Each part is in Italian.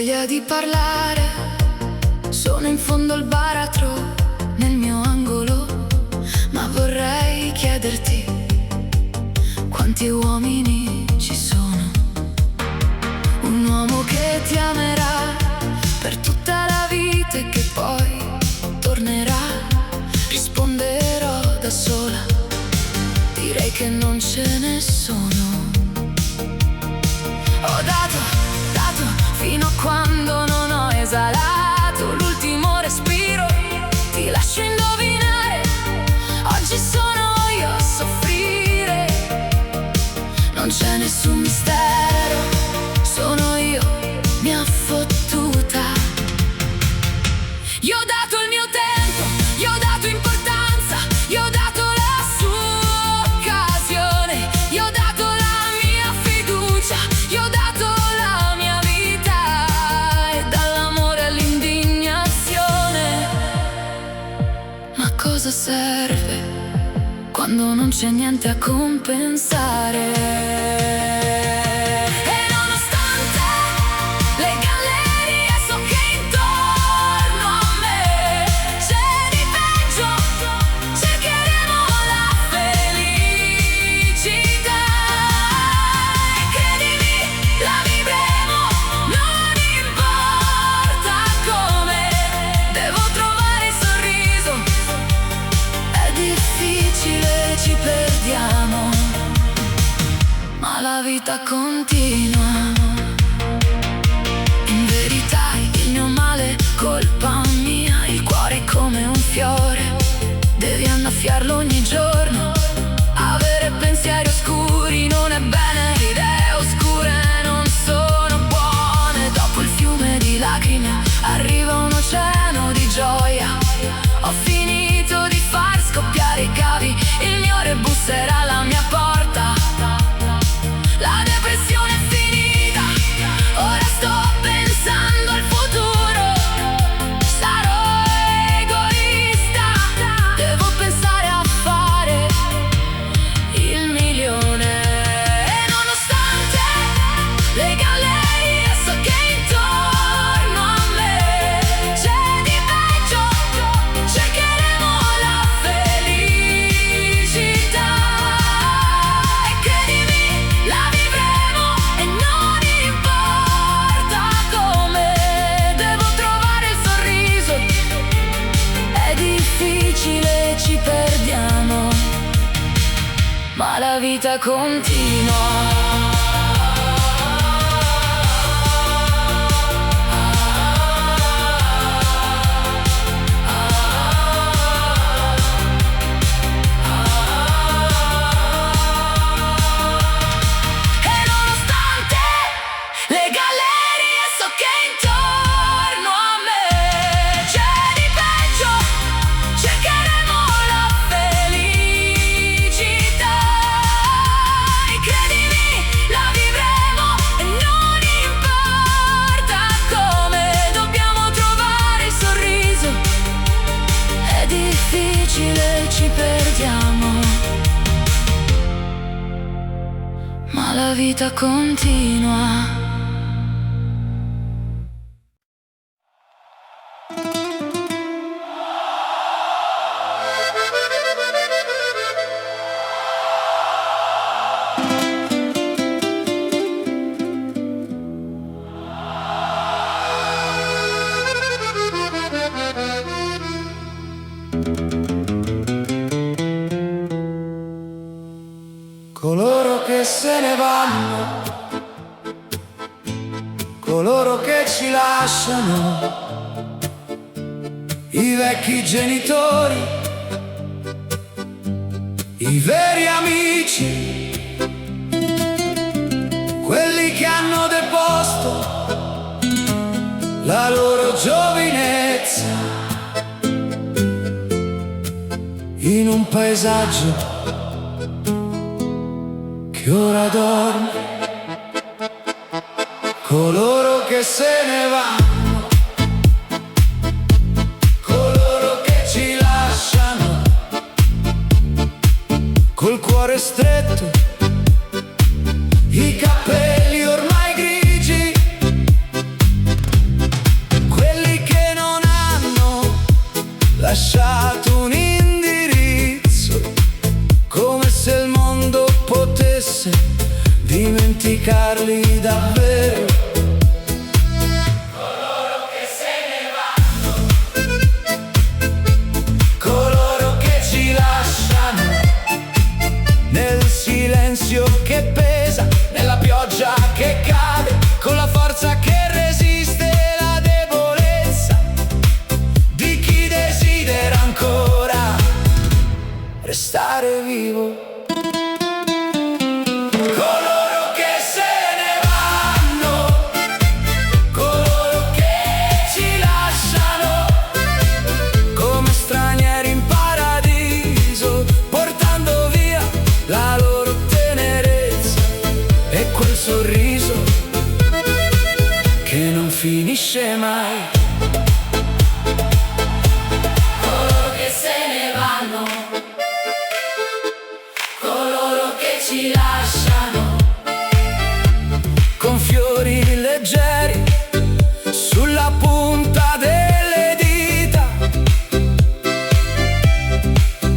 voglia di parlare, sono in fondo al baratro, nel mio angolo, ma vorrei chiederti quanti uomini ci sono. Un uomo che ti amerà per tutta la vita e che poi tornerà. Risponderò da sola, direi che non ce ne sono. Ho dato fino a quando non ho esalato l'ultimo respiro. Ti lascio indovinare, oggi sono io a soffrire. Non c'è nessun mistero, sono io, mi ha fottuta. Io ho dato il mio tempo, io ho dato importanza, io ho dato la sua occasione, io ho dato la mia fiducia, io ho dato la mia vita, e dall'amore all'indignazione. Ma cosa serve quando non c'è niente a compensare? La vita continua. In verità il mio male è colpa mia. Il cuore è come un fiore, devi annaffiarlo ogni giorno. Avere pensieri oscuri non è bene, idee oscure non sono buone. Dopo il fiume di lacrime arriva un oceano di gioia. Ho finito di far scoppiare i cavi, il mio rebus era la mia porta. La depressione è finita, ora sto pensando al futuro. Sarò egoista, devo pensare a fare il milione. E nonostante le gallerie, so che intorno a me c'è di peggio. Cercheremo la felicità. E credimi, la vivremo e non importa come. Devo trovare il sorriso, è difficile, ci perdiamo, ma la vita continua. Le gallerie, so che intorno a me c'è di peggio. Cercheremo la felicità. E credimi, la vivremo e non importa come. Dobbiamo trovare il sorriso, è difficile, ci perdiamo, ma la vita continua. Coloro che se ne vanno, coloro che ci lasciano, i vecchi genitori, i veri amici, quelli che hanno deposto la loro giovinezza in un paesaggio che ora dorme. Coloro che se ne vanno, coloro che ci lasciano, col cuore stretto, i capelli ormai grigi, stare vivo. Coloro che se ne vanno, coloro che ci lasciano, come stranieri in paradiso, portando via la loro tenerezza e quel sorriso che non finisce mai. Coloro che se ne vanno, coloro che ci lasciano, con fiori leggeri sulla punta delle dita,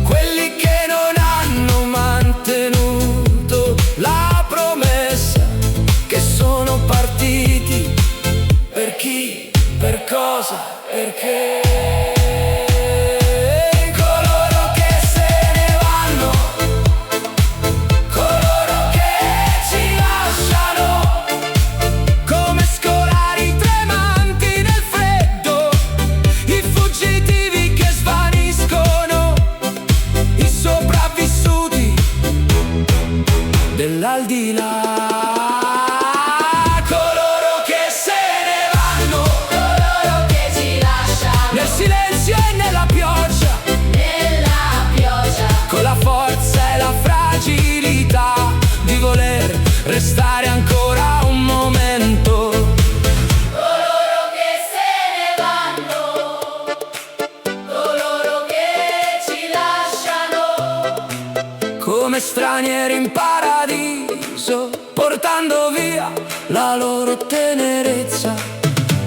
quelli che non hanno mantenuto la promessa, che sono partiti. Per chi? Per cosa? Perché? Coloro che se ne vanno, coloro che ci lasciano, come scolari tremanti nel freddo, i fuggitivi che svaniscono, i sopravvissuti dell'aldilà. Coloro che se ne vanno, coloro che ci lasciano, nel silenzio e nella pioggia, con la forza e la fragilità di voler restare ancora un momento. coloro che se ne vanno, coloro che ci lasciano, Come stranieri in paradiso, portando via la loro tenerezza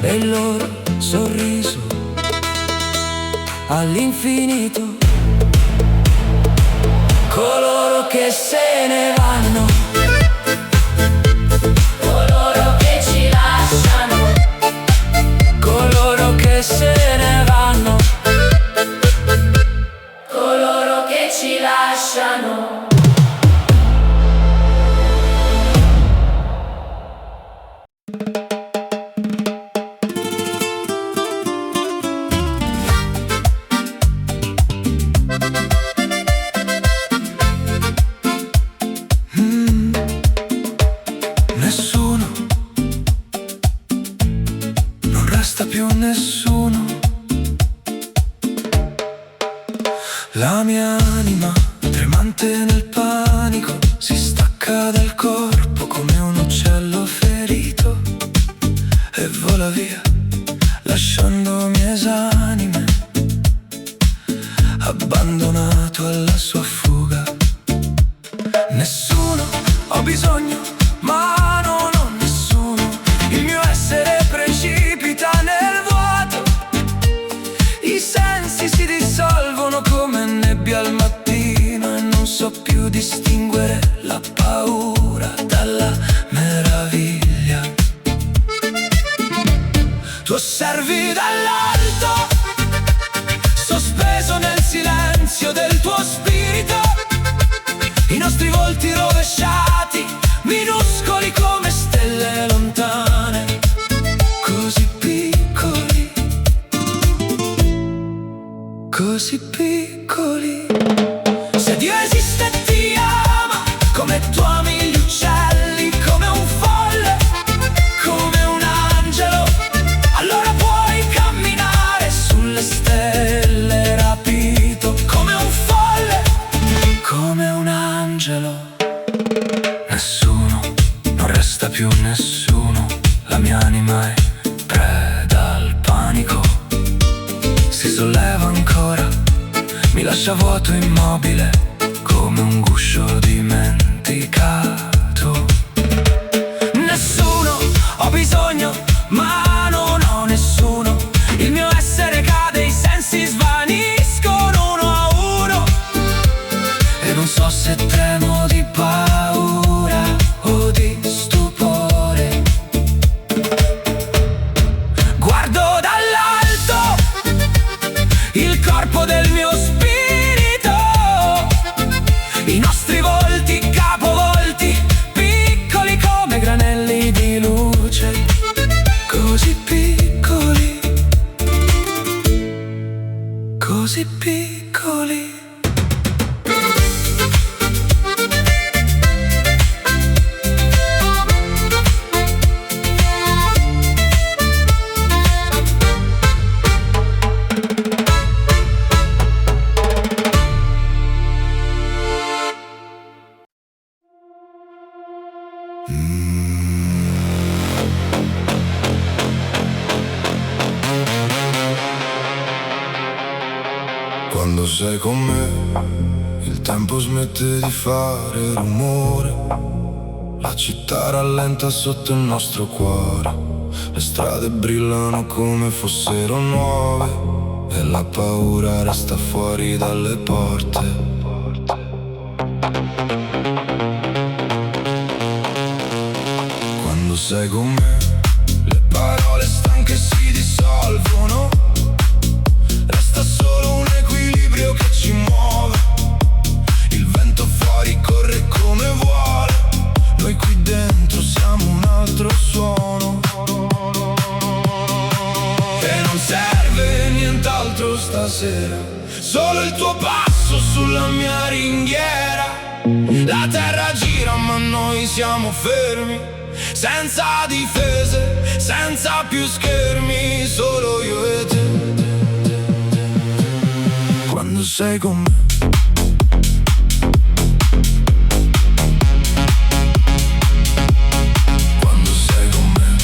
e il loro sorriso all'infinito. Coloro che se ne vanno, coloro che ci lasciano, coloro che se ne vanno, coloro che ci lasciano. nessuno, non resta più nessuno. La mia anima, tremante nel panico, si stacca dal corpo come un uccello ferito e vola via, lasciandomi esanime, abbandonato alla sua fuga. Nessuno, ho bisogno, ma non ho nessuno. Il mio essere precipita nel vuoto, i sensi si dissolvono come nebbia al mattino e non so più distinguere la paura dalla meraviglia. Tu osservi dall'alto, sospeso nel silenzio del tuo spirito, i nostri volti rovesciati, minuscoli come stelle lontane, così piccoli, così piccoli. Se Dio esiste e ti ama, come tu ami gli uccelli, come un folle, come un angelo, allora puoi camminare sulle stelle rapito, come un folle, come un angelo. Nessuno, non resta più nessuno, la mia anima è preda al panico, si solleva ancora, mi lascia vuoto immobile, come un guscio dimenticato. Nessuno, ho bisogno, ma non ho nessuno. Il mio essere cade, i sensi svaniscono uno a uno, e non so se tremo di paura o di stupore. Guardo dall'alto il corpo del mio spirito, i nostri volti capovolti, piccoli come granelli di luce, così piccoli, così piccoli. Quando sei con me, il tempo smette di fare rumore. La città rallenta sotto il nostro cuore. Le strade brillano come fossero nuove e la paura resta fuori dalle porte. Quando sei con me, le parole stanche si dissolvono. Resta solo un equilibrio che ci muove. Il vento fuori corre come vuole. Noi qui dentro siamo un altro suono. E non serve nient'altro stasera, solo il tuo passo sulla mia ringhiera. La terra gira ma noi siamo fermi, senza difese, senza più schermi, solo io e te. Quando sei con me, quando sei con me,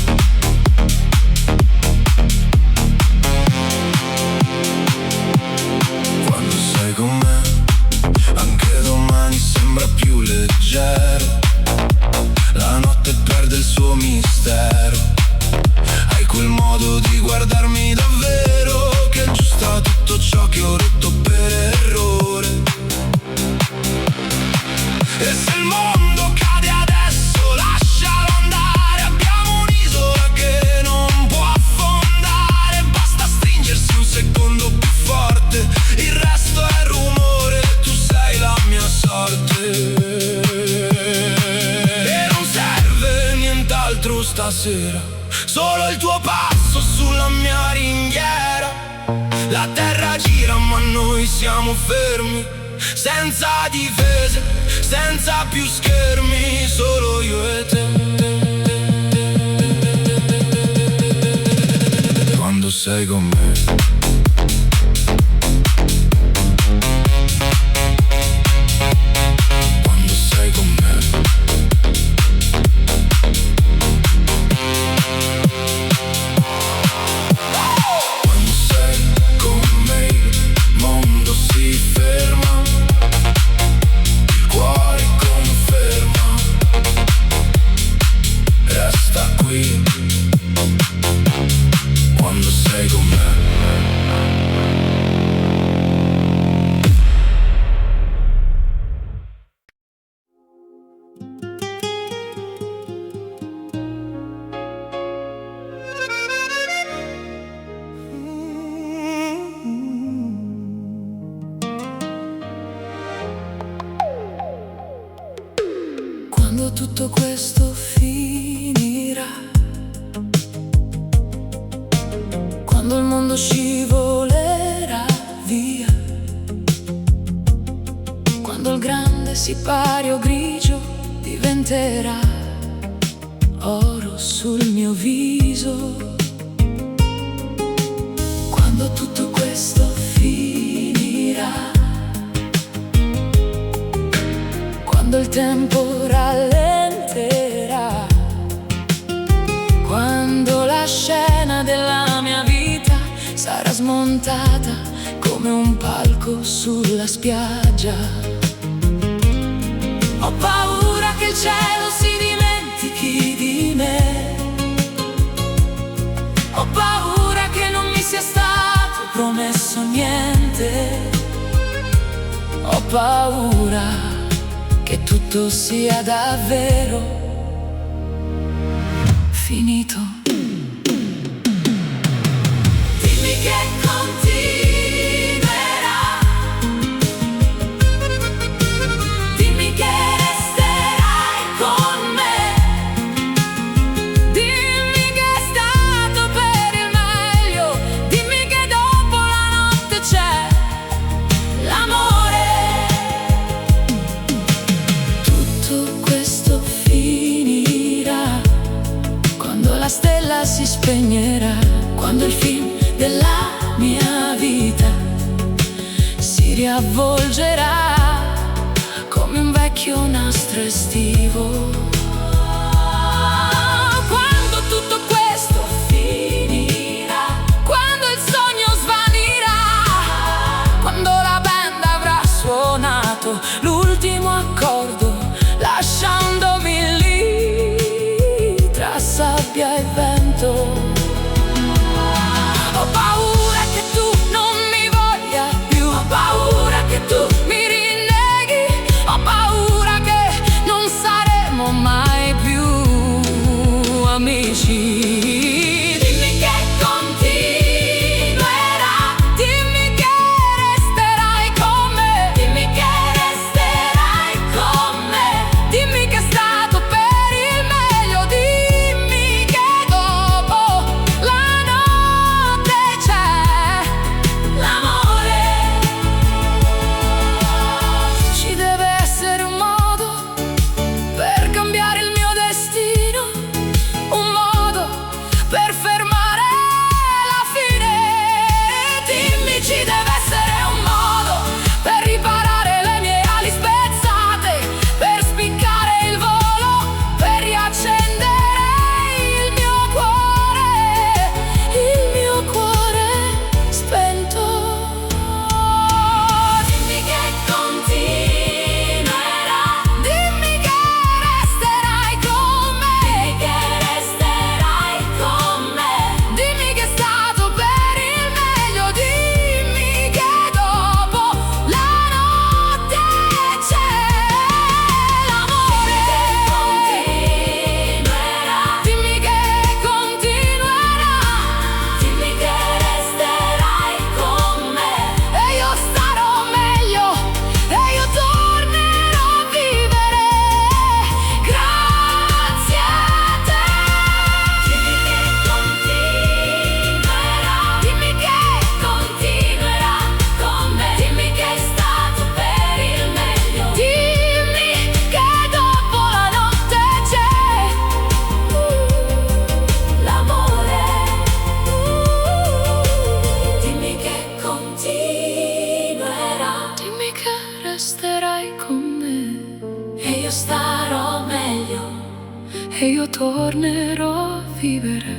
quando sei con me, anche domani sembra più leggero. La notte perde il suo mistero. Hai quel modo di guardarmi davvero che aggiusta tutto ciò che ho rotto per errore. E se il mondo cade adesso lascialo andare. Abbiamo un'isola che non può affondare. Basta stringersi un secondo più forte, il resto è rumore, tu sei la mia sorte. E non serve nient'altro stasera, solo il tuo passo sulla mia ringhiera. La terra gira ma noi siamo fermi, senza difese, senza più schermi, solo io e te. Quando sei con me, quando sei con me, quando sei con me il mondo si ferma, il cuore conferma, resta qui. Quando sei con me, quando tutto questo finirà, quando il mondo scivolerà via, quando il grande sipario grigio diventerà oro sul mio viso, quando tutto questo finirà, quando il tempo rallenterà, quando la scena della mia vita sarà smontata come un palco sulla spiaggia. Ho paura che il cielo si dimentichi di me. Ho paura che non mi sia stato promesso niente. Ho paura che tutto sia davvero finito. Dimmi che continuerà, dimmi che resterai con me, dimmi che è stato per il meglio, dimmi che dopo la notte c'è l'amore. Tutto questo finirà quando la stella si spegnerà, quando il film della mia vita si riavvolgerà come un vecchio nastro estivo. Quando tutto questo finirà, quando il sogno svanirà, quando la io tornerò a vivere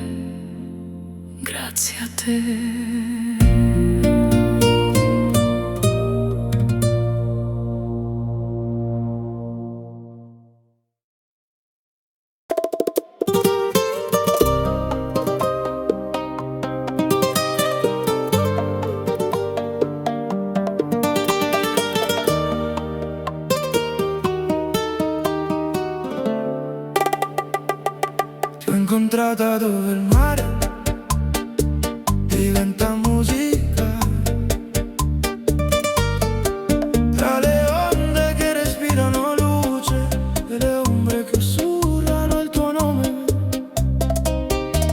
grazie a te. Incontrata dove il mare diventa musica, tra le onde che respirano luce e le ombre che sussurrano il tuo nome.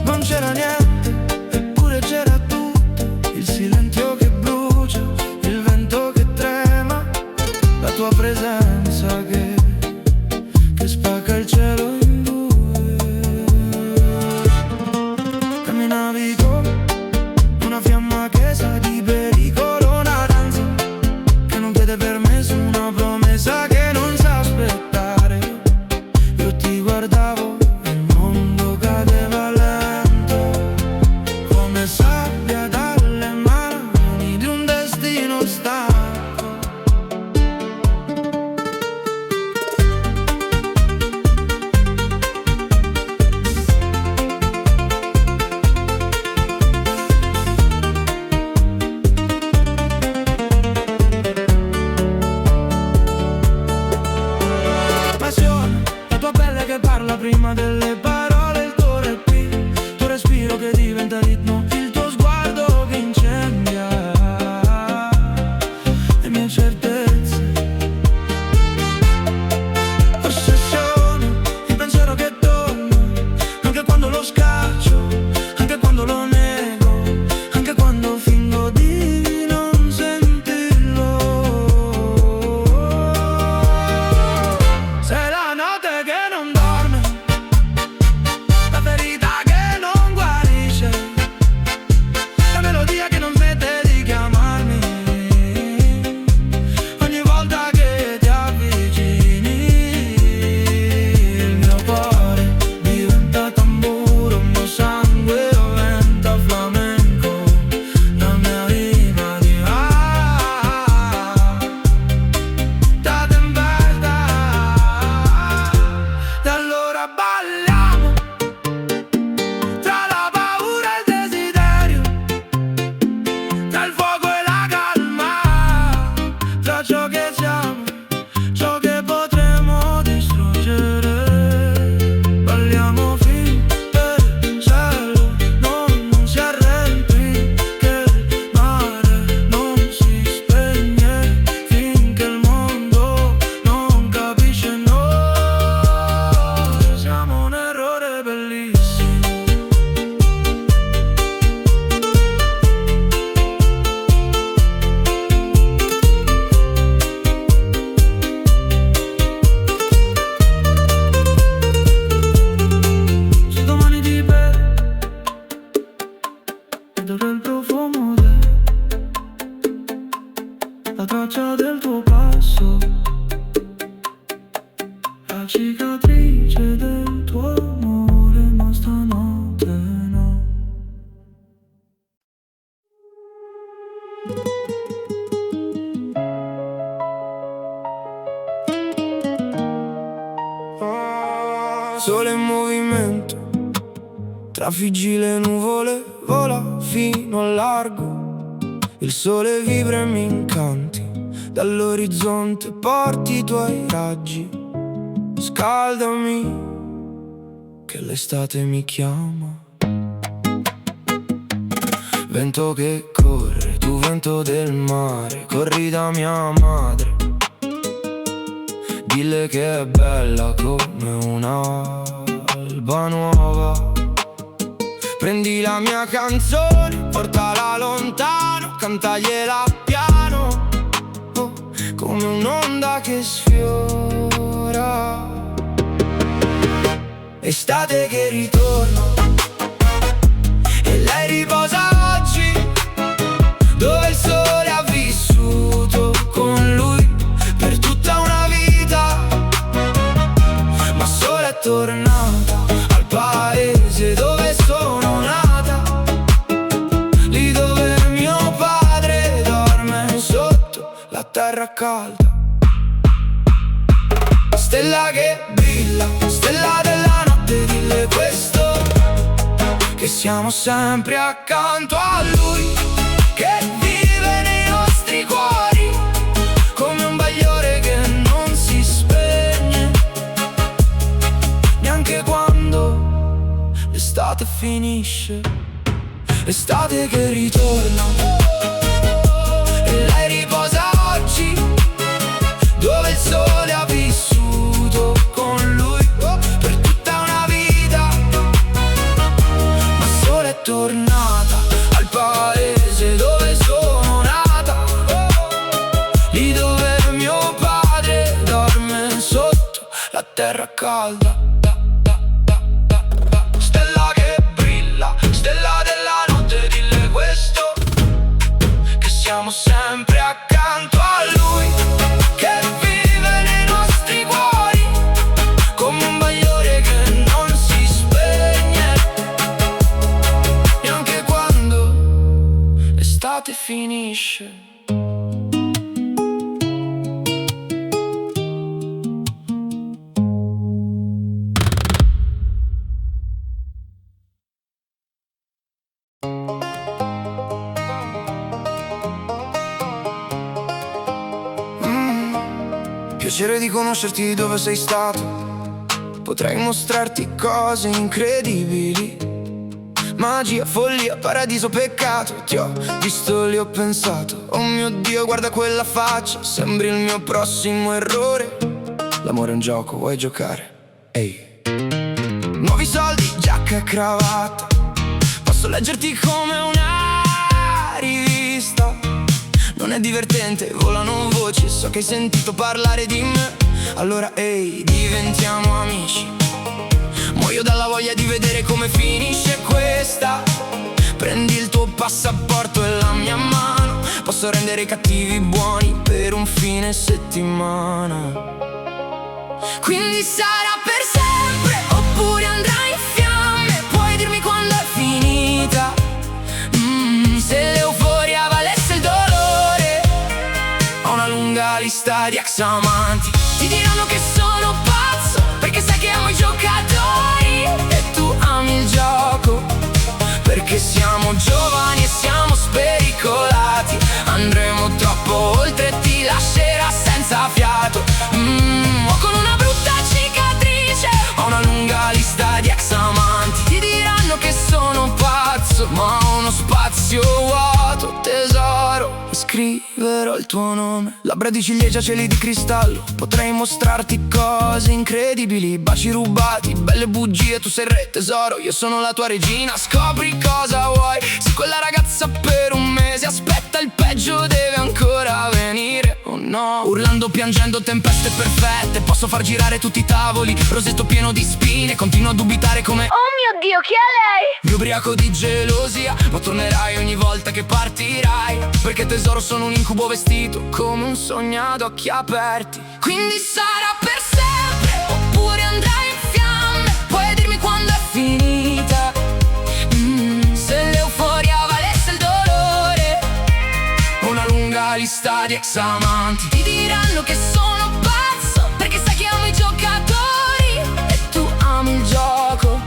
Non c'era niente, eppure c'era tutto, il silenzio che brucia, il vento che trema, la tua presenza che spacca il cielo. Una fiamma che sa di pericolo, una danza che non chiede permesso, una promessa che non sa aspettare. Io ti guardavo e il mondo cadeva lento, come sabbia dalle mani di un destino stanco. Parla prima delle parole, il tuo respiro che diventa ritmo, il tuo sguardo che incendia le mie certezze. Ossessione, il pensiero che torna, anche quando lo scaccio, anche quando lo nego, anche quando fingo di non sentirlo. Sei la notte che non dorme, la ferita che non guarisce, la melodia che non smette di chiamarmi ogni volta che ti avvicini. Il mio cuore diventa tamburo, il mio sangue diventa flamenco, la mia rima da tempesta. Da allora balliamo tra la paura e il desiderio, tra il fuoco e la calma, tra ciò che siamo, ciò che potremo distruggere. Balliamo finché il cielo non si arrempi, che il mare non si spegne, finché il mondo non capisce noi siamo un errore bellissimo. Se domani ti perdo, perderò il profumo la traccia del tuo passo, la cicatrice del tuo amore, ma stanotte no. Sole in movimento, trafiggi le nuvole, vola fino al largo. Il sole vibra e mi incanti, dall'orizzonte porti i tuoi raggi. Scaldami, che l'estate mi chiama. Vento che corre, tu vento del mare, corri da mia madre. Dille che è bella come un'alba nuova. Prendi la mia canzone, portala lontano, cantagliela piano, oh, come un'onda che sfiora. Estate che ritorna e lei riposa oggi, dove il sole ha vissuto con lui per tutta una vita, ma solo è tornata terra calda. Stella che brilla, stella della notte, dille questo, che siamo sempre accanto a lui, che vive nei nostri cuori, come un bagliore che non si spegne, neanche quando l'estate finisce, l'estate che ritorna. E lei riposa oggi, dove il sole ha vissuto con lui per tutta una vita, ma solo è tornata al paese dove sono nata, lì dove mio padre dorme sotto la terra calda. Stella che brilla, stella della notte, dille questo, che siamo sempre accanto a lui, che vive nei nostri cuori, come un bagliore che non si spegne, neanche quando l'estate finisce. Piacere di conoscerti dove sei stato, potrei mostrarti cose incredibili, magia, follia, paradiso, peccato. Ti ho visto, li ho pensato, oh mio Dio, guarda quella faccia, sembri il mio prossimo errore. L'amore è un gioco, vuoi giocare? Ehi, nuovi soldi, giacca e cravatta, posso leggerti come una rivista. Non è divertente, volano voci, so che hai sentito parlare di me. Allora ehi, diventiamo amici. Muoio dalla voglia di vedere come finisce questa. Prendi il tuo passaporto e la mia mano, posso rendere i cattivi buoni per un fine settimana. Quindi sarà per sempre, oppure andrà in fiamme. Puoi dirmi quando è finita, se l'euforia valesse il dolore. Ho una lunga lista di ex amanti, ti diranno che sono pazzo, perché sai che amo i giocatori e tu ami il gioco, perché siamo giovani e siamo spericolati. Andremo troppo oltre e ti lascerà senza fiato. O con una brutta cicatrice, ho una lunga lista di ex amanti, ti diranno che sono pazzo, ma ho uno spazio vuoto, tesoro, e scriverò il tuo nome. Labbra di ciliegia, cieli di cristallo, potrei mostrarti cose incredibili, baci rubati, belle bugie, tu sei il re tesoro, io sono la tua regina. Scopri cosa vuoi, se quella ragazza per un mese aspetta, il peggio deve ancora venire, oh no. Urlando, piangendo, tempeste perfette, posso far girare tutti i tavoli, rosetto pieno di spine, continuo a dubitare come Oh mio Dio, chi è lei? mi ubriaco di gelosia, ma tornerai ogni volta che partirai, perché tesoro sono un incubo vestito come un sogno ad occhi aperti. Quindi sarà per sempre, oppure andrà in fiamme. Puoi dirmi quando è finita, se l'euforia valesse il dolore. Ho una lunga lista di ex amanti, ti diranno che sono pazzo, perché sai che amo i giocatori e tu ami il gioco,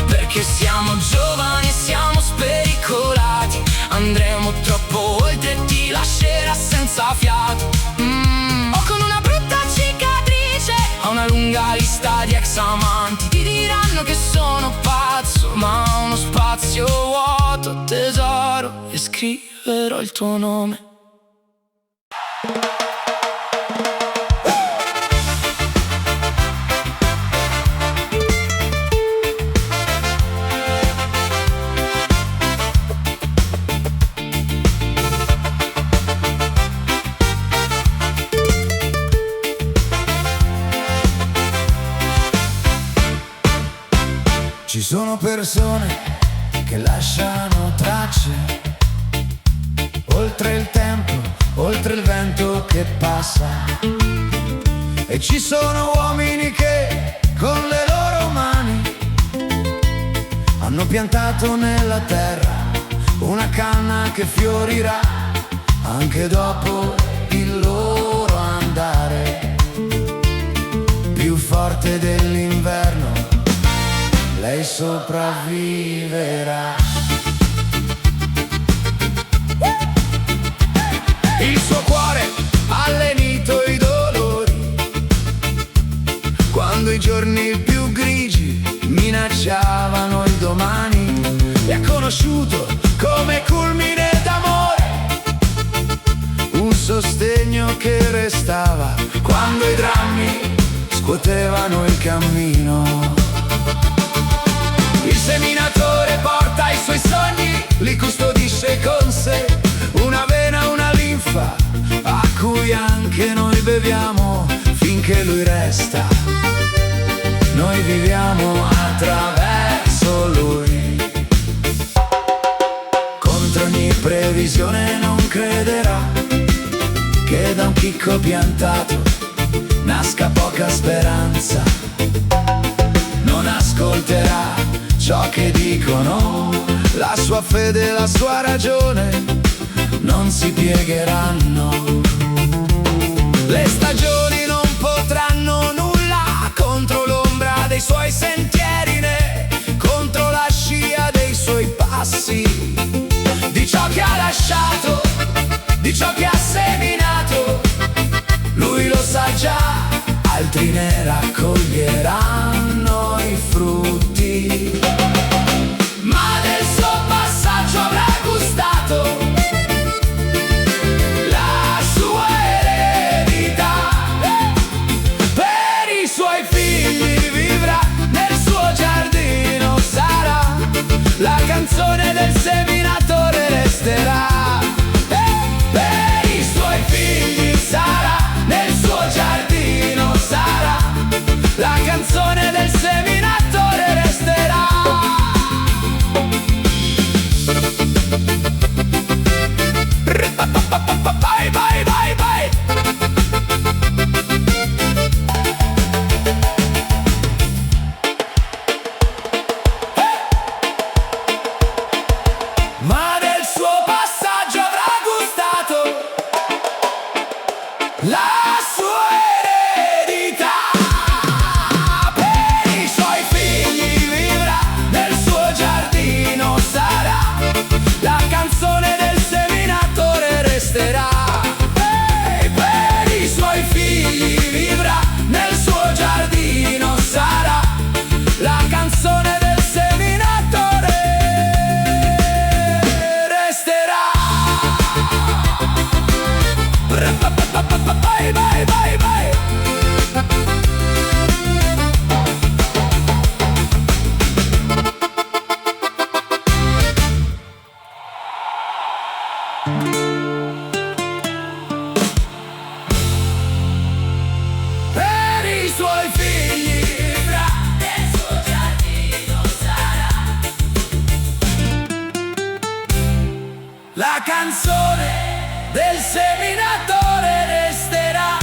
perché siamo giovani e siamo spericolati. Andremo troppo oltre e ti lascerà senza fiato. O con una brutta cicatrice, ho una lunga lista di ex amanti, ti diranno che sono pazzo, ma ho uno spazio vuoto, tesoro, e scriverò il tuo nome. Ci sono persone che lasciano tracce, oltre il tempo, oltre il vento che passa. E ci sono uomini che con le loro mani hanno piantato nella terra una canna che fiorirà anche dopo il loro forte dell'inverno, lei sopravviverà. Il suo cuore ha lenito i dolori, quando i giorni più grigi minacciavano il domani, e ha conosciuto come culmine d'amore un sostegno che restava quando i drammi scuotevano il cammino. Il seminatore porta i suoi sogni, li custodisce con sé, una vena, una linfa a cui anche noi beviamo finché lui resta. Noi viviamo attraverso lui. Contro ogni previsione non crederà che da un chicco piantato nasca poca speranza. Non ascolterà ciò che dicono, la sua fede e la sua ragione non si piegheranno. Le stagioni non potranno nulla contro l'ombra dei suoi sentieri, né contro la scia dei suoi passi. Di ciò che ha lasciato, di ciò che ha seminato, lui lo sa già, altri ne raccoglieranno i frutti. Ma del suo passaggio avrà gustato la sua eredità. Per i suoi figli vivrà, nel suo giardino sarà, la canzone del seminatore resterà. Per i suoi figli sarà, nel suo giardino sarà, la canzone del seminatore resterà. Vai, vai, vai, vai. Ma del suo passaggio avrà gustato la sua eredità. Per i suoi figli vivrà, nel suo giardino sarà, la canzone del seminatore resterà. Per i suoi figli vivrà, nel suo giardino sarà, la canzone del seminatore resterà. Vai, vai, vai, vai. Per i suoi figli vivrà, nel suo giardino sarà, la canzone del seminatore resterà.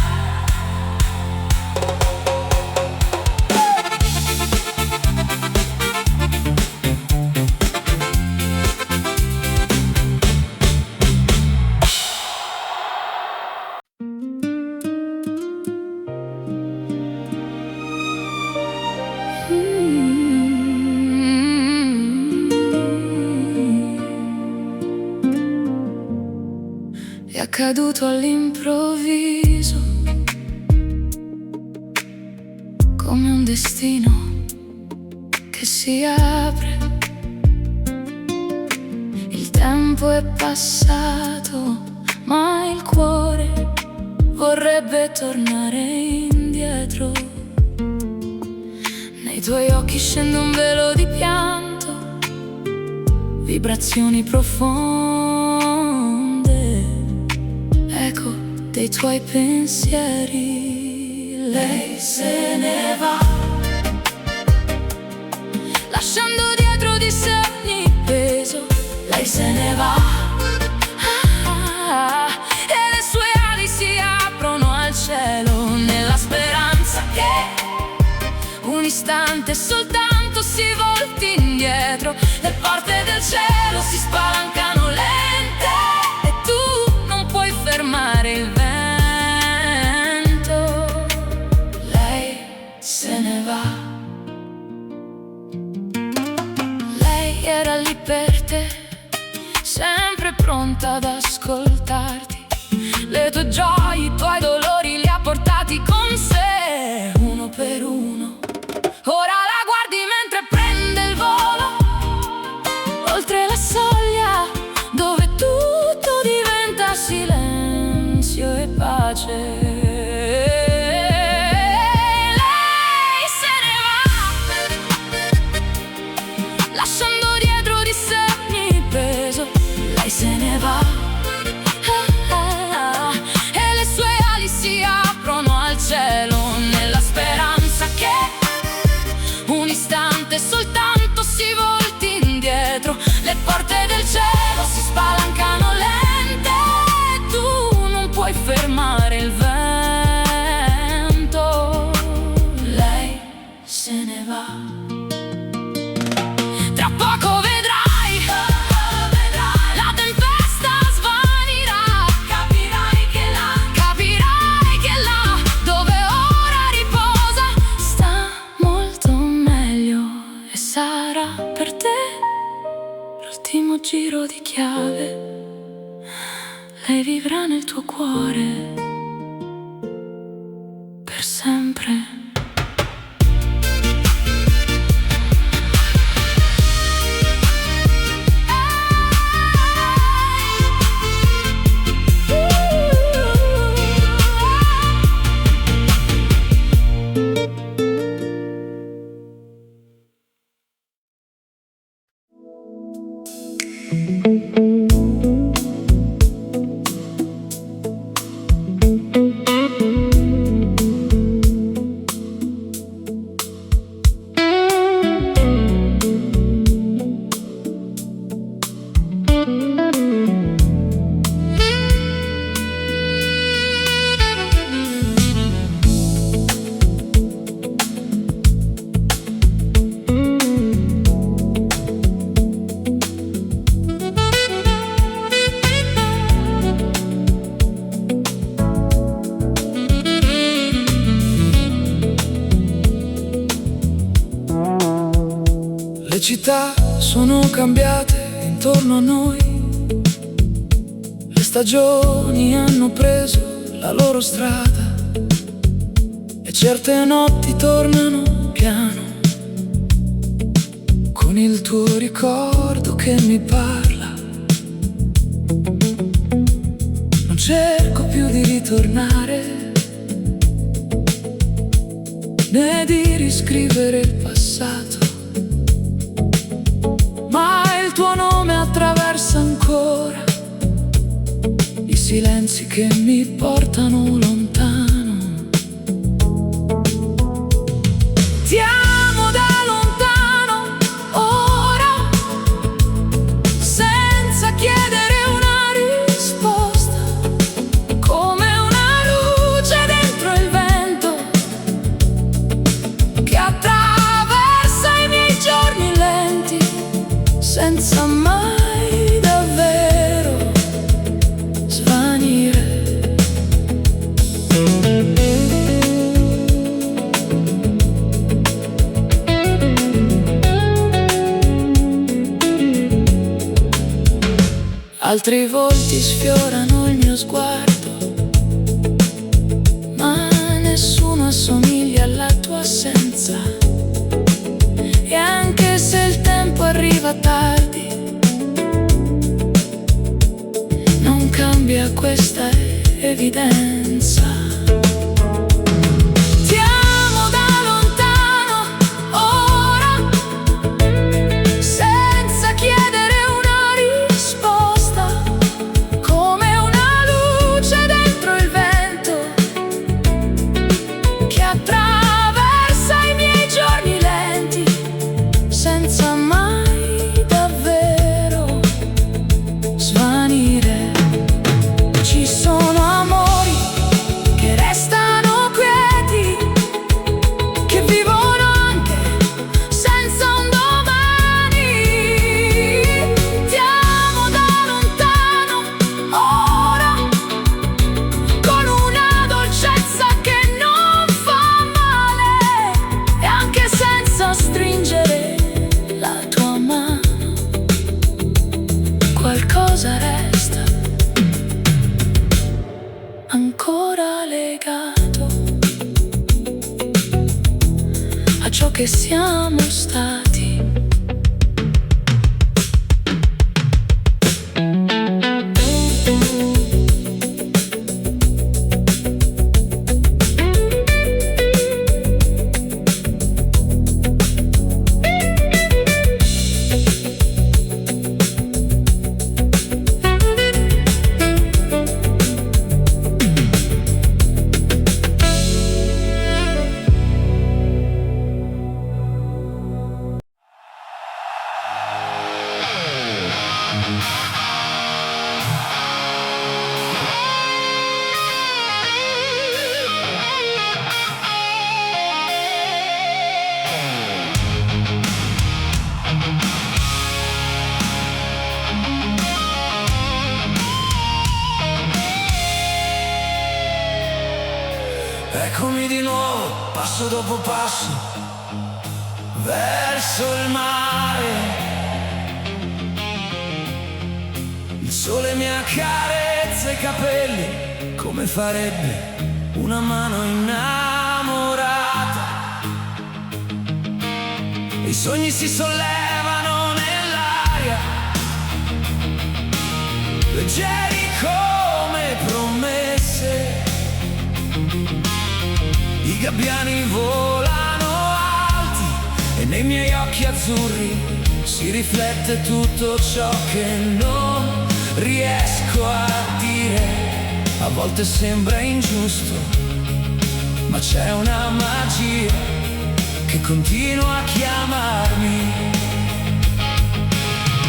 È accaduto all'improvviso, come un destino che si apre. Il tempo è passato, ma il cuore vorrebbe tornare indietro. Nei tuoi occhi scende un velo di pianto, vibrazioni profonde, eco dei tuoi pensieri. Lei se ne va, lasciando dietro di sé ogni peso. Lei se ne va, e le sue ali si aprono al cielo, nella speranza che un istante soltanto si volti indietro. Le porte del cielo si spalancano lente e tu non puoi fermare il vento. Lei se ascoltarti. Le tue gioie, i tuoi dolori li ha portati con sé, uno per uno. Ora la guardi mentre prende il volo, oltre la soglia, dove tutto diventa silenzio e pace. Lei se ne va, lasciando dietro di sé ogni peso. Lei se ne va, e le sue ali si aprono al cielo, nella speranza che un istante soltanto si volti indietro. Le porte del cielo si spalancano lente e tu non puoi fermare il vento. Lei se ne va. Tra poco vedrai, la tempesta svanirà. Capirai che là dove ora riposa sta molto meglio, e sarà per te l'ultimo giro di chiave. Lei vivrà nel tuo cuore per sempre. Le città sono cambiate intorno a noi, le stagioni hanno preso la loro strada e certe notti tornano piano, con il tuo ricordo che mi parla. Non cerco più di ritornare, né di riscrivere il passato, ma il tuo nome attraversa ancora i silenzi che mi portano lontano. Ti amo da lontano ora, senza chiedere una risposta, come una luce dentro il vento che attraversa i miei giorni lenti, senza mai davvero svanire. Altri volti sfiorano il mio sguardo, ma nessuno assomiglia alla tua assenza. E anche se il tempo arriva tardi, non cambia questa evidenza. Ti amo da lontano ora, senza chiedere una risposta, come una luce dentro il vento che attraversa i miei giorni lenti, senza mai davvero svanire. Ci sono amori legato a ciò che siamo stati. Eccomi di nuovo, passo dopo passo, verso il mare. Il sole mi accarezza i capelli, come farebbe una mano innamorata. I sogni si sollevano nell'aria, leggeri come promesse. I gabbiani volano alti e nei miei occhi azzurri si riflette tutto ciò che non riesco a dire. A volte sembra ingiusto, ma c'è una magia che continua a chiamarmi.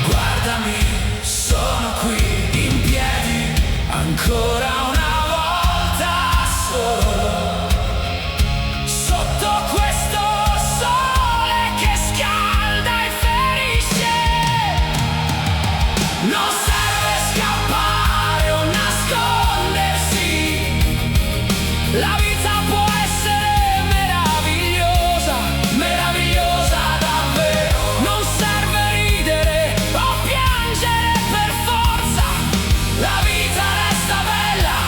Guardami, sono qui in piedi, ancora una volta solo. La vita può essere meravigliosa, meravigliosa davvero. Non serve ridere o piangere per forza. La vita resta bella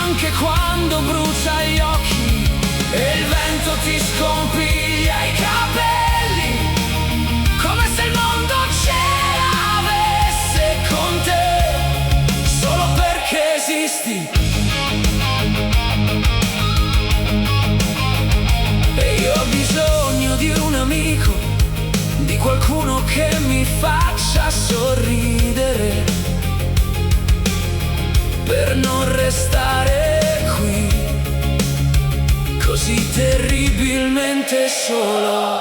anche quando brucia gli occhi e il vento ti scompiglia i capelli, come se il mondo ce l'avesse con te, solo perché esisti. Ho bisogno di un amico, di qualcuno che mi faccia sorridere, per non restare qui così terribilmente solo.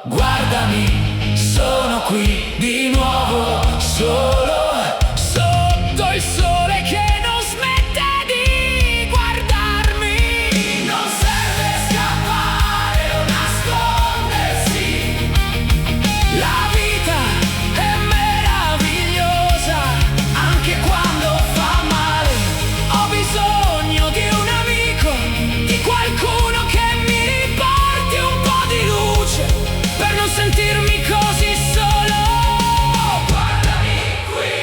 Guardami, sono qui di nuovo solo, sotto il sole che non smette di guardarmi. Non serve scappare o nascondersi. La vita è meravigliosa anche quando fa male. Ho bisogno di un amico, di qualcuno che mi riporti un po' di luce, per non sentirmi così solo. Guardami qui,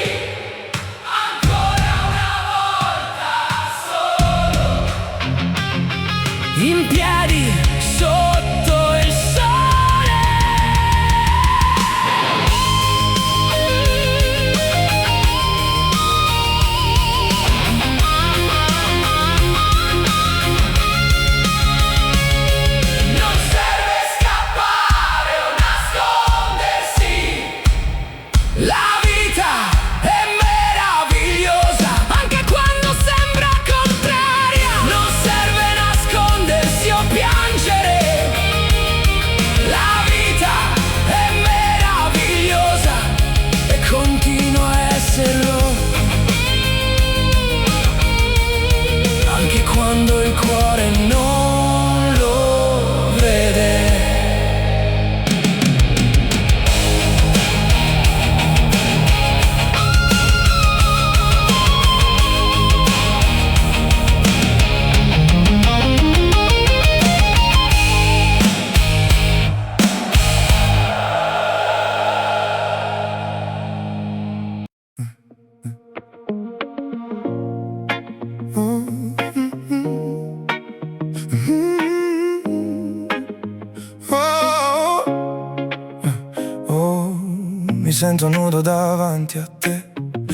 sento nudo davanti a te,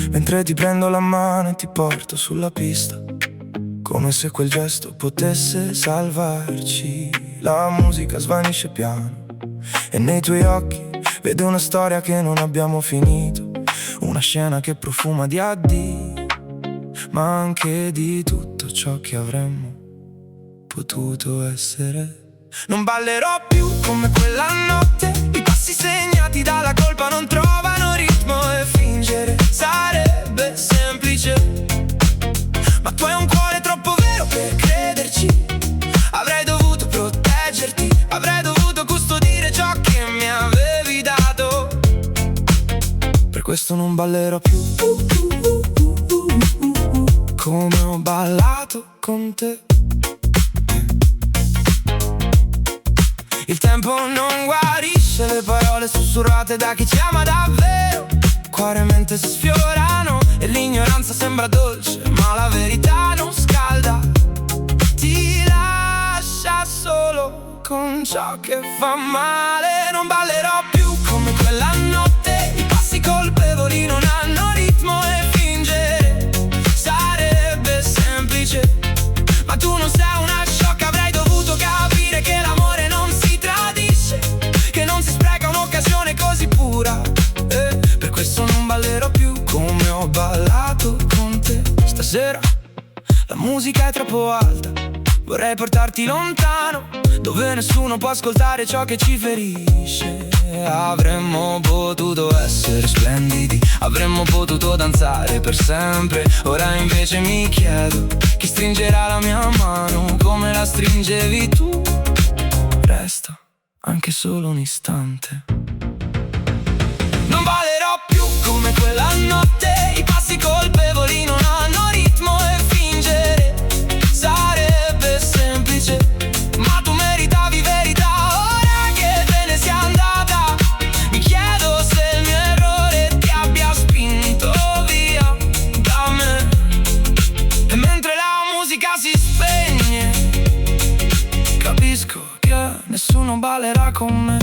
mentre ti prendo la mano e ti porto sulla pista, come se quel gesto potesse salvarci. La musica svanisce piano e nei tuoi occhi vedo una storia che non abbiamo finito, una scena che profuma di addio, ma anche di tutto ciò che avremmo potuto essere. Non ballerò più come quella notte, i passi segnati dalla colpa non trovano ritmo e fingere sarebbe semplice, ma tu hai un cuore troppo vero per crederci. Avrei dovuto proteggerti, avrei dovuto custodire ciò che mi avevi dato. Per questo non ballerò più come ho ballato con te. Il tempo non guarisce le parole sussurrate da chi ci ama davvero. Cuore e mente si sfiorano e l'ignoranza sembra dolce, ma la verità non scalda. Ti lascia solo con ciò che fa male. Non ballerò più come quella notte, i passi colpevoli non hanno ritmo e fingere sarebbe semplice, ma tu non sei una sciocca. Avrei dovuto capire che l'amore non si tradisce, che non si spreca un'occasione così pura. Per questo non ballerò più come ho ballato con te. Stasera la musica è troppo alta, vorrei portarti lontano, dove nessuno può ascoltare ciò che ci ferisce. Avremmo potuto essere splendidi, avremmo potuto danzare per sempre. Ora invece mi chiedo chi stringerà la mia mano come la stringevi tu. Resta anche solo un istante. Non ballerò più come quella notte, i passi colpevoli non hanno ritmo e fingere sarebbe semplice, ma tu meritavi verità. Ora che te ne sia andata, mi chiedo se il mio errore ti abbia spinto via da me. E mentre la musica si spegne, capisco che nessuno ballerà con me.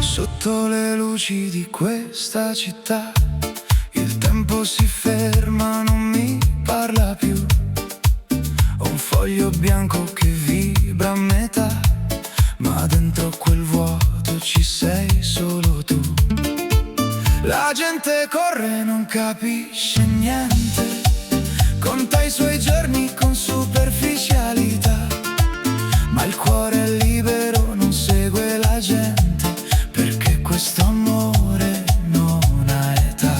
Sotto le luci di questa città il tempo si ferma, non mi parla più. Ho un foglio bianco che vibra a metà, ma dentro quel vuoto ci sei solo tu. La gente corre, non capisce niente, conta i suoi giorni con superficialità, ma il cuore è libero, non segue la gente, perché questo amore non ha età.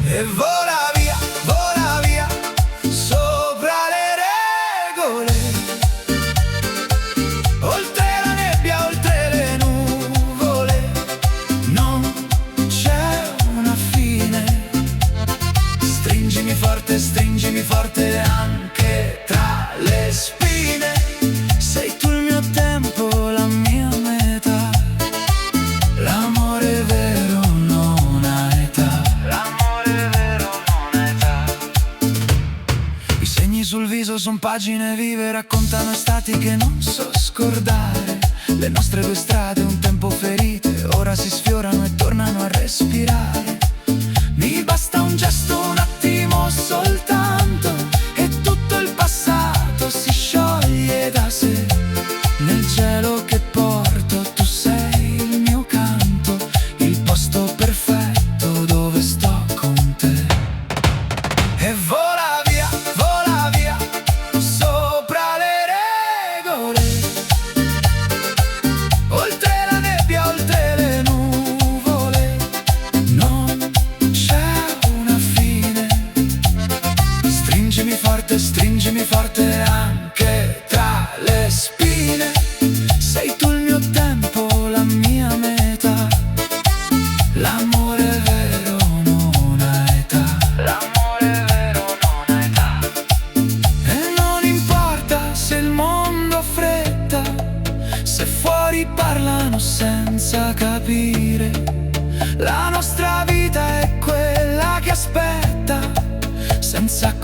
E vola via, sopra le regole, oltre la nebbia, oltre le nuvole, non c'è una fine. Stringimi forte anche tra le spine. Sei tu il mio tempo, la mia metà. L'amore vero non ha età. L'amore vero non ha età. I segni sul viso son pagine vive, raccontano estati che non so scordare. Le nostre due strade un tempo ferite, ora si sfiorano e tornano a respirare. Mi basta un gesto, un attimo soltanto, e tutto il passato si scioglie da sé. Nel cielo che porto tu sei il mio canto, il posto perfetto dove sto con te. E vola via, sopra le regole, oltre la nebbia, oltre le nuvole, non c'è una fine. Stringimi forte anche tra le spine. Sei tu il mio tempo, la mia metà. L'amore vero non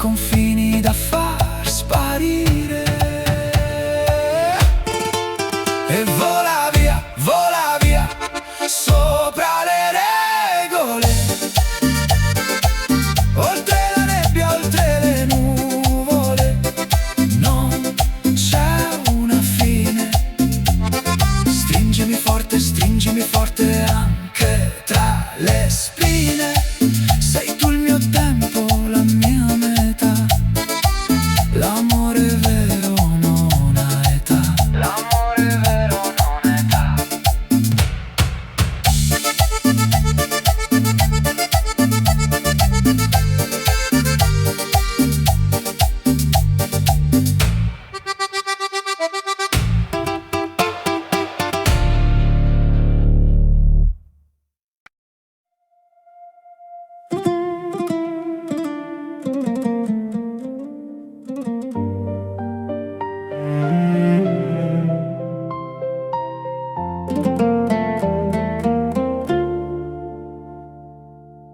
confini da far sparire. E vola via, sopra le regole, oltre la nebbia, oltre le nuvole, non c'è una fine. Stringimi forte anche tra le spine. Sei tu il mio tempo, la mia metà. L'amore vero non ha età. L'amore vero non ha età.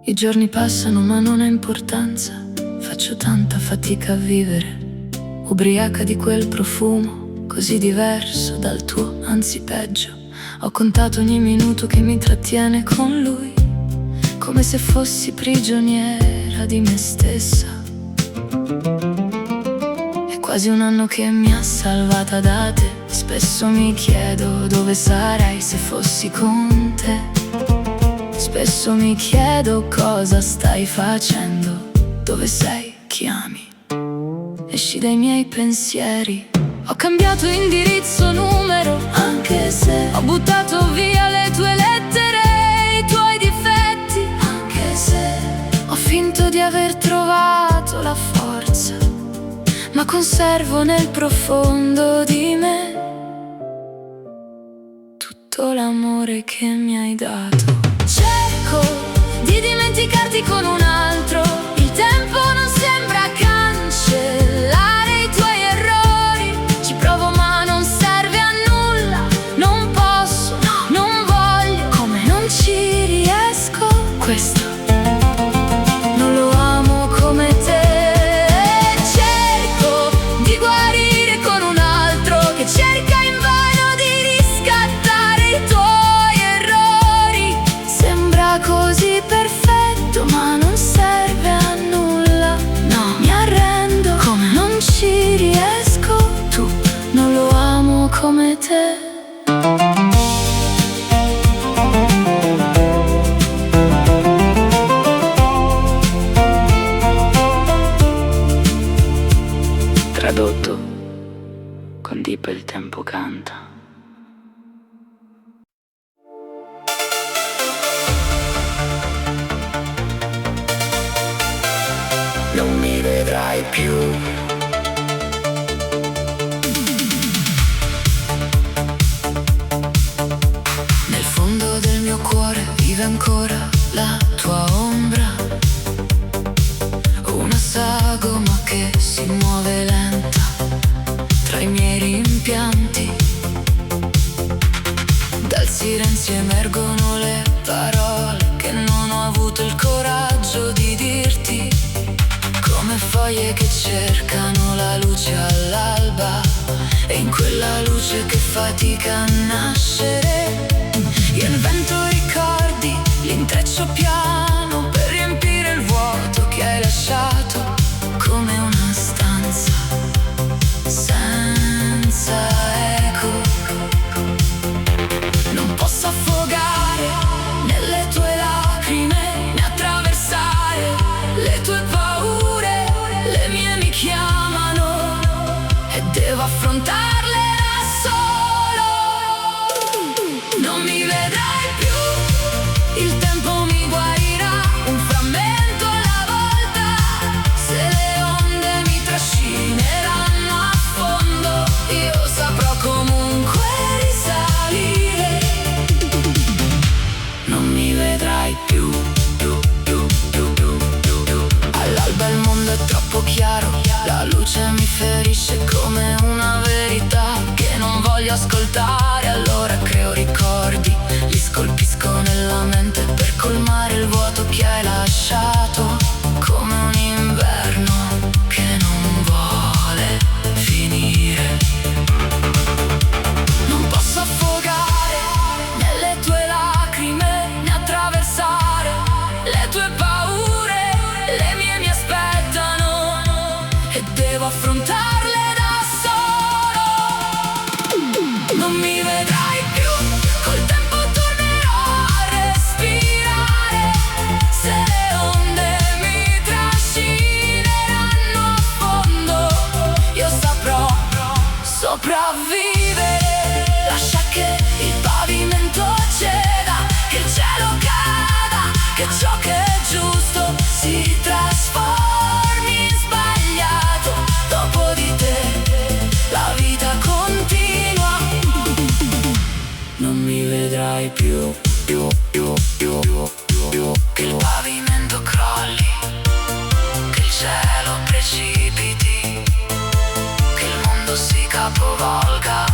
I giorni passano ma non ha importanza, faccio tanta fatica a vivere, ubriaca di quel profumo, così diverso dal tuo, anzi peggio. Ho contato ogni minuto che mi trattiene con lui, come se fossi prigioniera di me stessa. È quasi un anno che mi ha salvata da te, spesso mi chiedo dove sarei se fossi con te. Spesso mi chiedo cosa stai facendo, dove sei, chi ami. Esci dai miei pensieri. Ho cambiato indirizzo, numero, anche se ho buttato via le tue lettere e i tuoi difetti, anche se ho finto di aver trovato la forza, ma conservo nel profondo di me tutto l'amore che mi hai dato. Cerco di dimenticarti con un altro, il tempo non sembra cancellare i tuoi errori. Ci provo ma non serve a nulla, non posso, no, non voglio, come non ci riesco. Questo non lo amo come te. Cerco di guarire con un altro che cerca invano di riscattare i tuoi errori. Sembra così perfetto ma non serve a nulla, no, mi arrendo, come non ci riesco. Tu non lo amo come te. Tradotto con Deep il tempo canta. Non mi vedrai più. Nel fondo del mio cuore vive ancora la tua ombra, una sagoma che si muove lenta tra i miei rimpianti. Dal silenzio emergono le parole che non ho avuto il coraggio di dirti, come foglie che cercano la luce all'alba, e in quella luce che fatica a nascere io invento ricordi, l'intreccio piano per riempire il vuoto che hai lasciato, come una stanza senza eco. Non posso affogare nelle tue lacrime, né attraversare le tue paure. Le mie mi chiamano e devo affrontarle da solo. Non mi vedrai più, il tempo mi guarirà, un frammento alla volta. Se le onde mi trascineranno a fondo, io saprò comunque risalire. Non mi vedrai più. All'alba il mondo è troppo chiaro, la luce mi ferisce come una verità che non voglio ascoltare. Allora creo ricordi, li scolpisco nella mente per colmare il vuoto che hai lasciato, come un inverno affrontarle da solo. Non mi vedrai più, col tempo tornerò a respirare. Se le onde mi trascineranno a fondo, io saprò sopravvivere. Lascia che il pavimento ceda, che il cielo cada, che ciò che è giusto si trasformi in sbagliato. Dopo di te la vita continua. Non mi vedrai più, che il pavimento crolli, che il cielo precipiti, che il mondo si capovolga.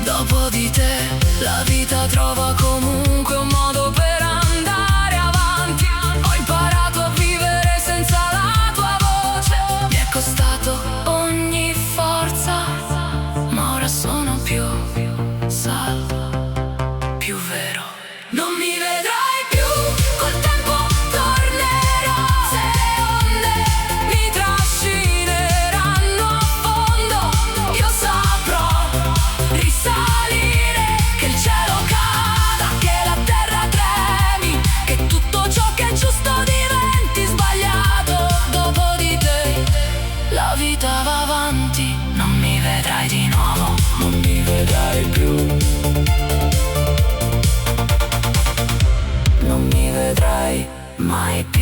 Dopo di te la vita trova comunque un modo per andare avanti. Ho imparato a vivere senza la tua voce. Mi è costato ogni forza, ma ora sono più salvo, più vero. Non mi vedrai più, col tempo tornerò. Se le onde mi trascineranno a fondo, io saprò risalire, che il cielo cada, che la terra tremi, che tutto ciò che è giusto diventi sbagliato. Dopo di te la vita va avanti. Non mi vedrai di nuovo, non mi vedrai più, non mi vedrai mai più.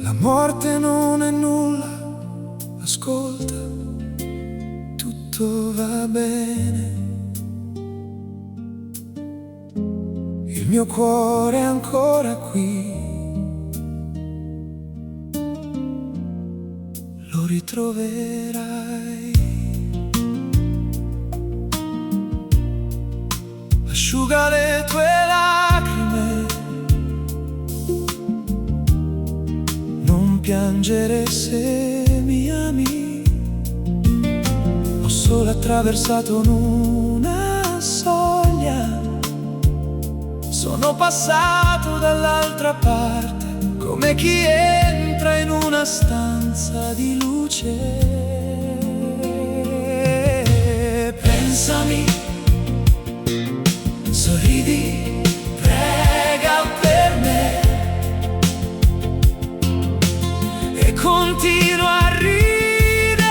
La morte non è nulla, ascolta, tutto va bene. Il mio cuore è ancora qui, lo ritroverai. Asciuga le tue lacrime, non piangere se mi ami. Ho solo attraversato una soglia, sono passato dall'altra parte, come chi entra in una stanza di luce. Pensami, sorridi, prega per me e continua a ridere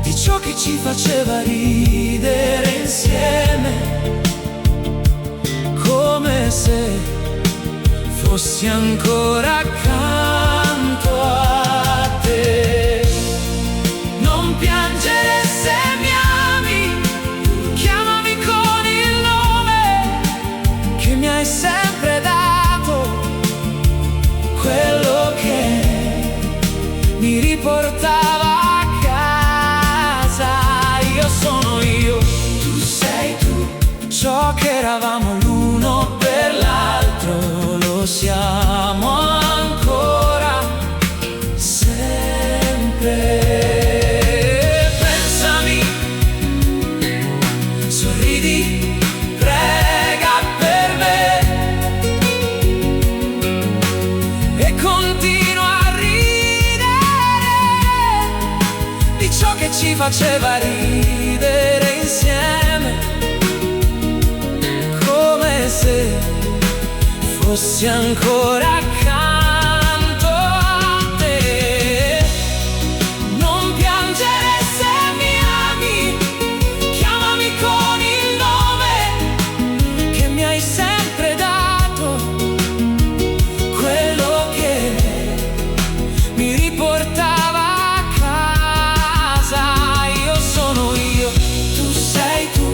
di ciò che ci faceva ridere insieme. Come se fossi ancora accanto a te. Non piangere se mi ami, chiamami con il nome che mi hai sempre dato, quello che mi riportava a casa. Io sono io, tu sei tu, ciò che eravamo l'uno per l'altro lo siamo ancora, sempre. Pensami, sorridi, prega per me e continua a ridere di ciò che ci faceva ridere insieme. Come se fossi ancora accanto a te. Non piangere se mi ami, chiamami con il nome che mi hai sempre dato, quello che mi riportava a casa. Io sono io, tu sei tu,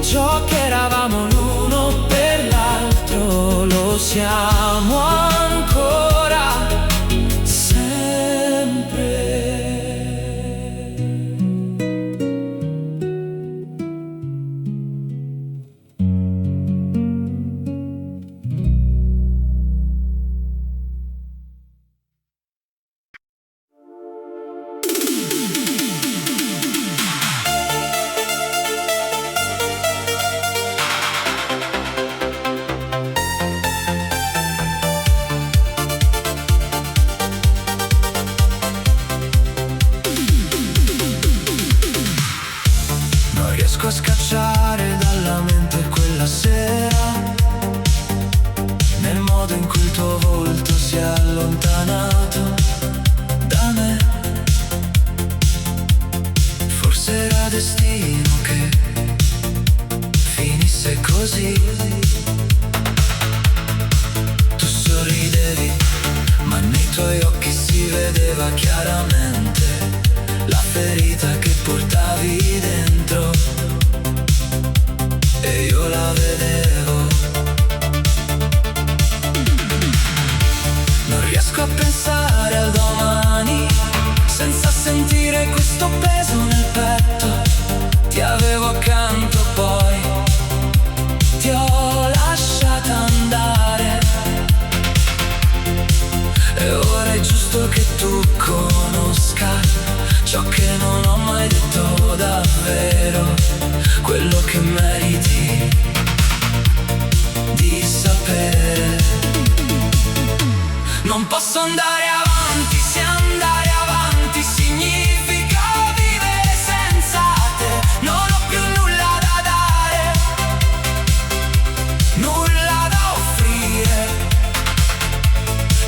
ciò che eravamo l'uno per l'altro lo siamo ancora, sempre. riesco a scacciare dalla mente quella sera, nel modo in cui il tuo volto si è allontanato da me. Forse era destino che finisse così. Tu sorridevi, ma nei tuoi occhi si vedeva chiaramente la ferita che portavi dentro, e io la vedevo. Non riesco a pensare al domani senza sentire questo peso nel petto. Ti avevo accanto, poi ti ho lasciata andare, e ora è giusto che tu conosca ciò che non ho mai detto davvero, quello che meriti di sapere. Non posso andare avanti se andare avanti significa vivere senza te. Non ho più nulla da dare, nulla da offrire.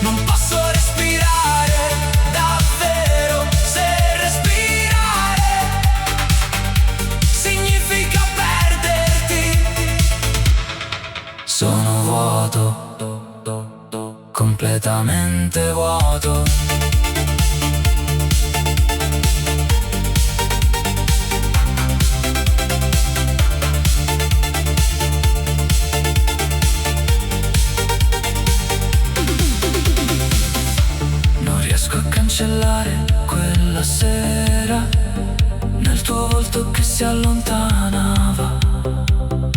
Non posso respirare davvero, se respirare significa perderti. Sono vuoto, completamente vuoto. Non riesco a cancellare quella sera, nel tuo volto che si allontanava.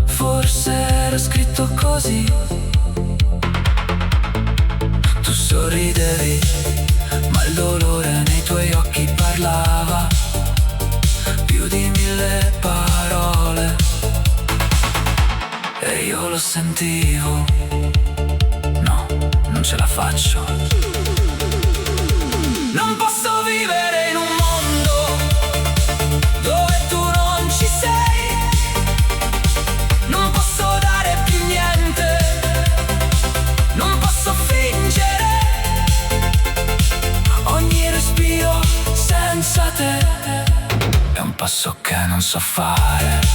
Forse era scritto così. Tu sorridevi, ma il dolore nei tuoi occhi parlava più di 1000 parole, e io lo sentivo. No, non ce la faccio. Non posso vivere in un mondo dove tu non ci sei. Non posso dare più niente, non posso fingere. Ogni respiro senza te è un passo che non so fare.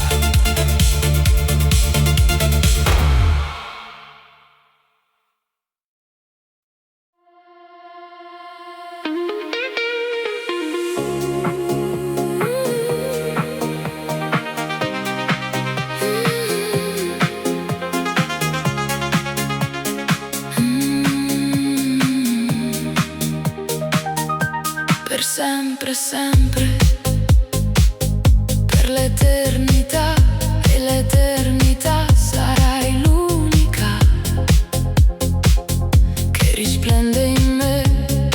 Per sempre, sempre, per l'eternità, e l'eternità sarai l'unica che risplende in me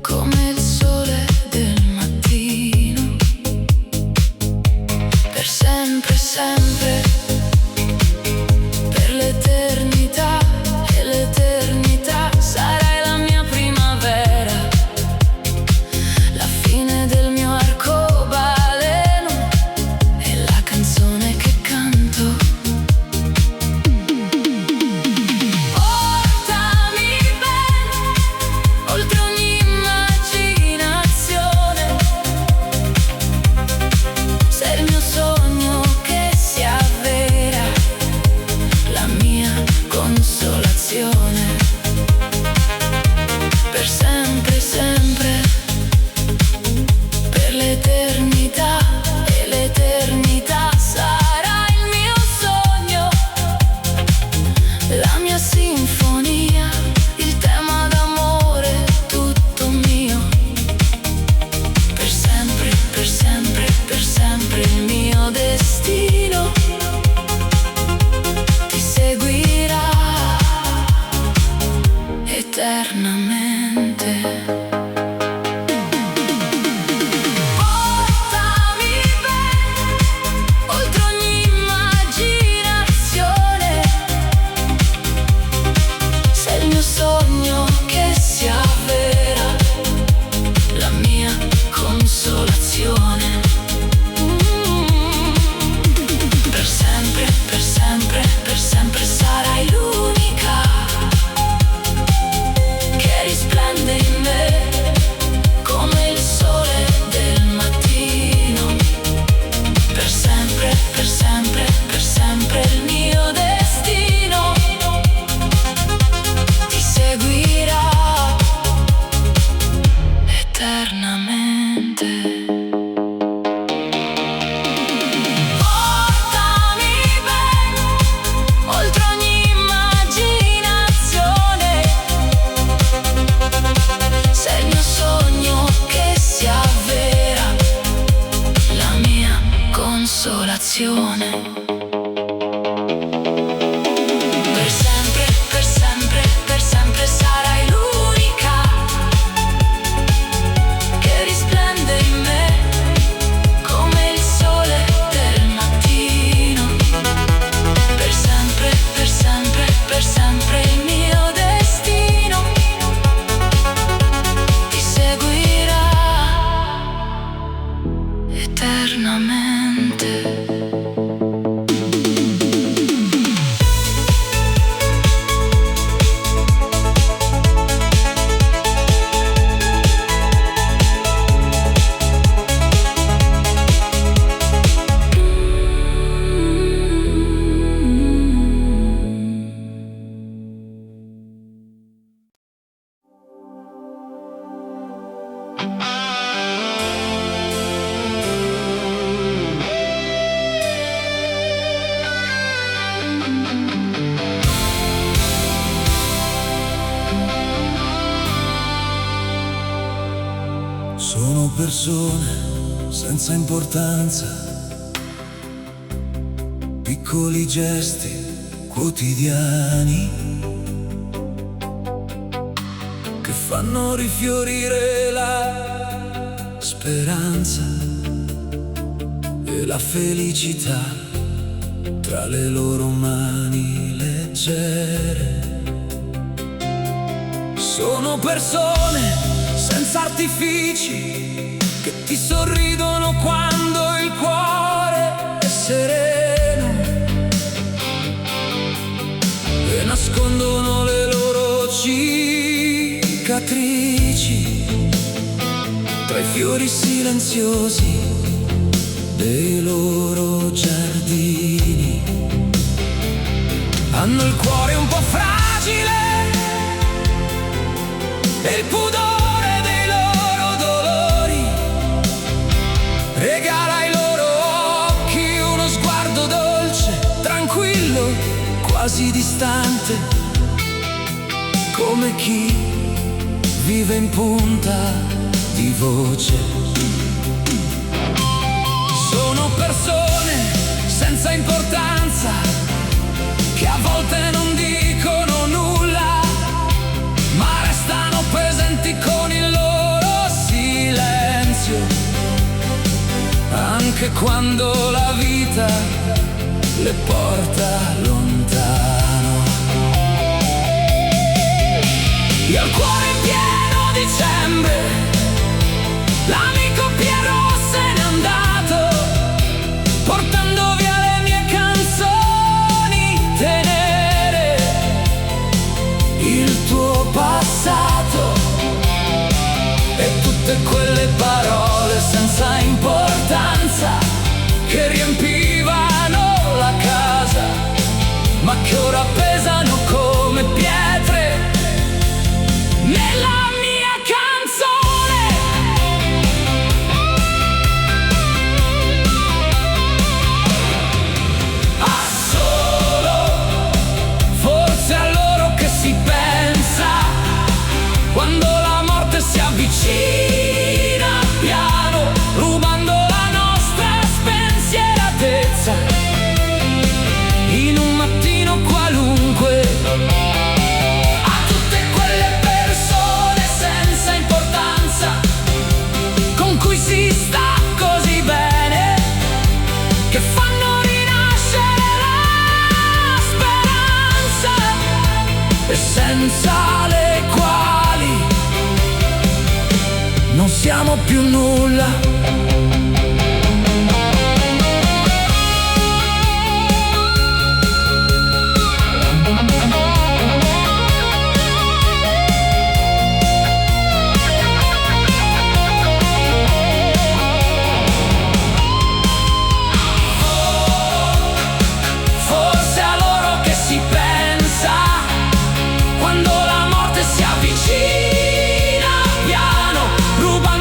come il sole del mattino. Per sempre, sempre, per l'eternità, e l'eternità sarai la mia primavera, la fine del mio arcobaleno e la canzone che canto. eternamente. Portami bene, oltre ogni immaginazione. Se il mio sogno che si avvera, la mia consolazione. Per sempre, per sempre, per sempre sarai l'unica che risplende in me come il sole del mattino. Per sempre, per sempre, per sempre il mio destino ti seguirà eternamente. Sono persone senza importanza, piccoli gesti quotidiani che fanno rifiorire la speranza e la felicità tra le loro mani leggere. Sono persone senza artifici che ti sorridono quando il cuore è sereno e nascondono le loro cicatrici tra i fiori silenziosi dei loro giardini. Hanno il cuore un po' fragile e il pudore dei loro dolori. Regala ai loro occhi uno sguardo dolce, tranquillo, quasi distante, come chi vive in punta di voce. Sono persone senza importanza che a volte non dicono nulla, ma restano presenti con il loro silenzio, anche quando la vita le porta lontano. Io ho il cuore in pieno dicembre, l'amico Piero se n'è andato, portando via le mie canzoni tenere, il tuo passato e tutte quelle parole senza importanza che riempivano la casa, ma che ora pesano come pietre nella mia canzone. Ah, solo forse a loro che si pensa quando la morte si avvicina piano, rubando la nostra spensieratezza in un mattino qualunque. A tutte quelle persone senza importanza con cui si sta così bene, che fanno rinascere la speranza e senza le quali non siamo più nulla. Forse a loro che si pensa quando la morte si avvicina piano, rubando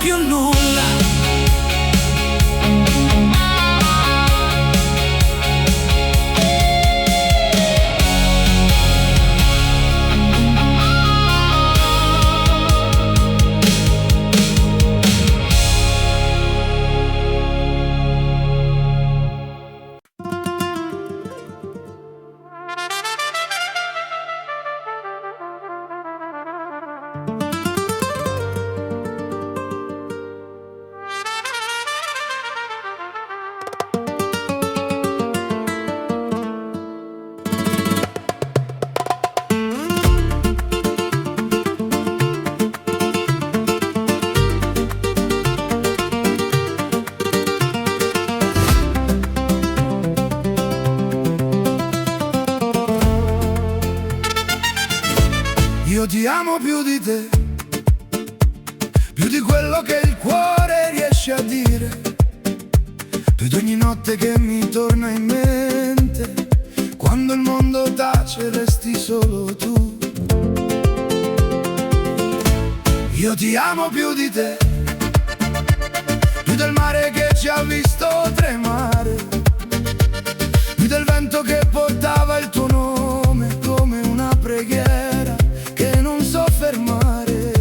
più nulla. Io ti amo più di te, più di quello che il cuore riesce a dire, più di ogni notte che mi torna in mente. Quando il mondo tace resti solo tu. Io ti amo più di te, più del mare che ci ha visto tremare, più del vento che portava il tuo nome come una preghiera che non so fermare.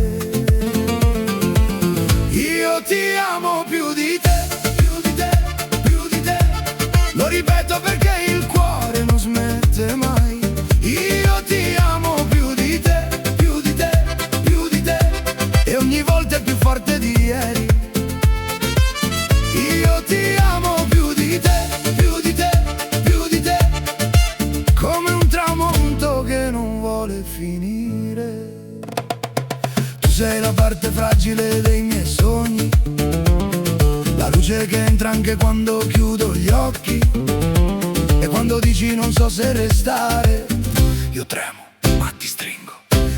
Io ti amo più di te, più di te, più di te. Lo ripeto perché il cuore non smette mai. Io ti amo più di te, più di te, più di te. E ogni volta è più forte di ieri. Io ti amo più di te, più di te, più di te. Come un tramonto che non vuole finire. Tu sei la parte fragile dei miei sogni, la luce che entra anche quando chiudo gli occhi. E quando dici non so se restare, io tremo, ma ti stringo,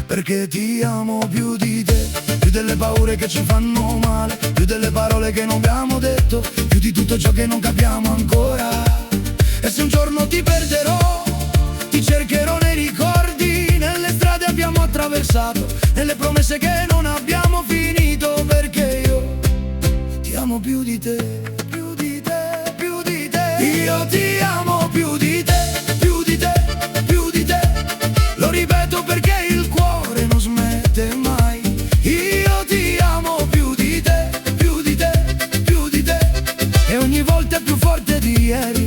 perché ti amo più di te, più delle paure che ci fanno male, più delle parole che non abbiamo detto, più di tutto ciò che non capiamo ancora. E se un giorno ti perderò, ti cercherò nei ricordi, nelle strade abbiamo attraversato, nelle promesse che non abbiamo finito, perché io ti amo più di te, più di te, più di te. Io ti amo più di te, più di te, più di te. Lo ripeto perché il cuore non smette mai. Io ti amo più di te, più di te, più di te. E ogni volta è più forte di ieri.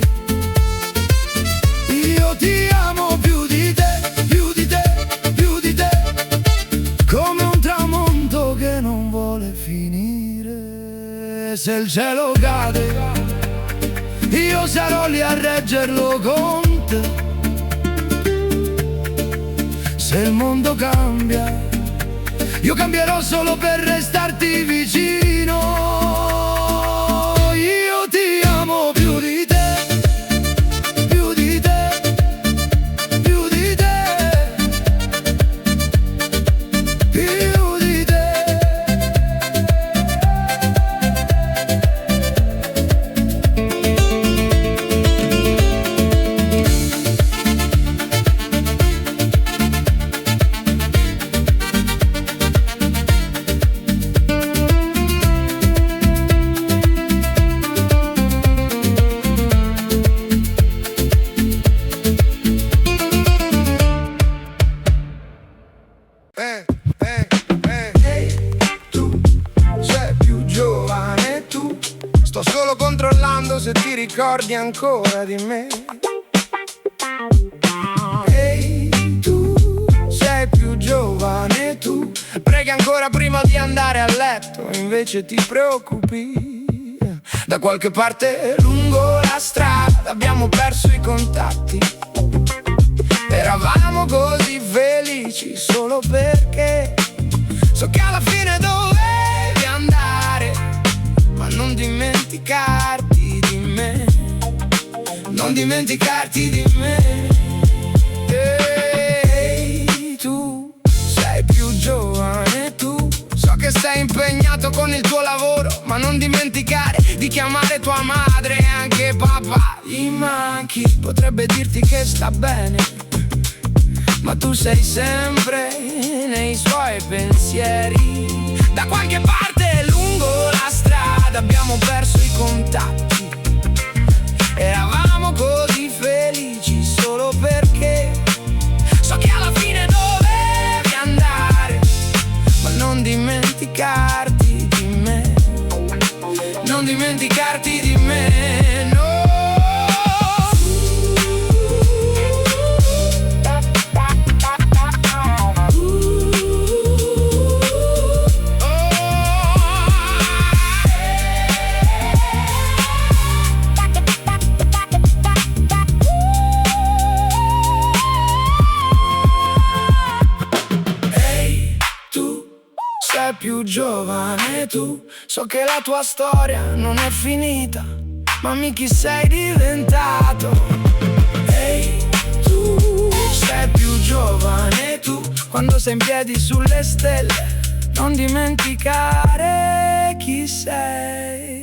Io ti amo più di te, più di te, più di te. Come un tramonto che non vuole finire. Se il cielo cade, io sarò lì a reggerlo con te. Se il mondo cambia, io cambierò solo per restarti vicino. Io ti amo più di te, più di te, più di te, più di te. Tu sei più giovane, tu. Sto solo controllando se ti ricordi ancora di me. Ehi, tu sei più giovane, tu. Preghi ancora prima di andare a letto, invece ti preoccupi. Da qualche parte lungo la strada abbiamo perso i contatti. Eravamo così felici solo perché so che alla fine dovevi andare, ma non dimenticarti di me, non dimenticarti di me. Ehi, tu sei più giovane, tu. So che sei impegnato con il tuo lavoro, ma non dimenticare di chiamare tua madre e anche papà. Gli manchi, potrebbe dirti che sta bene, ma tu sei sempre nei suoi pensieri. Da qualche parte lungo la strada abbiamo perso i contatti. Eravamo così felici solo perché so che alla fine dovevi andare, ma non dimenticarti di me. Non dimenticarti di me, no. Sei più giovane tu, so che la tua storia non è finita, ma chi sei diventato? Ehi, tu sei più giovane tu, quando sei in piedi sulle stelle, non dimenticare chi sei.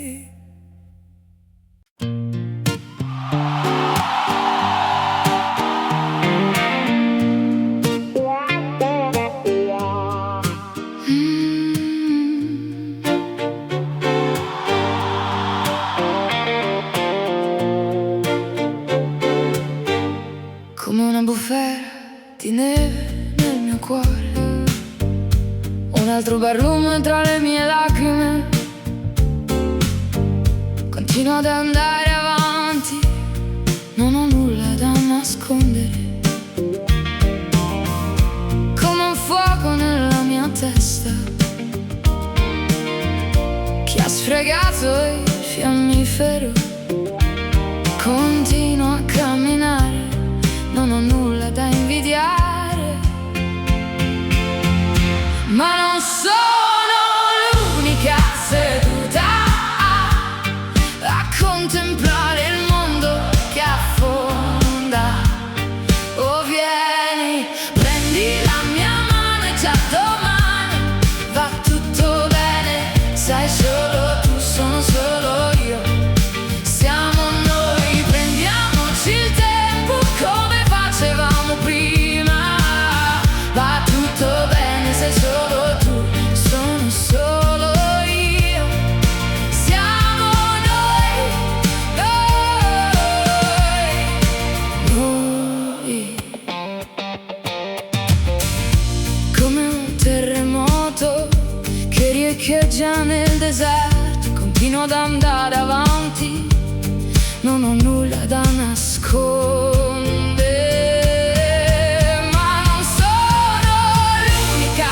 Come una bufera di neve nel mio cuore, un altro barlume tra le mie lacrime. Continuo ad andare avanti, non ho nulla da nascondere. Come un fuoco nella mia testa che ha sfregato il fiammifero. Continuo a camminare, non ho nulla da invidiare, ma non sono l'unica seduta a contemplare il mondo che affonda. Oh, vieni, prendi la mia mano e già domani va tutto bene. Sai, solo tu, sono solo io, siamo noi, prendiamoci il tempo come facevamo prima. Va tutto bene, sei solo tu, sono solo io, siamo noi, noi. Come un terremoto che riecheggia nel deserto, continuo ad andare avanti, non ho nulla da nascondere, ma non sono l'unica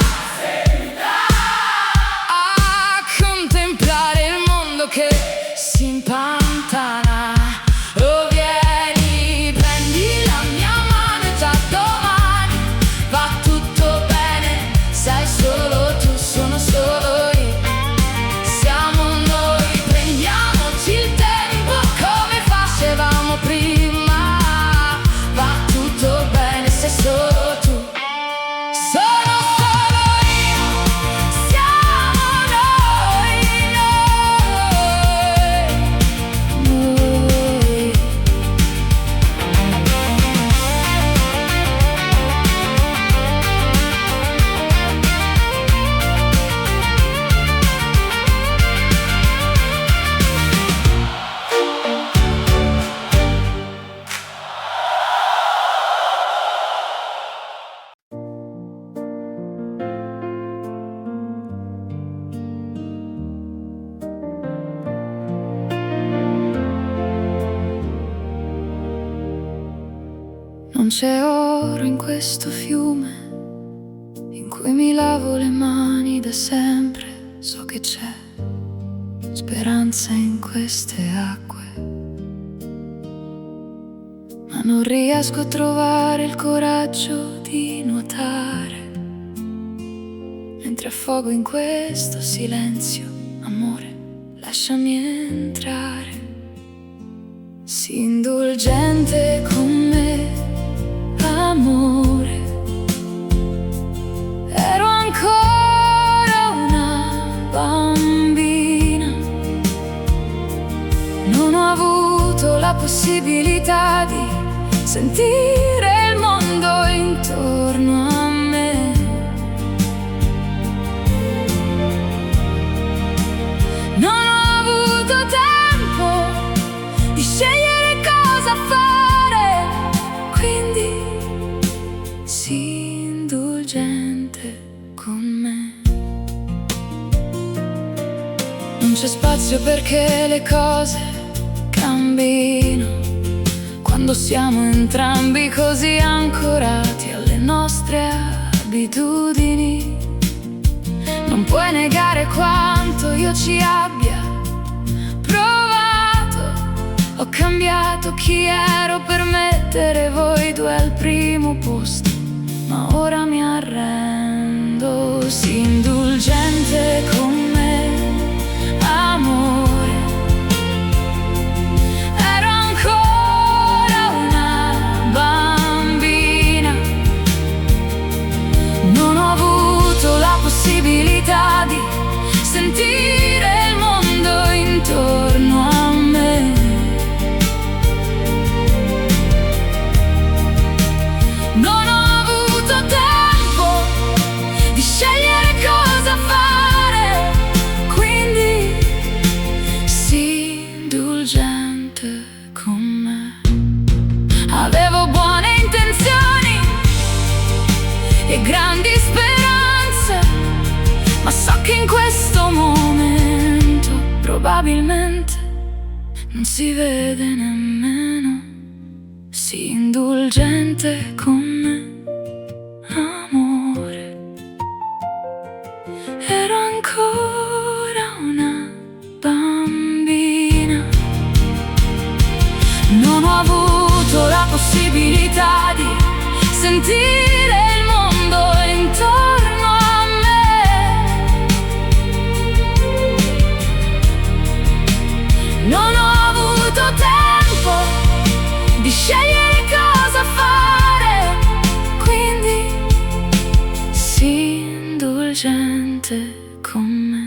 a contemplare il mondo che si impantana. Oh, vieni, prendi la mia mano e già domani va tutto bene. Sai, solo tu, sono solo io, siamo noi, prendiamoci il tempo come facevamo prima. Va tutto bene, sei solo tu, sono solo io, siamo noi, noi. Non c'è oro in questo fiume in cui mi lavo le mani da sempre. So che c'è speranza in queste acque, ma non riesco a trovare il coraggio di nuotare, mentre affogo in questo silenzio. Amore, lasciami entrare, sii indulgente con me. Amore, ero ancora una bambina, non ho avuto la possibilità di sentire il mondo mondo intorno a me. Non ho avuto tempo di scegliere cosa fare, quindi sii indulgente con me. Non c'è spazio perché le cose cambino quando siamo entrambi così ancorati alle nostre abitudini. Non puoi negare quanto io ci abbia provato. Ho cambiato chi ero per mettere voi due al primo posto, ma ora mi arrendo. Sii indulgente con me, amore. Ero ancora una bambina, non ho avuto la possibilità di sentire il mondo intorno a me. Non ho avuto tempo di scegliere cosa fare, quindi sii indulgente con me. Avevo buone intenzioni e grandi speranze, ma so che in questo momento probabilmente non si vede nemmeno. Sii indulgente con me, amore. Ero ancora una bambina, non ho avuto la possibilità di sentire il mondo intorno a me. Non ho avuto tempo di scegliere cosa fare, quindi sii indulgente con me.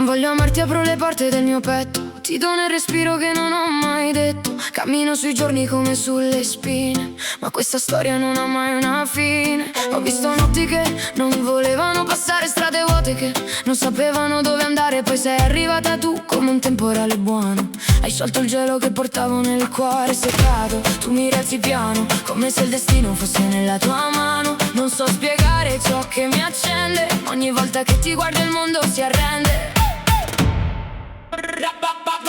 Voglio amarti, apro le porte del mio petto, ti do nel respiro che non ho mai detto. Cammino sui giorni come sulle spine, ma questa storia non ha mai una fine. Ho visto notti che non volevano passare, strade vuote che non sapevano dove andare. Poi sei arrivata tu come un temporale buono, hai sciolto il gelo che portavo nel cuore. Se cado, tu mi rialzi piano, come se il destino fosse nella tua mano. Non so spiegare ciò che mi accende, ogni volta che ti guardo il mondo si arrende.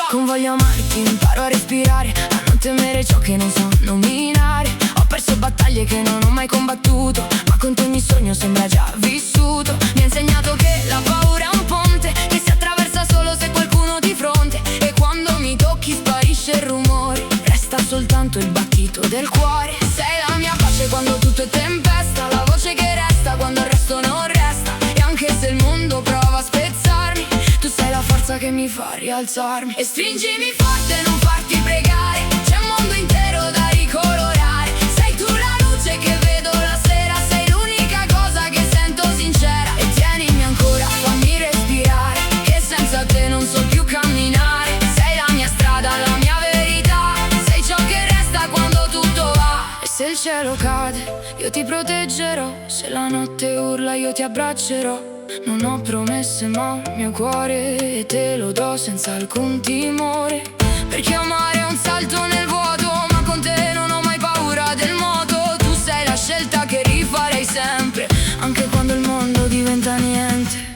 Con voglio amarti imparo a respirare, a non temere ciò che non so nominare. Ho perso battaglie che non ho mai combattuto, ma con te ogni sogno sembra già vissuto. Mi ha insegnato che la paura è un ponte che si attraversa solo se qualcuno di fronte. E quando mi tocchi sparisce il rumore, resta soltanto il battito del cuore. Sei la mia pace quando tutto è tempesta, la voce che resta quando il resto non resta. E anche se il mondo prova a spezzarmi, tu sei la forza che mi fa rialzarmi. E stringimi forte, non farti pregare, c'è un mondo intero da ricolorare. Sei tu la luce che vedo la sera, sei l'unica cosa che sento sincera. E tienimi ancora, fammi respirare, che senza te non so più camminare. Sei la mia strada, la mia verità, sei ciò che resta quando tutto va. E se il cielo cade, io ti proteggerò, se la notte urla io ti abbraccerò. Non ho promesse ma il mio cuore te lo do senza alcun timore, perché amare è un salto nel vuoto, ma con te non ho mai paura del moto. Tu sei la scelta che rifarei sempre, anche quando il mondo diventa niente.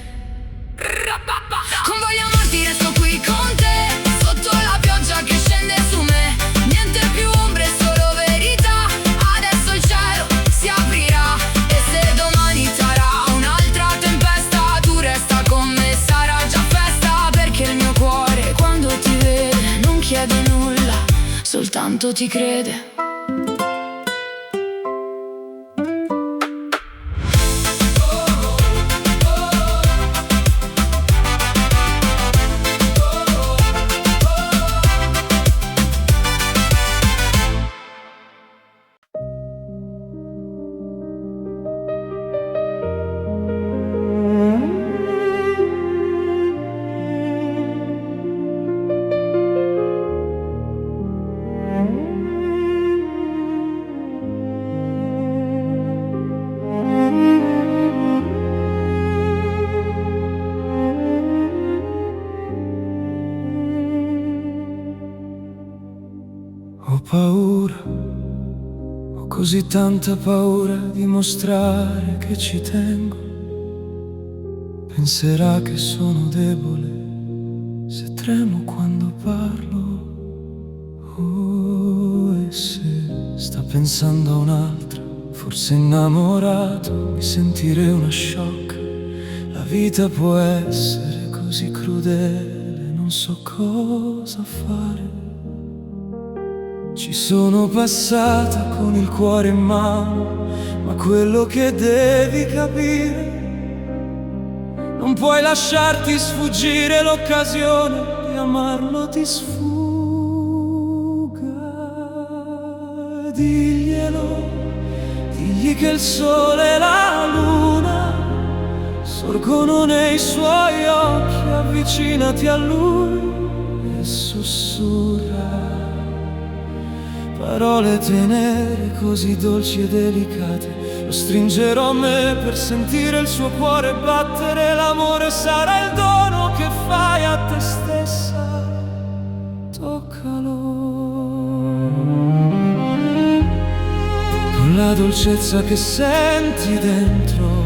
Con voglio amarti resto qui con te, sotto la pioggia che scende su me. Niente più ombre, solo verità. Adesso il cielo si aprirà, e se domani sarà un'altra tempesta, tu resta con me, sarà già festa. Perché il mio cuore quando ti vede non chiede nulla, soltanto ti crede. paura, ho così tanta paura di mostrare che ci tengo. Penserà che sono debole se tremo quando parlo. Oh, e se sta pensando a un'altra, forse innamorato, mi sentirei una sciocca. La vita può essere così crudele, non so cosa fare. Ci sono passata con il cuore in mano, ma quello che devi capire, non puoi lasciarti sfuggire l'occasione di amarlo ti sfuga. Diglielo, digli che il sole e la luna sorgono nei suoi occhi, avvicinati a lui e sussurra parole tenere così dolci e delicate. Lo stringerò a me per sentire il suo cuore battere. L'amore sarà il dono che fai a te stessa. Toccalo con la dolcezza che senti dentro.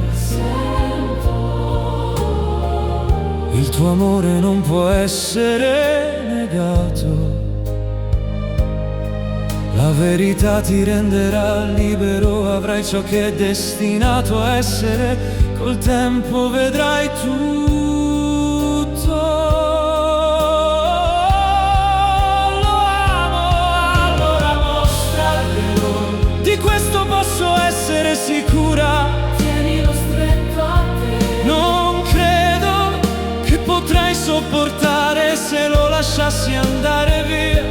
Il tuo amore non può essere negato. La verità ti renderà libero, avrai ciò che è destinato a essere. Col tempo vedrai tutto. Lo amo, allora mostrarglielo. Di questo posso essere sicura. Tienilo stretto a te. Non credo che potrei sopportare se lo lasciassi andare via,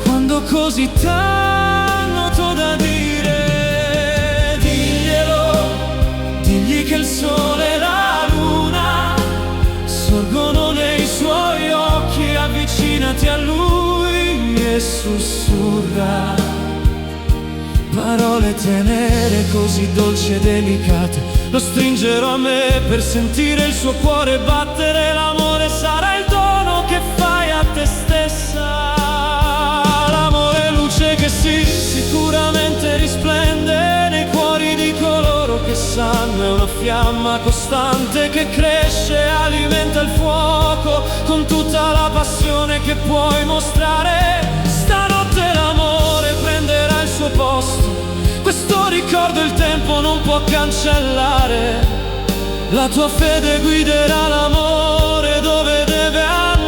quando così tanto da dire. Diglielo, digli che il sole e la luna sorgono nei suoi occhi, avvicinati a lui e sussurra parole tenere così dolci e delicate. Lo stringerò a me per sentire il suo cuore battere. L'amore sarà il dono che fai a te stessa. Che sì, sicuramente risplende nei cuori di coloro che sanno. È una fiamma costante che cresce, alimenta il fuoco con tutta la passione che puoi mostrare. Stanotte l'amore prenderà il suo posto. Questo ricordo il tempo non può cancellare. La tua fede guiderà l'amore dove deve andare.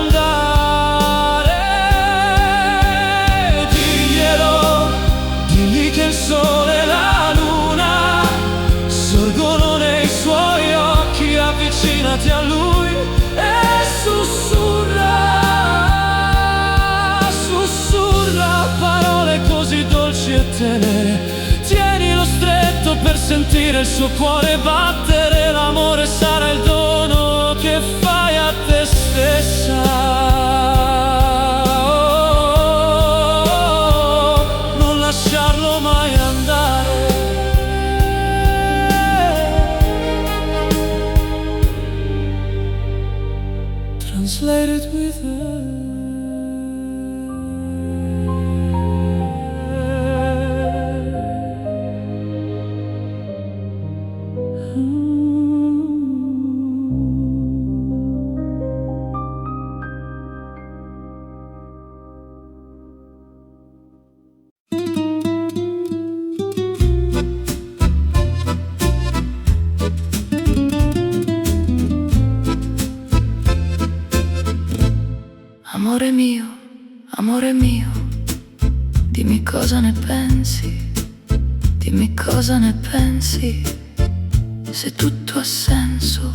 Digli che il sole e la luna sorgono nei suoi occhi, avvicinati a lui e sussurra parole così dolci e tenere. Tienilo stretto per sentire il suo cuore battere. L'amore sarà il dono che fai a te stessa. Lasciarlo mai andare. Translated with amore mio, dimmi cosa ne pensi, dimmi cosa ne pensi, se tutto ha senso,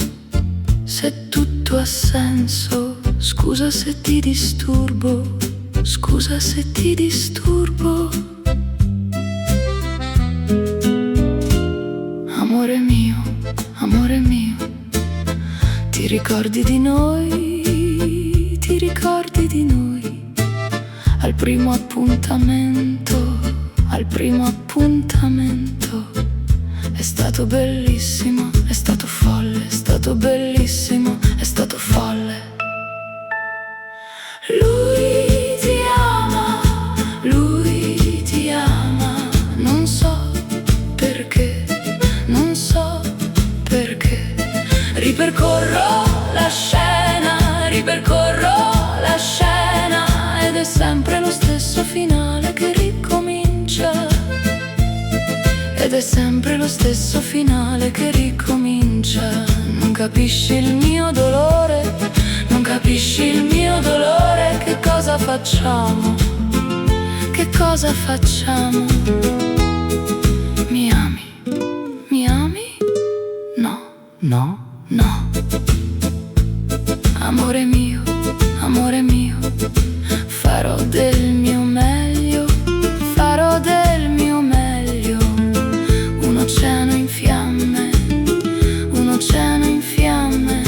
se tutto ha senso. Scusa se ti disturbo, scusa se ti disturbo. Amore mio, ti ricordi di noi, ti ricordi di noi? Al primo appuntamento, al primo appuntamento. È stato bellissimo, è stato folle, è stato bellissimo, è stato folle. Lui ti ama, lui finale che ricomincia. Ed è sempre lo stesso finale che ricomincia. Non capisci il mio dolore, non capisci il mio dolore. Che cosa facciamo? Che cosa facciamo? Mi ami? Mi ami? No, no, no. Amore mio, farò del mio meglio, farò del mio meglio. Un oceano in fiamme, un oceano in fiamme.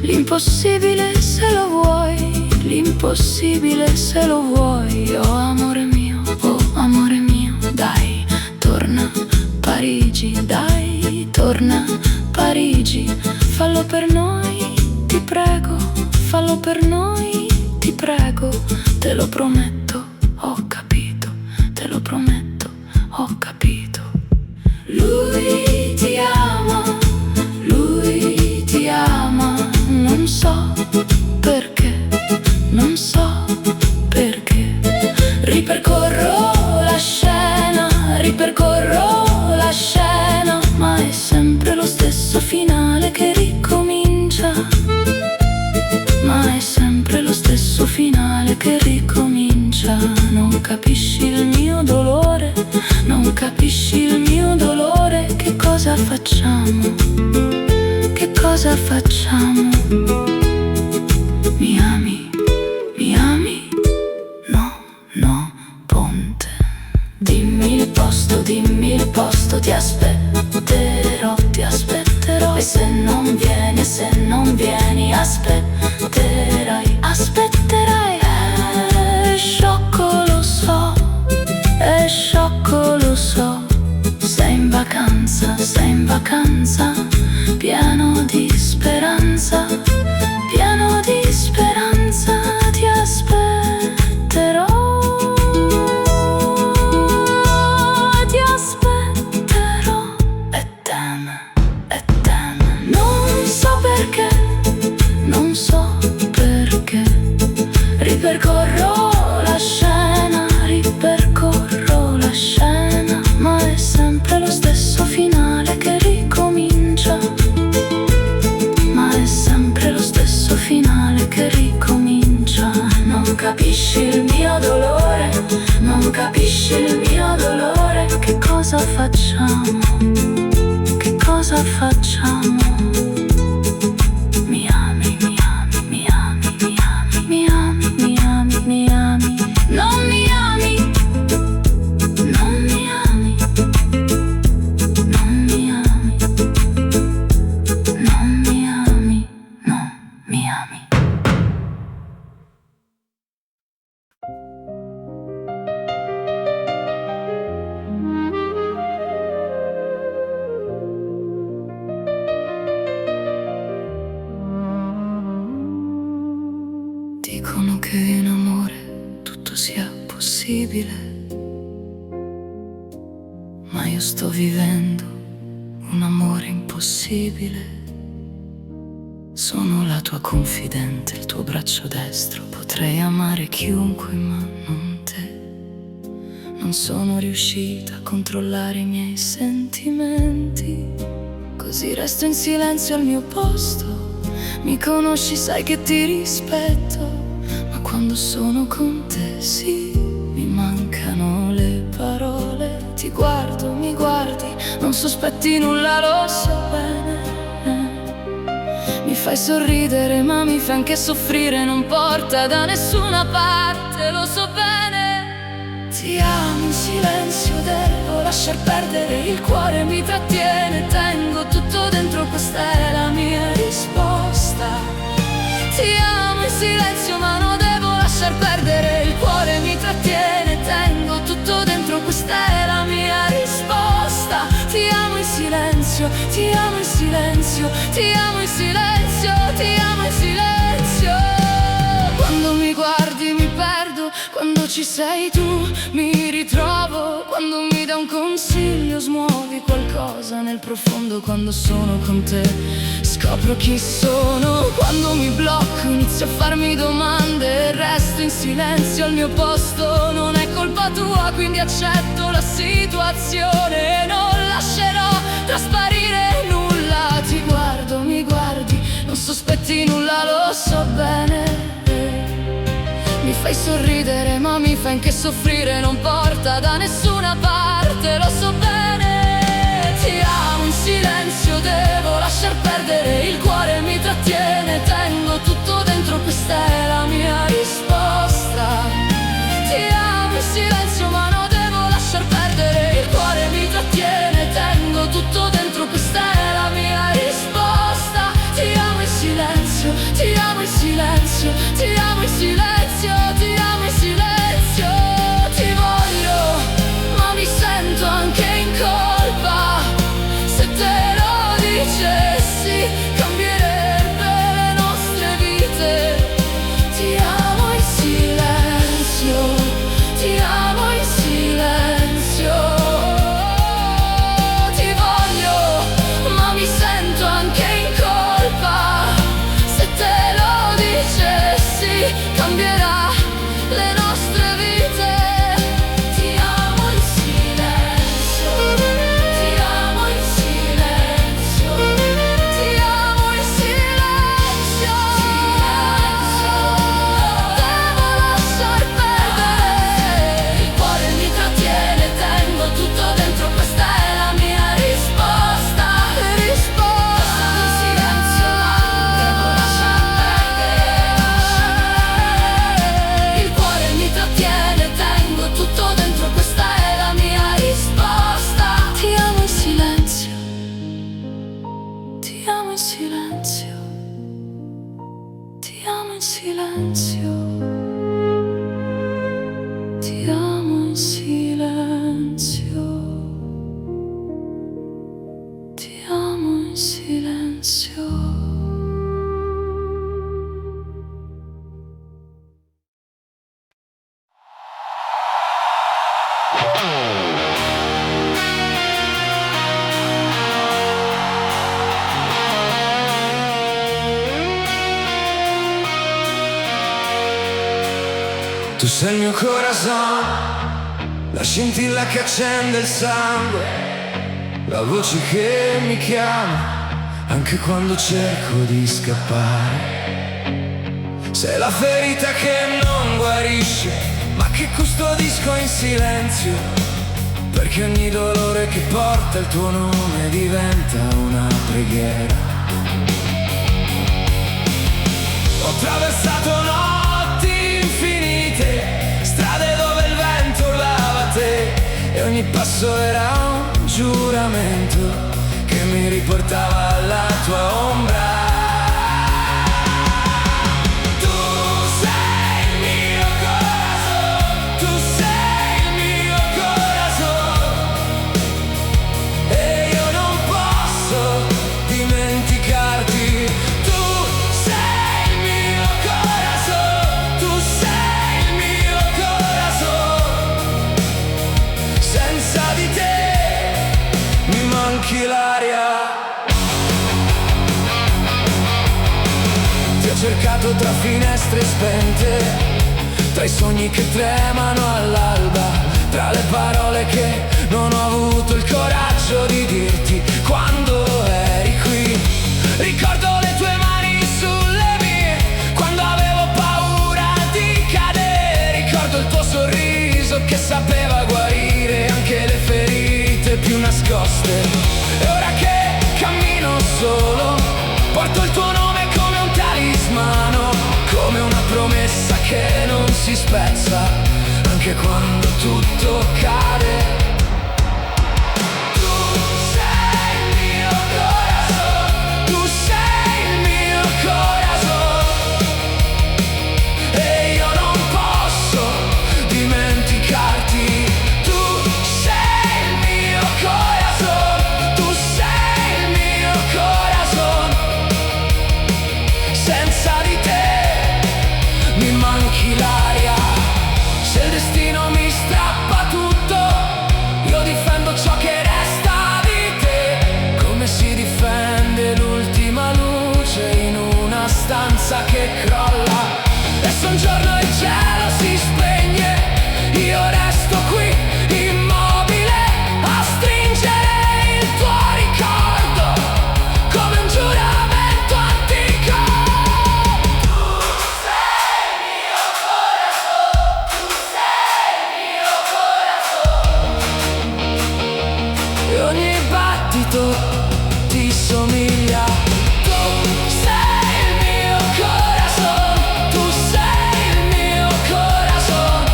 L'impossibile se lo vuoi, l'impossibile se lo vuoi. Oh amore mio, dai, torna Parigi, dai, torna Parigi. Fallo per noi, ti prego, fallo per noi, ti prego. Te lo prometto, ho capito, te lo prometto, ho capito. Lui ti ama, lui ti ama. Non so perché, non so perché. Ripercorro la scena, ripercorro la scena, ma è sempre lo stesso finale che ricomincia. Ma è sempre lo stesso finale che ricomincia. Non capisci il mio dolore, non capisci il mio dolore. Che cosa facciamo? Che cosa facciamo? Mi ami? Mi ami? No, no, ponte. Dimmi il posto, ti aspetterò, ti aspetterò. E se non vieni, se non vieni, aspetterai, aspetterai. È sciocco lo so, è sciocco lo so. Sei in vacanza, pieno di speranza, pieno di speranza. Ti aspetterò, ti aspetterò. E teme, non so perché, non so perché. Ripercorro la scena, ripercorro la scena, ma è sempre lo stesso finale che ricomincia. Ma è sempre lo stesso finale che ricomincia. Non capisci il mio dolore, non capisci il mio dolore. Che cosa facciamo? Che cosa facciamo? Mi ami, mi ami, mi ami, mi ami, mi ami, mi ami, mi ami. Non mi ami, non mi ami, non mi ami, non mi ami, non mi ami. Dicono che in amore tutto sia possibile, ma io sto vivendo un amore impossibile. Sono la tua confidente, il tuo braccio destro. Potrei amare chiunque, ma non te. Non sono riuscita a controllare i miei sentimenti, così resto in silenzio al mio posto. Mi conosci, sai che ti rispetto, ma quando sono con te, sì, mi mancano le parole. Ti guardo, mi guardi, non sospetti nulla, lo so bene. Mi fai sorridere, ma mi fai anche soffrire. Non porta da nessuna parte, lo so bene. Ti amo in silenzio, devo lasciar perdere. Il cuore mi trattiene, tengo tutto dentro, questa è la mia risposta. Ti amo in silenzio, ma non devo lasciar perdere. Il cuore mi trattiene, tengo tutto dentro, questa è la mia risposta. Ti amo in silenzio, ti amo in silenzio, ti amo in silenzio, ti amo in silenzio. Quando mi guardi mi perdo, quando ci sei tu mi ritrovo. Quando mi dai un consiglio smuovi qualcosa nel profondo. Quando sono con te scopro Scopro chi sono quando mi blocco, inizio a farmi domande e resto in silenzio al mio posto. Non è colpa tua, quindi accetto la situazione e non lascerò trasparire nulla. Ti guardo, mi guardi, non sospetti nulla, lo so bene. Mi fai sorridere ma mi fai anche soffrire, non porta da nessuna parte, lo so bene. Ti amo in silenzio, devo lasciar perdere, il cuore mi trattiene, tengo tutto dentro, questa è la mia risposta. Ti amo in silenzio ma non devo lasciar perdere, il cuore mi trattiene, tengo tutto dentro, questa è la mia risposta. Ti amo in silenzio, ti amo in silenzio, ti amo in silenzio, ti amo in silenzio. Ti voglio, ma mi sento anche in colpa. Se te lo dicessi, cambierebbe le nostre vite. Ti amo in silenzio, ti amo in silenzio. Ti voglio, ma mi sento anche in colpa. Se te lo dicessi, cambierà le nostre vite. Ti amo in silenzio, ti amo in silenzio, ti amo in silenzio. Devo lasciar perdere, il cuore mi trattiene, tengo tutto dentro, questa è la mia risposta. Risposta in silenzio, devo lasciar perdere, il cuore mi trattiene, tengo tutto dentro, questa è la mia risposta. Ti amo in silenzio, ti amo in silenzio, ti amo in silenzio, ti amo in silenzio, ti amo in silenzio. Tu sei il mio corazon, la scintilla che accende il sangue, la voce che mi chiama anche quando cerco di scappare. Sei la ferita che non guarisce, ma che custodisco in silenzio, perché ogni dolore che porta il tuo nome diventa una preghiera. Ho attraversato notti infinite, strade dove il vento urlava te, e ogni passo era un giuramento che mi riportava alla tua ombra. Tu sei il mio corazon, tu sei il mio corazon, e io non posso dimenticarti. Tu sei il mio corazon, tu sei il mio corazon, senza di te mi manchi l'aria. Ti ho cercato tra finestre spente, tra i sogni che tremano all'alba, tra le parole che non ho avuto il coraggio di dirti quando eri qui. Ricordo le tue mani sulle mie quando avevo paura di cadere. Ricordo il tuo sorriso che sapeva guarire anche le ferite più nascoste. E ora che cammino solo, porto il tuo nome come un talismano, come una promessa che non si spezza anche quando tutto cade. Tu sei il mio corazon, tu sei il mio corazon, e io non posso dimenticarti. Tu sei il mio corazon, tu sei il mio corazon, senza di te mi manchi l'aria. Se il destino mi strappa tutto, che crolla. Adesso un giorno il cielo si spegne, io resto qui immobile a stringere il tuo ricordo come un giuramento antico. Tu sei il mio corazon, tu sei il mio corazon, e ogni battito ti somiglia. Tu sei il mio corazon, tu sei il mio corazon,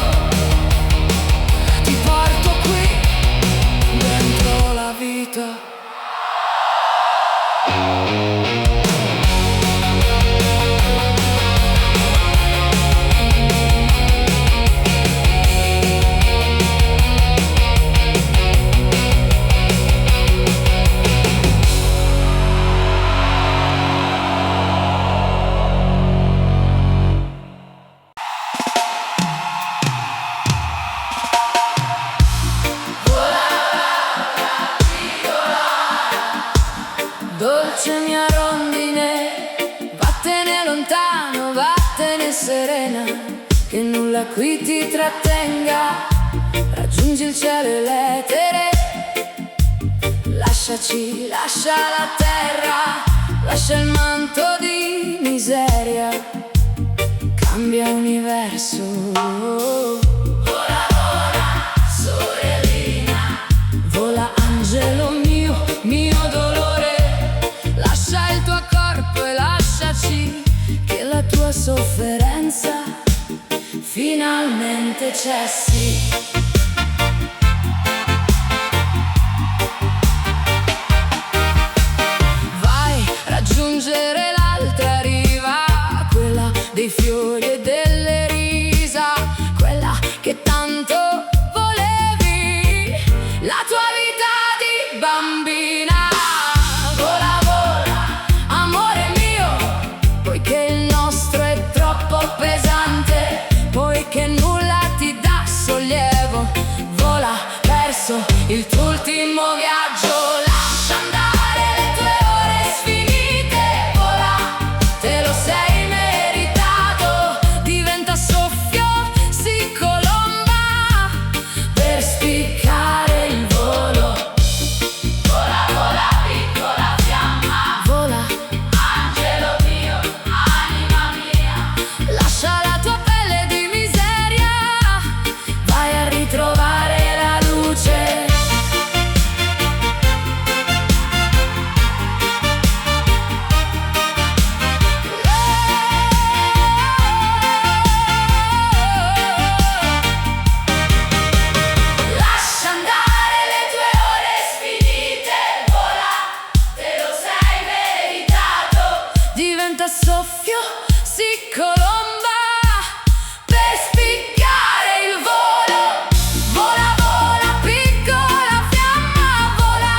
ti porto qui dentro la vita. Dolce mia rondine, vattene lontano, vattene serena, che nulla qui ti trattenga. Raggiungi il cielo e l'etere, lasciaci, lascia la terra, lascia il manto di miseria, cambia universo. Vola, vola, sorellina, vola angelo mio, mio dolore. Lascia il tuo corpo e lasciaci che la tua sofferenza finalmente cessi. Vai a raggiungere l'altra riva, quella dei fiori e delle risa, quella che tanto volevi, la tua vita di bambina. Che nulla ti dà sollievo, vola verso il tuo ultimo viaggio. Lascia andare le tue ore sfinite, vola, te lo sei meritato. Diventa soffio, si colomba per spiccare il volo. Vola, vola, piccola fiamma, vola, angelo mio, anima mia. Lascia la tua pelle di trovare la luce. Lascia andare le tue ore sfinite, vola, te lo sei meritato. Diventa soffio, si colomba per spiccare il volo. Vola, vola, piccola fiamma, vola,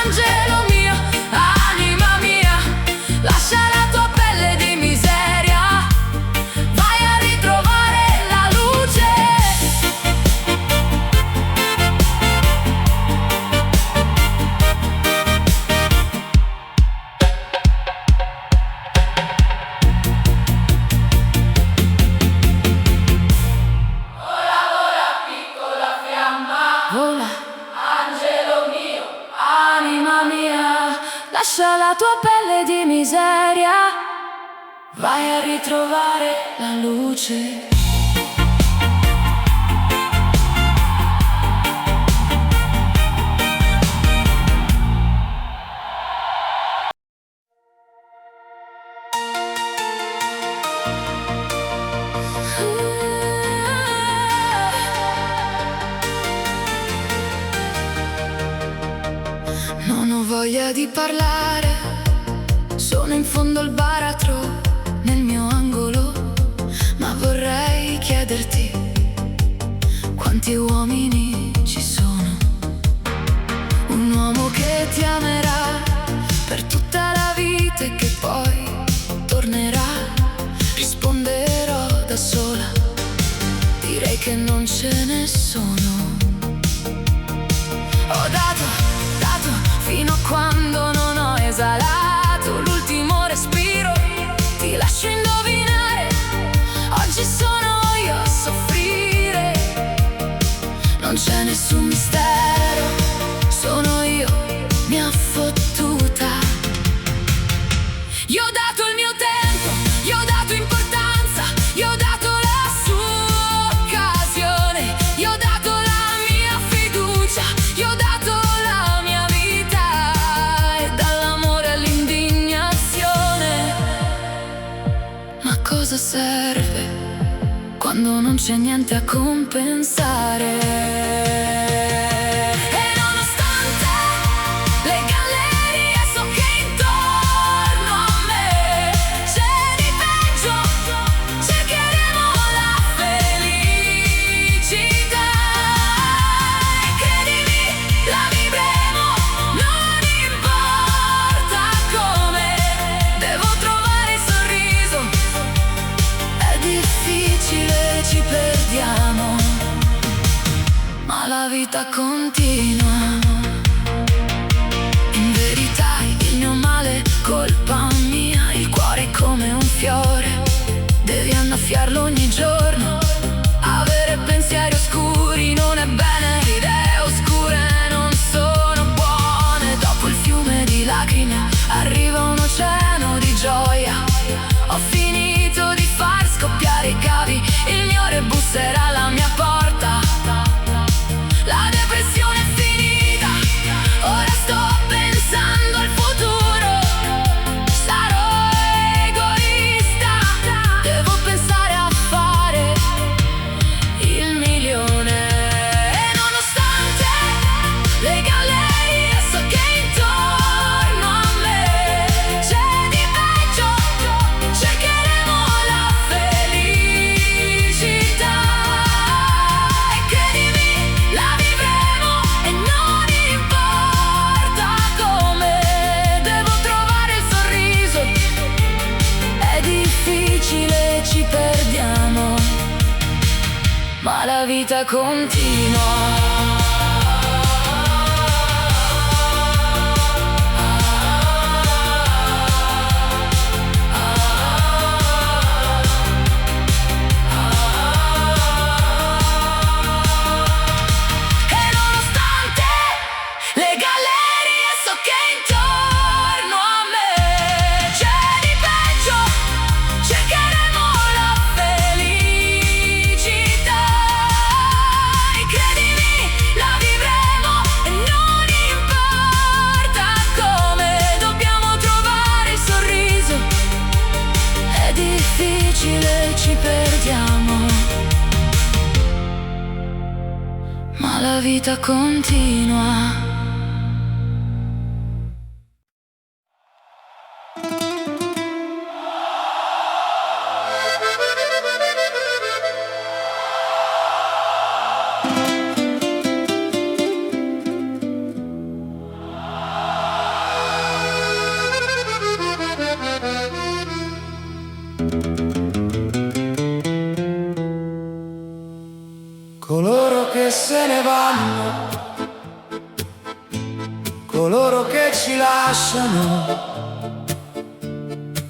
angelo mio, anima mia. Lascia la tua pelle di miseria, vai a ritrovare la luce. Vola, angelo mio, anima mia. Lascia la tua pelle di miseria, vai a ritrovare la luce. Non ho voglia di parlare, sono in fondo al baratro, nel mio angolo, ma vorrei chiederti quanti uomini ci sono. Un uomo che ti amerà per tutta la vita e che poi tornerà. Risponderò da sola, direi che non ce ne sono. Ho dato fino a quando non ho esalato l'ultimo respiro. Ti lascio indovinare quando non c'è niente a compensare. E nonostante le gallerie so che intorno a me c'è di peggio, cercheremo la felicità. E credimi, la vivremo, non importa come. Devo trovare il sorriso, è difficile, ci perdiamo, ma la vita continua. In verità il mio male è colpa mia, il cuore è come un fiore, devi annaffiarlo ogni giorno. Avere pensieri oscuri non è bene, idee oscure non sono buone. Dopo il fiume di lacrime arriva un oceano di gioia. Ho finito di far scoppiare i cavi, il mio rebus era la mia porta. La depressione è finita, ora sto pensando al futuro. Sarò egoista, devo pensare a fare il milione. E nonostante le gallerie so che intorno a me c'è di peggio, cercheremo la felicità. E credimi, la vivremo e non importa come. Devo trovare il sorriso, è difficile, ci perdiamo, ma la vita continua. E nonostante le gallerie so che intorno a me c'è di peggio, cercheremo la felicità. E credimi, la vivremo e non importa come. Dobbiamo trovare il sorriso, è difficile, ci perdiamo, ma la vita continua. Coloro che se ne vanno, coloro che ci lasciano,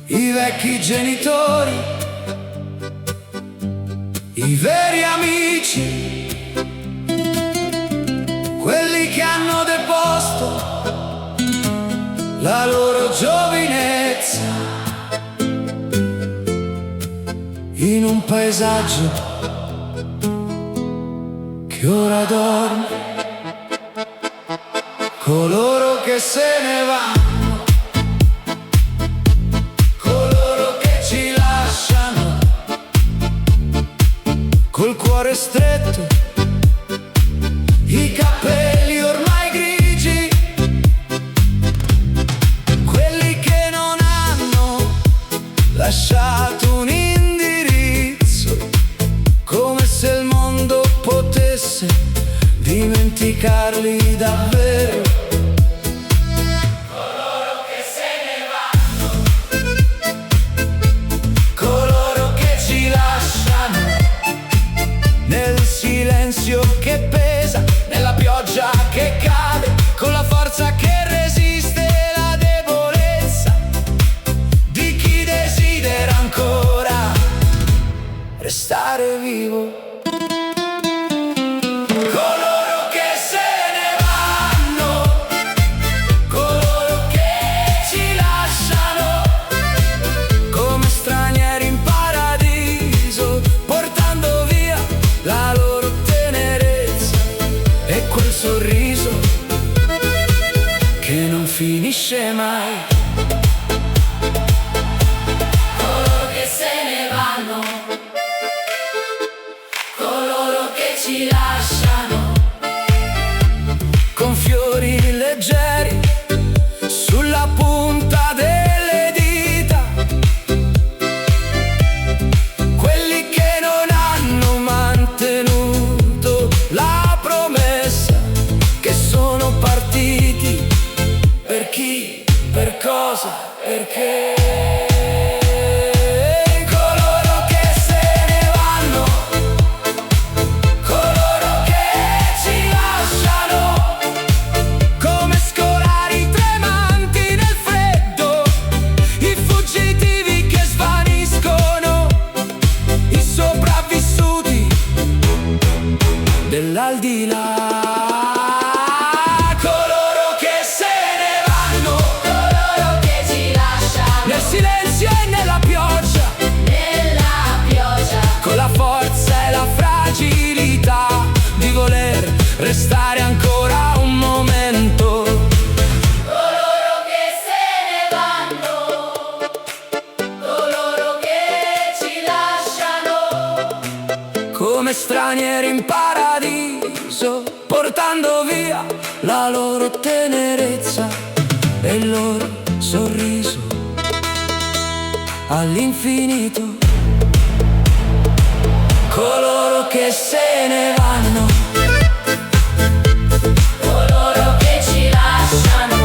i vecchi genitori, i veri amici, quelli che hanno deposto la loro giovinezza in un paesaggio che ora dorme. Coloro che se ne vanno, coloro che ci lasciano col cuore stretto, i capelli ormai grigi, quelli che non hanno lasciato un indirizzo, come se il mondo potesse dimenticarli davvero. Coloro che se ne vanno, coloro che ci lasciano nel silenzio che pesa, nella pioggia che cade, con la forza che resiste la debolezza di chi desidera ancora restare vivo. Coloro che se ne vanno, coloro che ci lasciano come stranieri in paradiso, portando via la loro tenerezza e quel sorriso che non finisce mai. Coloro che se ne vanno, ci lasciano, con fiori leggeri sulla punta delle dita, quelli che non hanno mantenuto la promessa, che sono partiti. Per chi, per cosa, perché? Coloro che se ne vanno, coloro che ci lasciano, come scolari tremanti nel freddo, i fuggitivi che svaniscono, i sopravvissuti dell'aldilà. Coloro che se ne vanno, coloro che ci lasciano, nel silenzio e nella pioggia, con la forza e la fragilità di voler restare ancora un momento. coloro che se ne vanno, coloro che ci lasciano, Come stranieri in paradiso, portando via la loro tenerezza e il loro sorriso all'infinito. Coloro che se ne vanno, coloro che ci lasciano,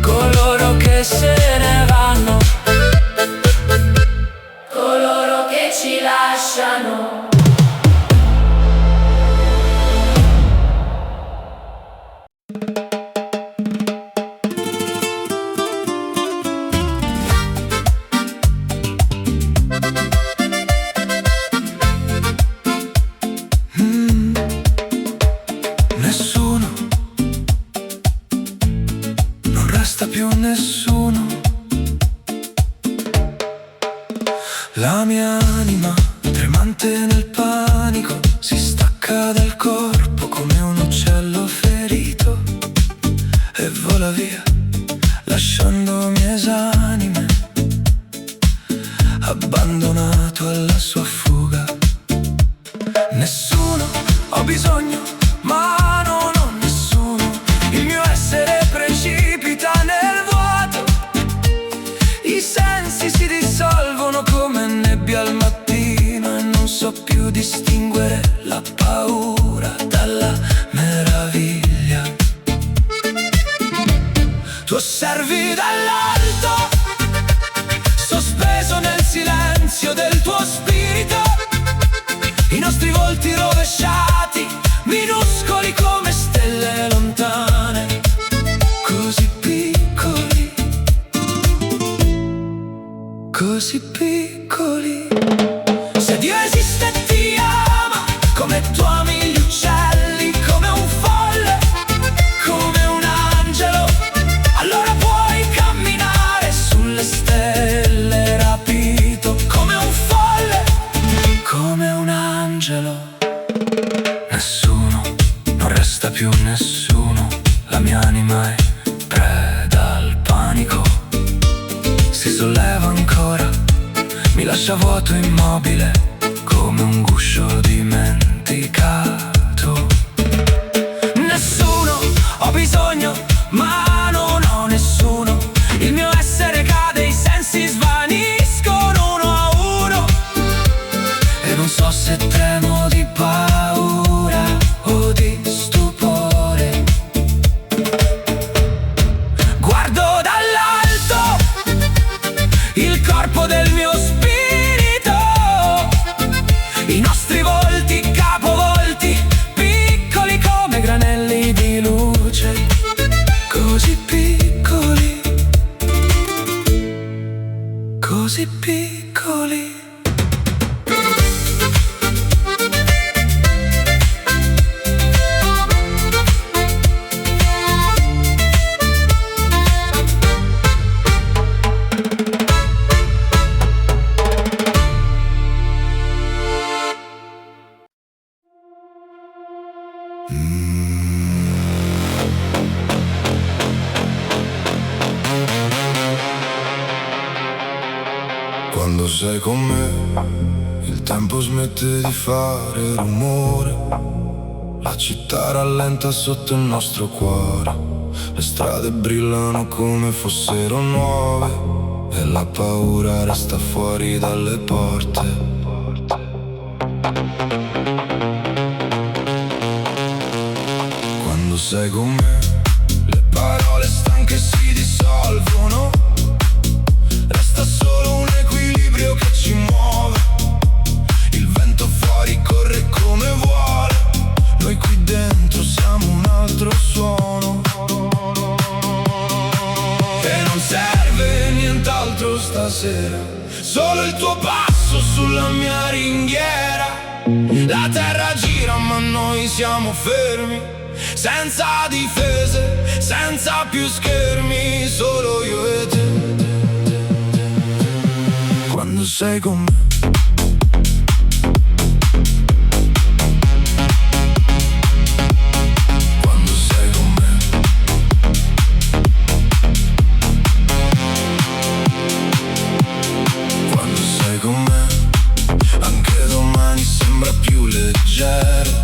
coloro che se ne vanno, coloro che ci lasciano. nessuno, non resta più nessuno. La mia anima, tremante nel panico, si stacca dal corpo come un uccello ferito e vola via, lasciandomi esanime, abbandonato alla sua fuga. Nessuno, ho bisogno, ma non ho nessuno. Il mio essere precipita nel vuoto, i sensi si dissolvono come nebbia al mattino e non so più distinguere la paura dalla meraviglia. Tu osservi dall'alto, sospeso nel silenzio del tuo spirito, i nostri volti rovesciati, minuscoli come stelle lontane, così piccoli, così piccoli. Se Dio esiste e ti ama, come tu ami gli uccelli, come un folle, come un angelo, allora puoi camminare sulle stelle rapito, come un folle, come un angelo. Nessuno, non resta più nessuno, la mia anima è preda al panico, si solleva ancora, mi lascia vuoto immobile, come un guscio dimenticato. Nessuno, ho bisogno, ma non ho nessuno. Il mio essere cade, i sensi svaniscono uno a uno, e non so se tremo di paura o di stupore. Guardo dall'alto il corpo del mio spirito, i nostri volti capovolti, piccoli come granelli di luce, così piccoli, così piccoli. Quando sei con me, il il tempo smette di fare rumore, la città rallenta sotto il nostro cuore, le strade brillano come fossero nuove e la paura resta fuori dalle porte. Quando sei con me, le parole stanche si dissolvono, resta solo un equilibrio che ci muove. Il vento fuori corre come vuole, noi qui dentro siamo un altro suono. E non serve nient'altro stasera, solo il tuo passo sulla mia ringhiera. La terra gira ma noi siamo fermi, senza difese, senza più schermi, solo io e te. Quando sei con me, quando sei con me, quando sei con me, anche domani sembra più leggero.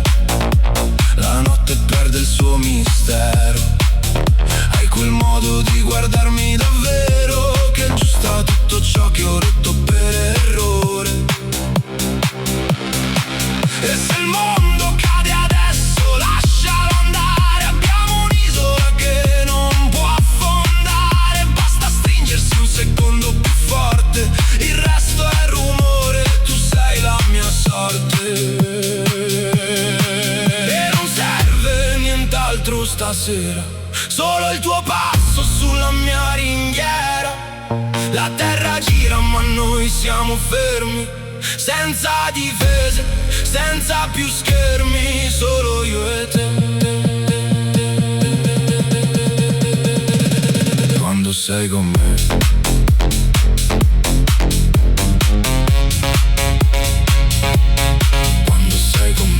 La notte perde il suo mistero, hai quel modo di guardarmi davvero che aggiusta tutto ciò che ho rotto per errore. E se il mondo cade adesso lascialo andare, abbiamo un'isola che non può affondare, basta stringersi un secondo più forte, il resto è rumore, tu sei la mia sorte. Stasera, solo il tuo passo sulla mia ringhiera. La terra gira ma noi siamo fermi, senza difese, senza più schermi, solo io e te. Quando sei con me, quando sei con me.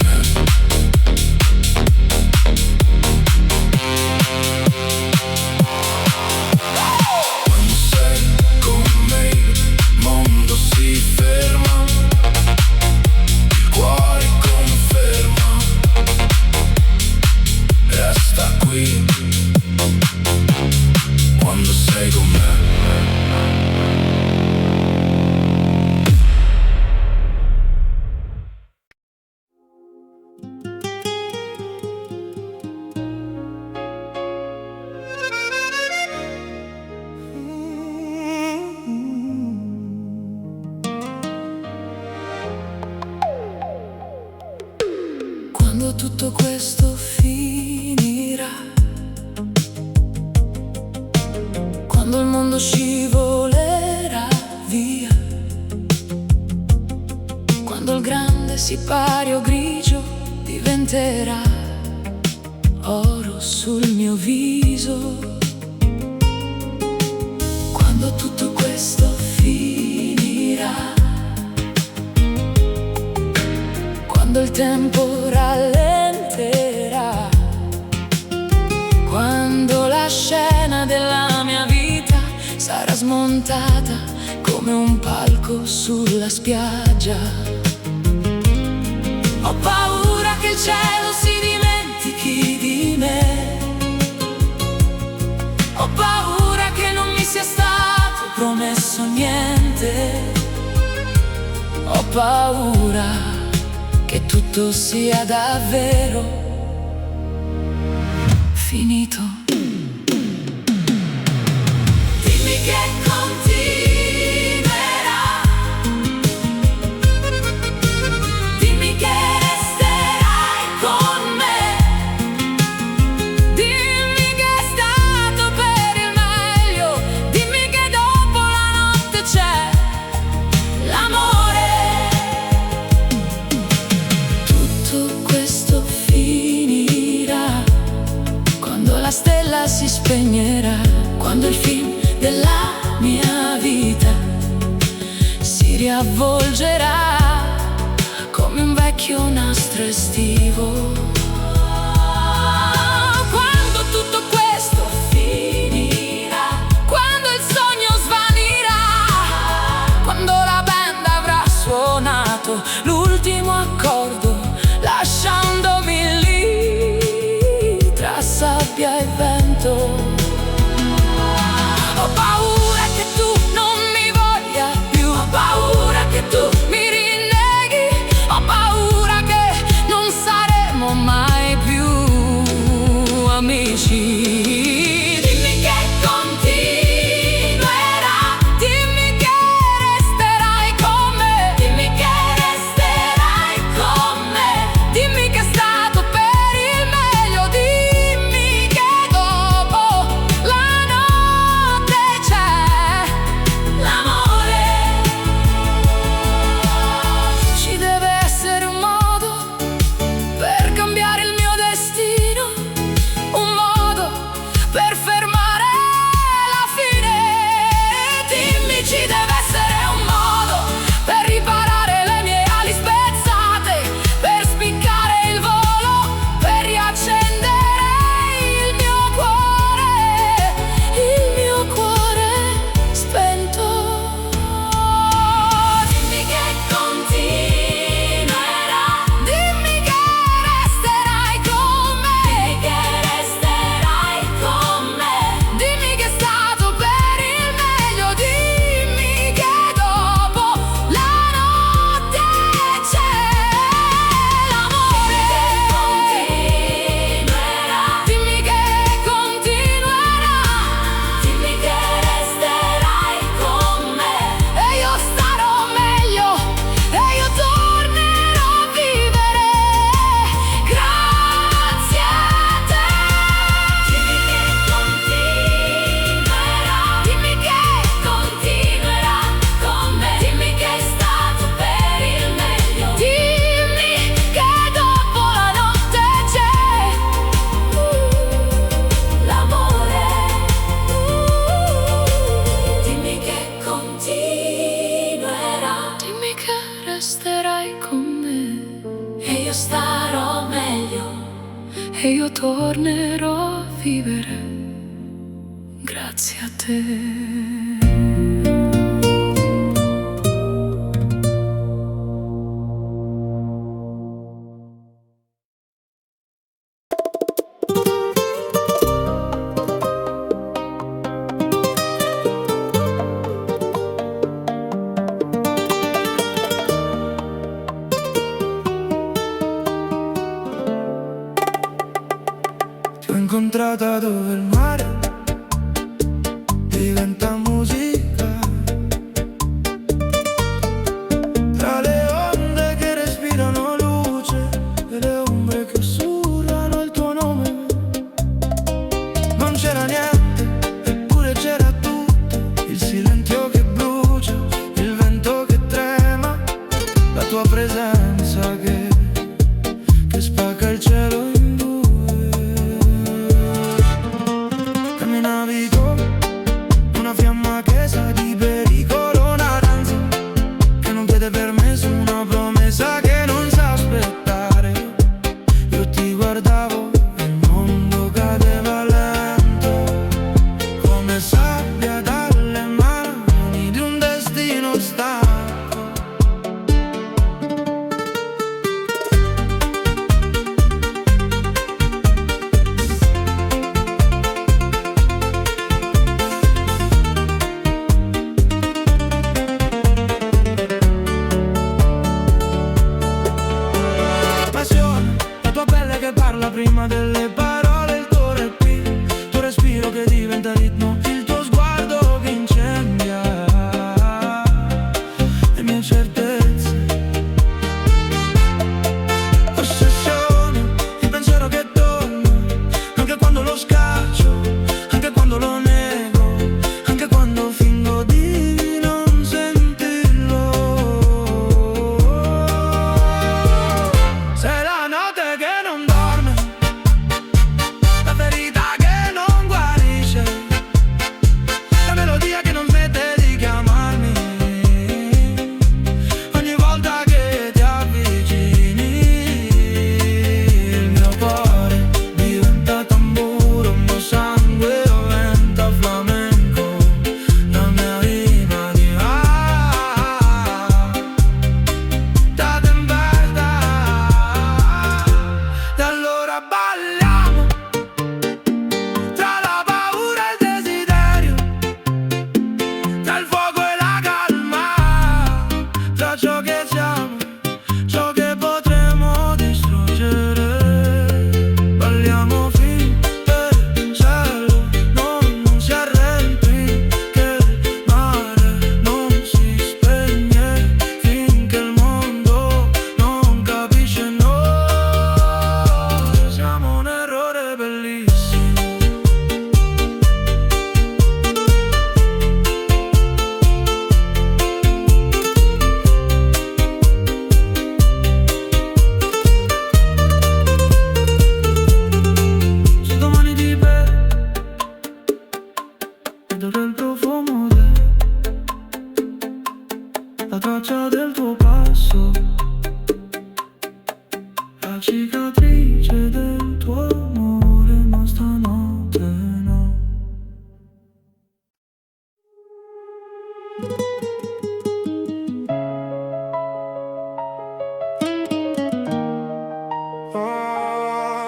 Quando tutto questo finirà, quando il mondo scivolerà via, quando il grande sipario grigio diventerà oro sul mio viso, quando tutto questo finirà, quando il tempo rallenterà, quando la scena della mia vita sarà smontata come un palco sulla spiaggia. Ho paura che il cielo si dimentichi di me, ho paura che non mi sia stato promesso niente, ho paura che tutto sia davvero finito. Dimmi che continuerà, dimmi che resterai con me, dimmi che è stato per il meglio, dimmi che dopo la notte c'è l'amore. Tutto questo finirà quando la stella si spegnerà, quando il film della mia vita si riavvolgerà come un vecchio nastro estivo. Quando tutto questo finirà, quando il sogno svanirà, quando la band avrà suonato sbagliato. Ho paura che tu non mi voglia più, ho paura che tu mi rinneghi, ho paura che non saremo mai più amici. Dimmi che continuerà, dimmi che resterai con me, dimmi che resterai con me, dimmi che è stato per il meglio, dimmi che dopo la notte c'è l'amore. Ci deve essere un modo per cambiare il mio destino, un modo per fermare la fine. Dimmi, ci deve essere un modo per riparare le mie ali spezzate, per spiccare il volo, per riaccendere il mio cuore spento. Dimmi che continuerà, dimmi che resterai con me, dimmi che resterai con me, dimmi che è stato per il meglio, dimmi che dopo la notte c'è l'amore. Dimmi che continuerà, dimmi che resterai con me, e io starò meglio, e io tornerò a vivere grazie a te. Dimmi che continuerà con me, dimmi che è stato per il meglio, dimmi che dopo la notte c'è l'amore. Dimmi che continuerà, dimmi che resterai con me, e io starò meglio, e io tornerò a vivere grazie a te. Ti ho incontrata dove il mare diventa musica, tra le onde che respirano luce e le ombre che sussurrano il tuo nome. Non c'era niente, eppure c'era tutto, il silenzio che brucia, il vento che trema, la tua presenza che spacca il cielo in due. Camminavi come una fiamma che sa di pericolo, una danza che non chiede permesso, una promessa che non sa aspettare. Io ti guardavo e il mondo cadeva lento, come sabbia dalle mani di un destino stanco. Passione, la tua pelle che parla prima delle parole, il tuo respiro che diventa ritmo, il tuo sguardo che incendia le mie certezze. Ossessione, il pensiero che torna, anche quando lo scaccio, anche quando lo nego, anche quando fingo di non sentirlo. Sei la notte che non dorme, la ferita che non guarisce, adoro il profumo la traccia del tuo passo, la cicatrice del tuo amore, ma stanotte no.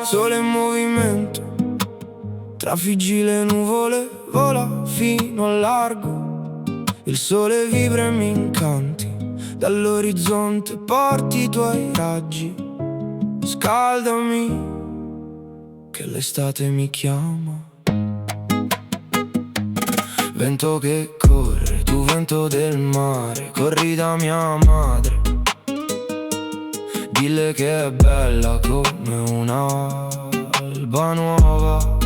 Sole in movimento, trafiggi le nuvole, vola fino al largo. Il sole vibra e mi incanti, dall'orizzonte porti i tuoi raggi. Scaldami, che l'estate mi chiama. Vento che corre, tu vento del mare, corri da mia madre. Dille che è bella come un'alba nuova.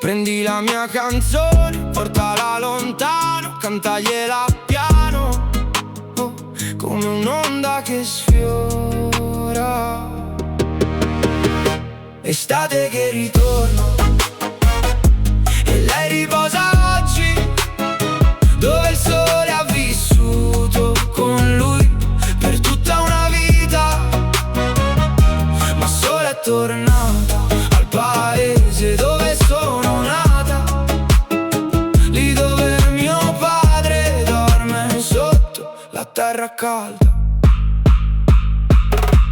Prendi la mia canzone, portala lontano, cantagliela piano, oh, come un'onda che sfiora. Estate che ritorna e lei riposa oggi, dove il sole ha vissuto con lui per tutta una vita. Ma solo è tornata al paese dove sono nata, lì dove mio padre dorme sotto la terra calda.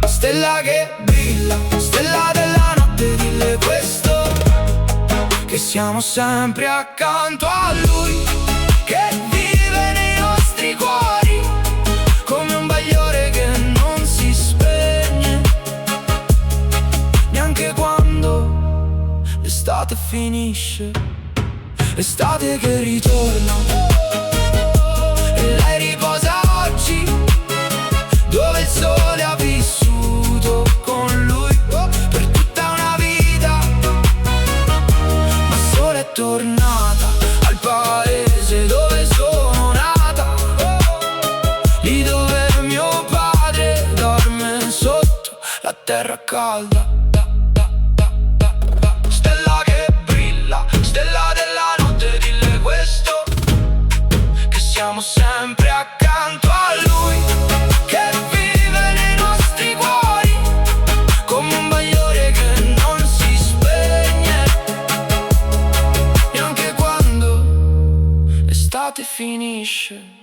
Stella che brilla, stella della notte, dille questo, che siamo sempre accanto a lui, che vive nei nostri cuori, come un bagliore che non si spegne, neanche quando l'estate finisce. Estate che ritorna e lei riposa oggi, dove il sole ha vissuto con lui per tutta una vita. Ma solo è tornata al paese dove sono nata, lì dove mio padre dorme sotto la terra calda. Stella che brilla, stella della notte, dille questo, che siamo sempre accanto a lui, che vive nei nostri cuori, come un bagliore che non si spegne, neanche quando l'estate finisce.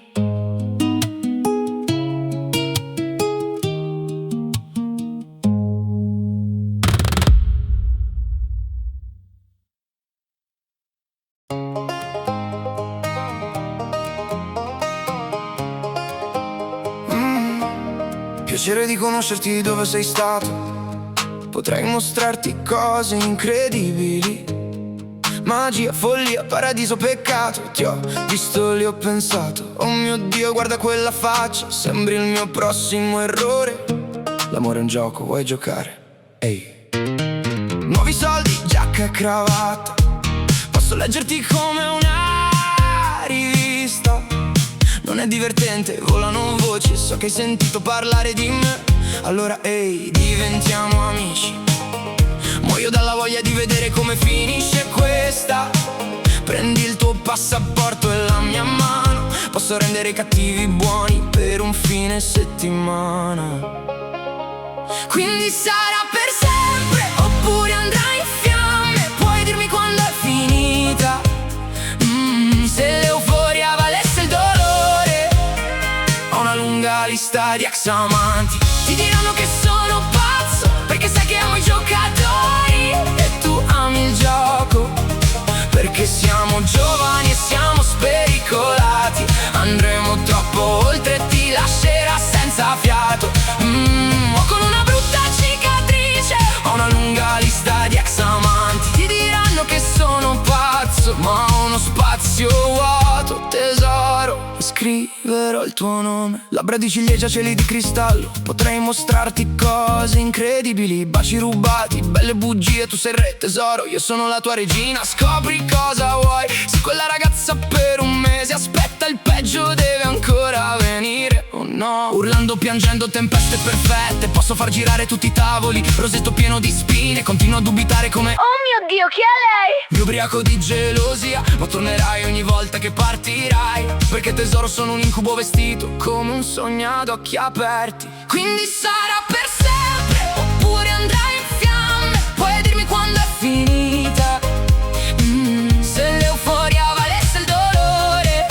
Piacere di conoscerti, dove sei stato. Potrei mostrarti cose incredibili, magia, follia, paradiso, peccato. Ti ho visto, li ho pensato. Oh mio Dio, guarda quella faccia, sembri il mio prossimo errore. L'amore è un gioco, vuoi giocare? Ehi. Nuovi soldi, giacca e cravatta, posso leggerti come una rivista. Non è divertente, volano voci, so che hai sentito parlare di me. Allora ehi, diventiamo amici. Muoio dalla voglia di vedere come finisce questa. Prendi il tuo passaporto e la mia mano, posso rendere i cattivi buoni per un fine settimana. Quindi sarà per sempre, oppure andrà in fiamme. Puoi dirmi quando è finita, se l'euforia valesse il dolore. Ho una lunga lista di ex amanti, ti diranno che sono pazzo, perché sai che amo i giocatori e tu ami il gioco, perché siamo giovani e siamo spericolati. Andremo troppo oltre, ti lascerà senza fiato. Ho con una brutta cicatrice, ho una lunga lista di ex amanti, ti diranno che sono pazzo, ma ho uno spazio vuoto, tesoro. Scriverò il tuo nome, labbra di ciliegia, cieli di cristallo. Potrei mostrarti cose incredibili, baci rubati, belle bugie. Tu sei il re, tesoro, io sono la tua regina. Scopri cosa vuoi, se quella ragazza per un mese aspetta, il peggio deve ancora venire. Oh no, urlando vado piangendo tempeste perfette. Posso far girare tutti i tavoli, rosetto pieno di spine. Continuo a dubitare come Oh mio Dio, chi è lei? mi ubriaco di gelosia, ma tornerai ogni volta che partirai. Perché tesoro sono un incubo vestito come un sogno ad occhi aperti. Quindi sarà per sempre, oppure andrai in fiamme. Puoi dirmi quando è finita, se l'euforia valesse il dolore.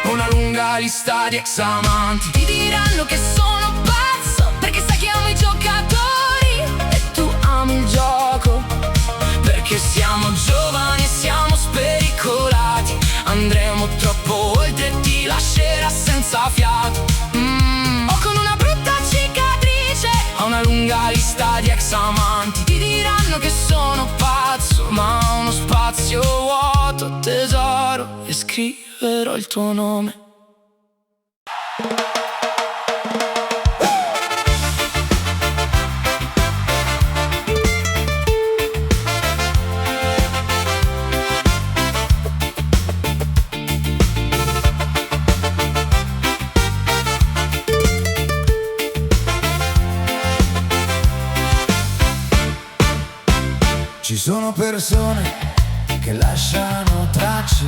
Ho una lunga lista di ex amanti. Ti diranno che sono pazzo, perché sai che amo i giocatori e tu ami il gioco. Perché siamo giovani e siamo spericolati. Andremo troppo oltre e ti lascerà senza fiato. Ho con una brutta cicatrice, ho una lunga lista di ex amanti. Ti diranno che sono pazzo, ma ho uno spazio vuoto, tesoro, e scriverò il tuo nome. Ci sono persone che lasciano tracce,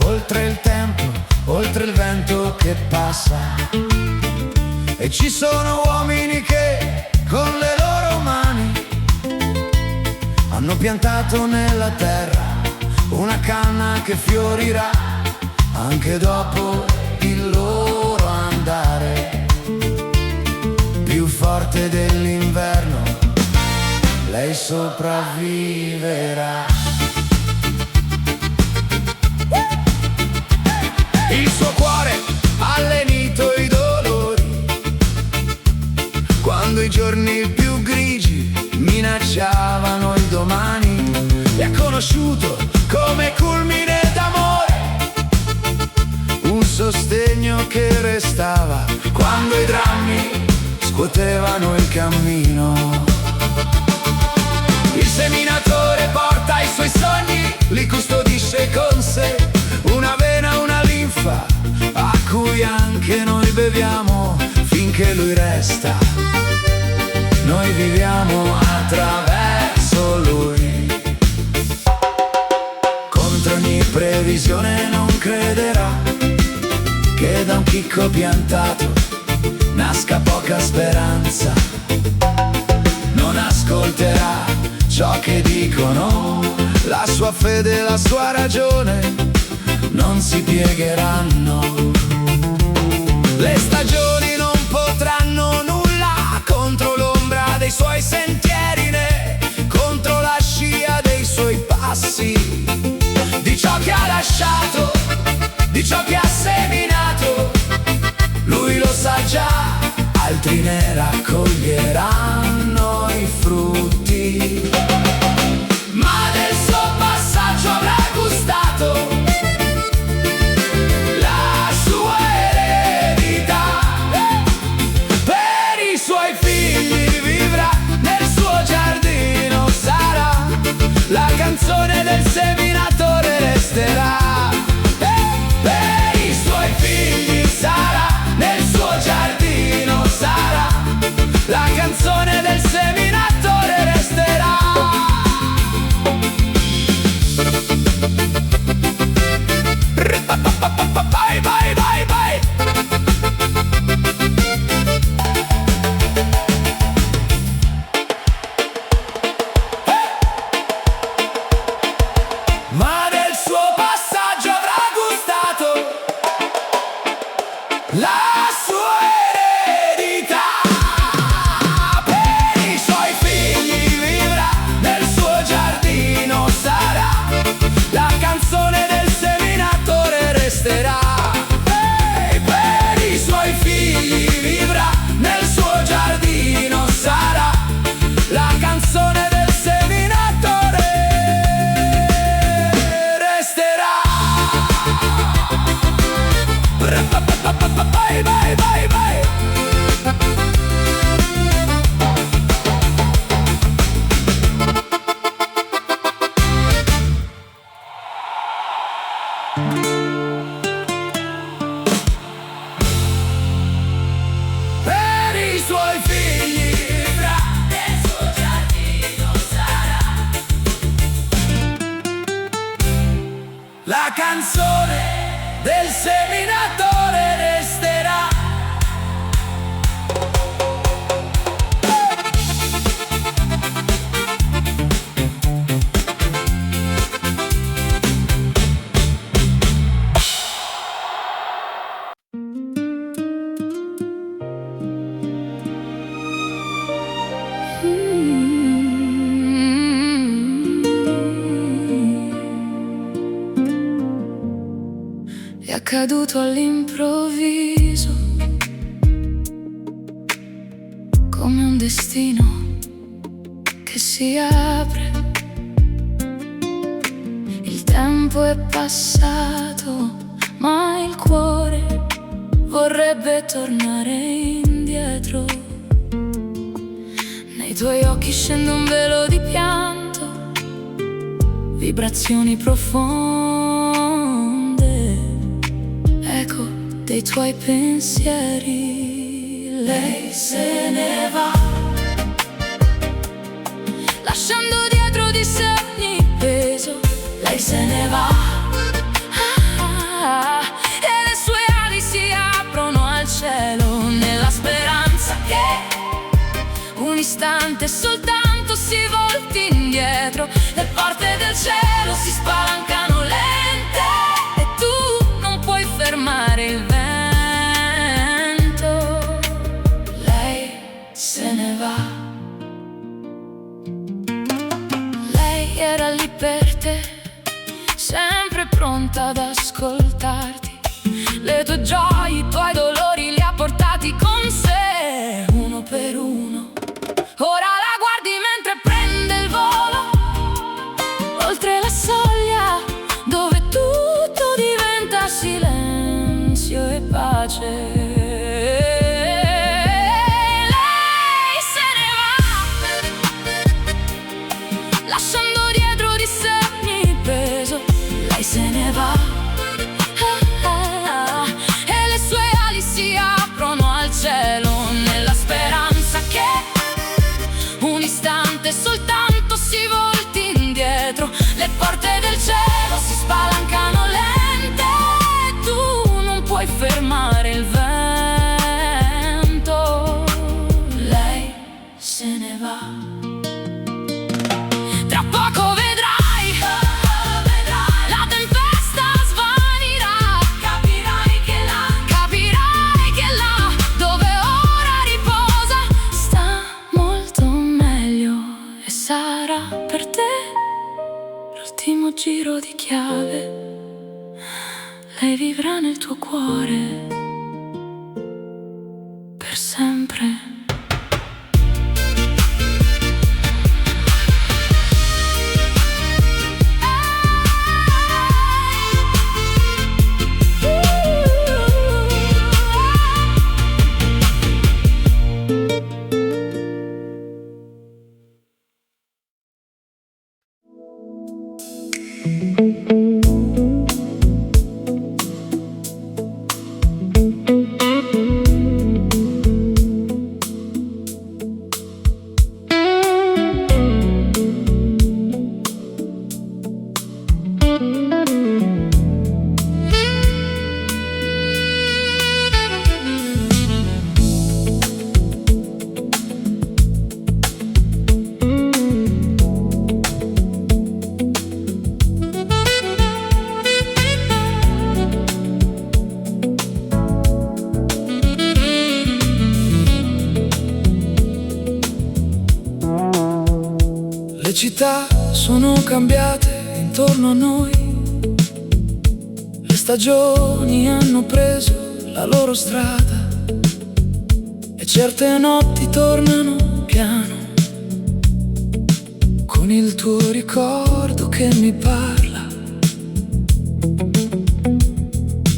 oltre il tempo, oltre il vento che passa. E ci sono uomini che con le loro mani hanno piantato nella terra una canna che fiorirà anche dopo il loro andare. Più forte dell'inverno lei sopravviverà. Il suo cuore ha lenito i dolori quando i giorni più grigi minacciavano il domani. E ha conosciuto come culmine d'amore un sostegno che restava quando i drammi scuotevano il cammino. Il seminatore porta i suoi sogni, li custodisce con sé, una vena, una linfa a cui anche noi beviamo finché lui resta. Noi viviamo attraverso lui. Contro ogni previsione non crederà che da un chicco piantato nasca poca speranza. Non ascolterà ciò che dicono, la sua fede e la sua ragione non si piegheranno. Le stagioni non potranno nulla contro l'ombra dei suoi sentieri, né contro la scia dei suoi passi. Di ciò che ha lasciato, di ciò che ha seminato, lui lo sa già, altri ne raccoglieranno i frutti. Ma del suo passaggio avrà gustato la sua eredità. Per i suoi figli vivrà, nel suo giardino sarà, la canzone del seminatore resterà. Per i suoi figli sarà, nel suo giardino sarà, la canzone del seminatore resterà. Vai, vai, vai, vai. Ma del suo passaggio avrà gustato la sua eredità. Per i suoi figli La canzone del seminatore resterà. È accaduto all'improvviso, come un destino che si apre. Il tempo è passato, ma il cuore vorrebbe tornare indietro. Nei tuoi occhi scende un velo di pianto, vibrazioni profonde, eco dei tuoi pensieri. Lei se ne va, lasciando dietro di sé ogni peso. Lei se ne va, e le sue ali si aprono al cielo, nella speranza che un istante soltanto si volti indietro. Le porte del cielo si spalancano lente e tu non puoi fermare il vento. Lei se ne va. Lei era lì per te, sempre pronta ad ascoltarti. Le tue gioie, i tuoi dolori li ha portati con sé, uno per uno. Ora la guardi mentre prende il volo, oltre la soglia, dove tutto diventa silenzio e pace. Lei se ne va, lasciando dietro di sé ogni peso. Lei se ne va, e le sue ali si aprono al cielo, nella speranza che un istante soltanto si volti indietro. Le porte del cielo si spalancano lente e tu non puoi fermare il vento. Lei se ne va. Tra poco vedrai, la tempesta svanirà. Capirai che là dove ora riposa sta molto meglio, e sarà per te l'ultimo giro di chiave. Lei vivrà nel tuo cuore per sempre. Le città sono cambiate intorno a noi, le stagioni hanno preso la loro strada e certe notti tornano piano, con il tuo ricordo che mi parla.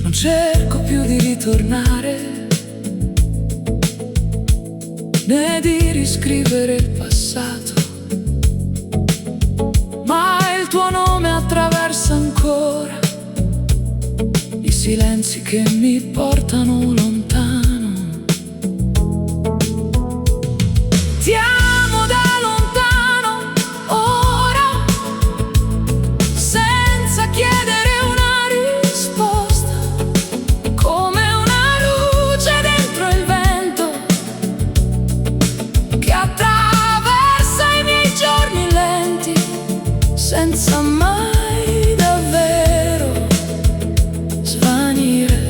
Non cerco più di ritornare, né di riscrivere il passato, ma il tuo nome attraversa ancora i silenzi che mi portano lontano. Ti amo da lontano, ora, senza chiedere una mai davvero svanire.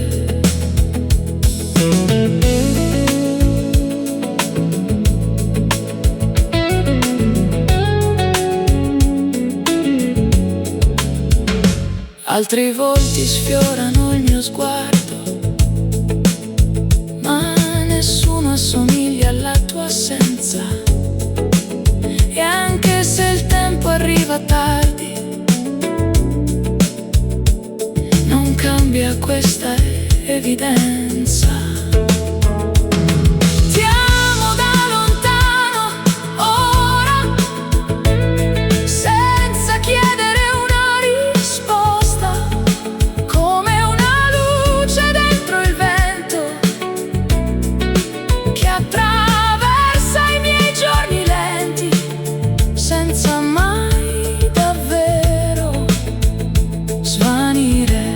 Altri volti sfiorano il mio sguardo, ma nessuno assomiglia alla tua assenza. E anche se il tempo arriva tardi, non cambia questa evidenza. Ti amo da lontano, ora, senza chiedere una risposta, come una luce dentro il vento che attraversa i miei giorni lenti, senza mai davvero svanire.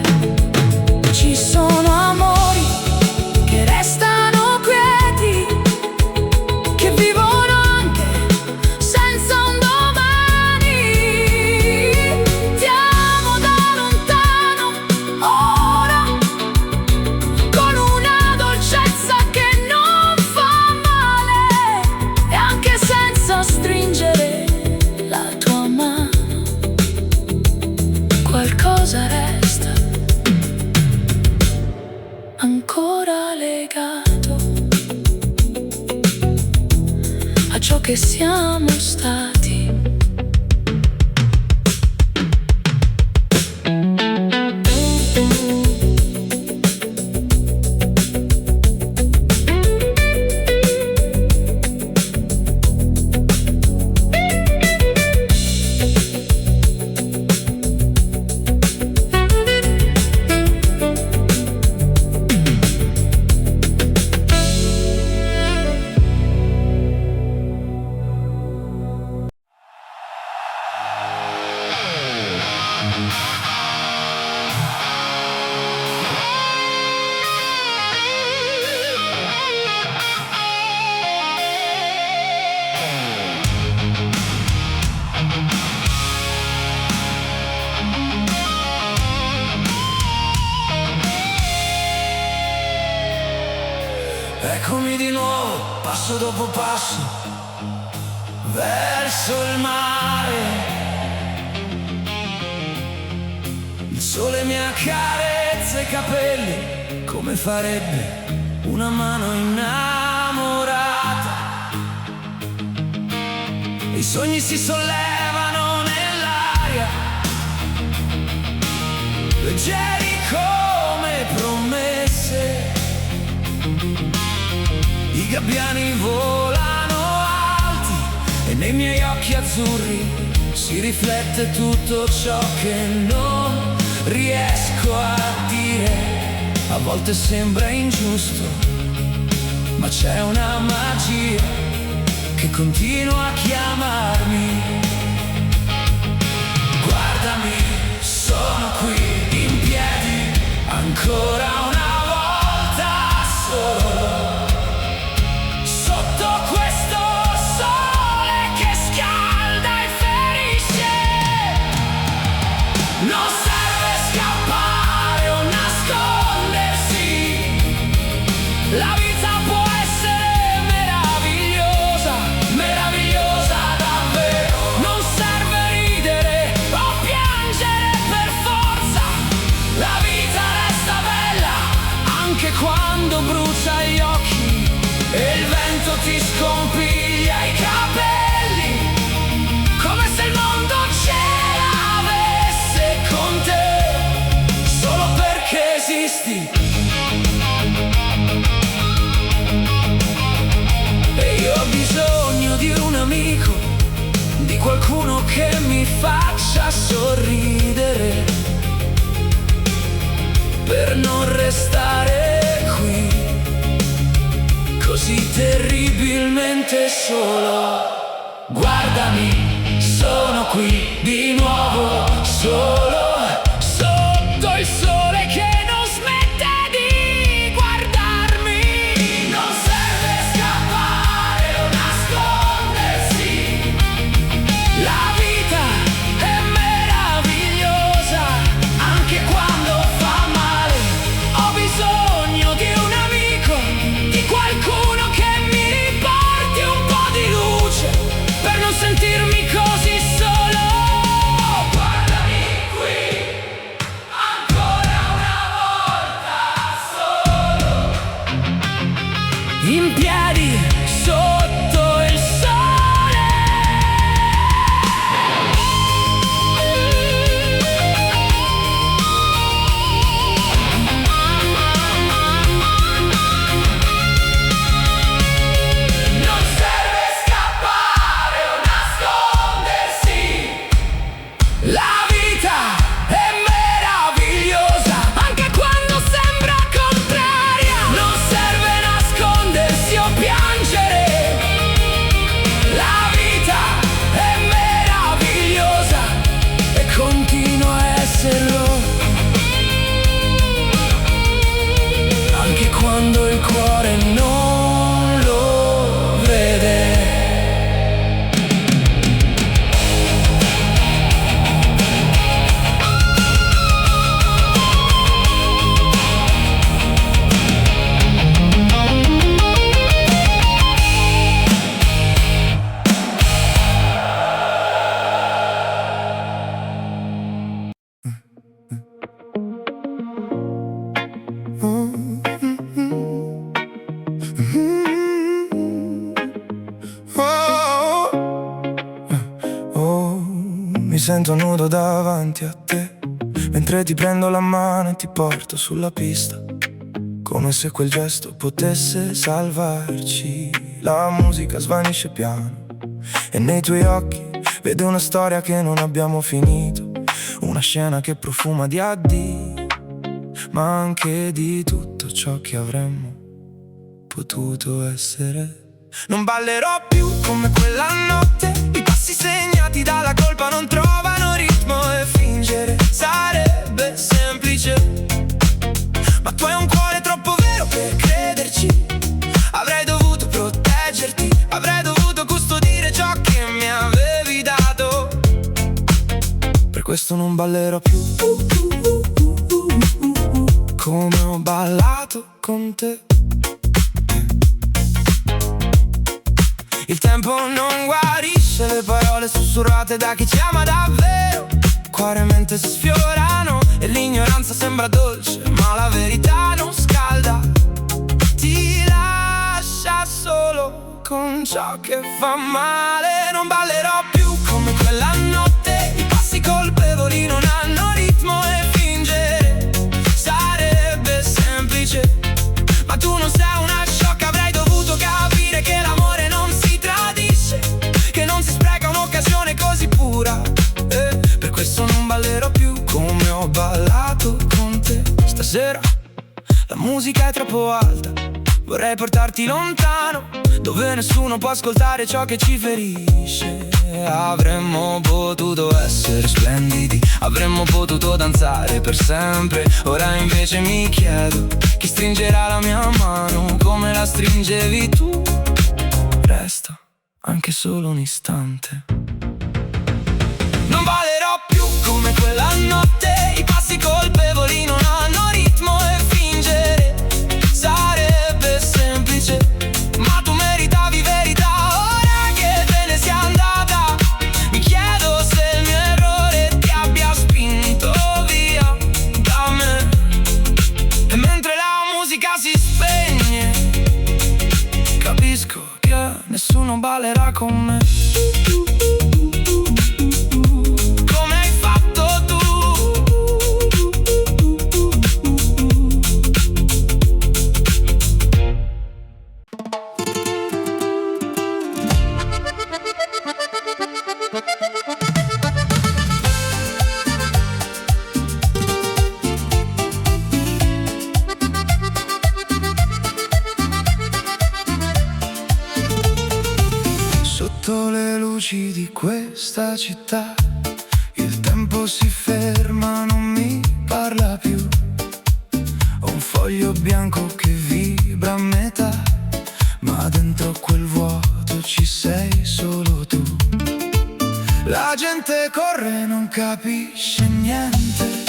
Ci sono amori che restano quieti, che vivono anche senza un domani. Ti amo da lontano, ora, con una dolcezza che non fa male, e anche senza stringere la tua mano, qualcosa resta ancora legato a ciò che siamo stati. Eccomi di nuovo, passo dopo passo, verso il mare. Il sole mi accarezza i capelli, come farebbe una mano innamorata. I sogni si sollevano nell'aria, leggeri come promesse. I gabbiani volano alti e nei miei occhi azzurri si riflette tutto ciò che non riesco a dire. A volte sembra ingiusto, ma c'è una magia che continua a chiamarmi. Guardami, sono qui in piedi, ancora una volta solo, sotto questo sole che scalda e ferisce. Non serve scappare o nascondersi, la vita può essere meravigliosa, meravigliosa davvero. Non serve ridere o piangere per forza, la vita resta bella anche quando brucia gli occhi e il vento ti scompiglia i capelli, come se il mondo ce l'avesse con te, solo perché esisti. E io ho bisogno di un amico, di qualcuno che mi faccia sorridere, per non restare qui così terribilmente solo. Guardami, sono qui di nuovo, solo, sotto il sole che non smette di guardarmi. Non serve scappare o nascondersi, la vita è meravigliosa. esserlo, anche quando il cuore non lo vede. Mi sento nudo davanti a te, mentre ti prendo la mano e ti porto sulla pista, come se quel gesto potesse salvarci. La musica svanisce piano e nei tuoi occhi vedo una storia che non abbiamo finito, una scena che profuma di addio, ma anche di tutto ciò che avremmo potuto essere. Non ballerò più come quella notte, i passi segnati dalla colpa non trovano ritmo e fingere sarebbe semplice, ma tu hai un cuore troppo vero per crederci. Avrei dovuto proteggerti, avrei dovuto custodire ciò che mi avevi dato. Per questo non ballerò più come ho ballato con te. Il tempo non guarisce le parole sussurrate da chi ci ama davvero. Cuore e mente si sfiorano e l'ignoranza sembra dolce, ma la verità non scalda. Ti lascia solo con ciò che fa male. Non ballerò più come quella notte, i passi colpevoli non hanno ritmo e fingere sarebbe semplice, ma tu non sei una sciocca. Avrei dovuto capire che l'amore non si tradisce, che non si spreca un'occasione così pura. Per questo non ballerò più come ho ballato con te. Stasera la musica è troppo alta, vorrei portarti lontano, dove nessuno può ascoltare ciò che ci ferisce. Avremmo potuto essere splendidi, avremmo potuto danzare per sempre. Ora invece mi chiedo chi stringerà la mia mano come la stringevi tu. Resta anche solo un istante. Non ballerò più come quella notte, i passi colpevoli non hanno ritmo e fingere sarebbe semplice, ma tu meritavi verità. Ora che te ne sia andata, mi chiedo se il mio errore ti abbia spinto via da me. E mentre la musica si spegne, capisco che nessuno ballerà con me. Sotto le luci di questa città il tempo si ferma, non mi parla più. Ho un foglio bianco che vibra a metà, ma dentro quel vuoto ci sei solo tu. La gente corre, non capisce niente,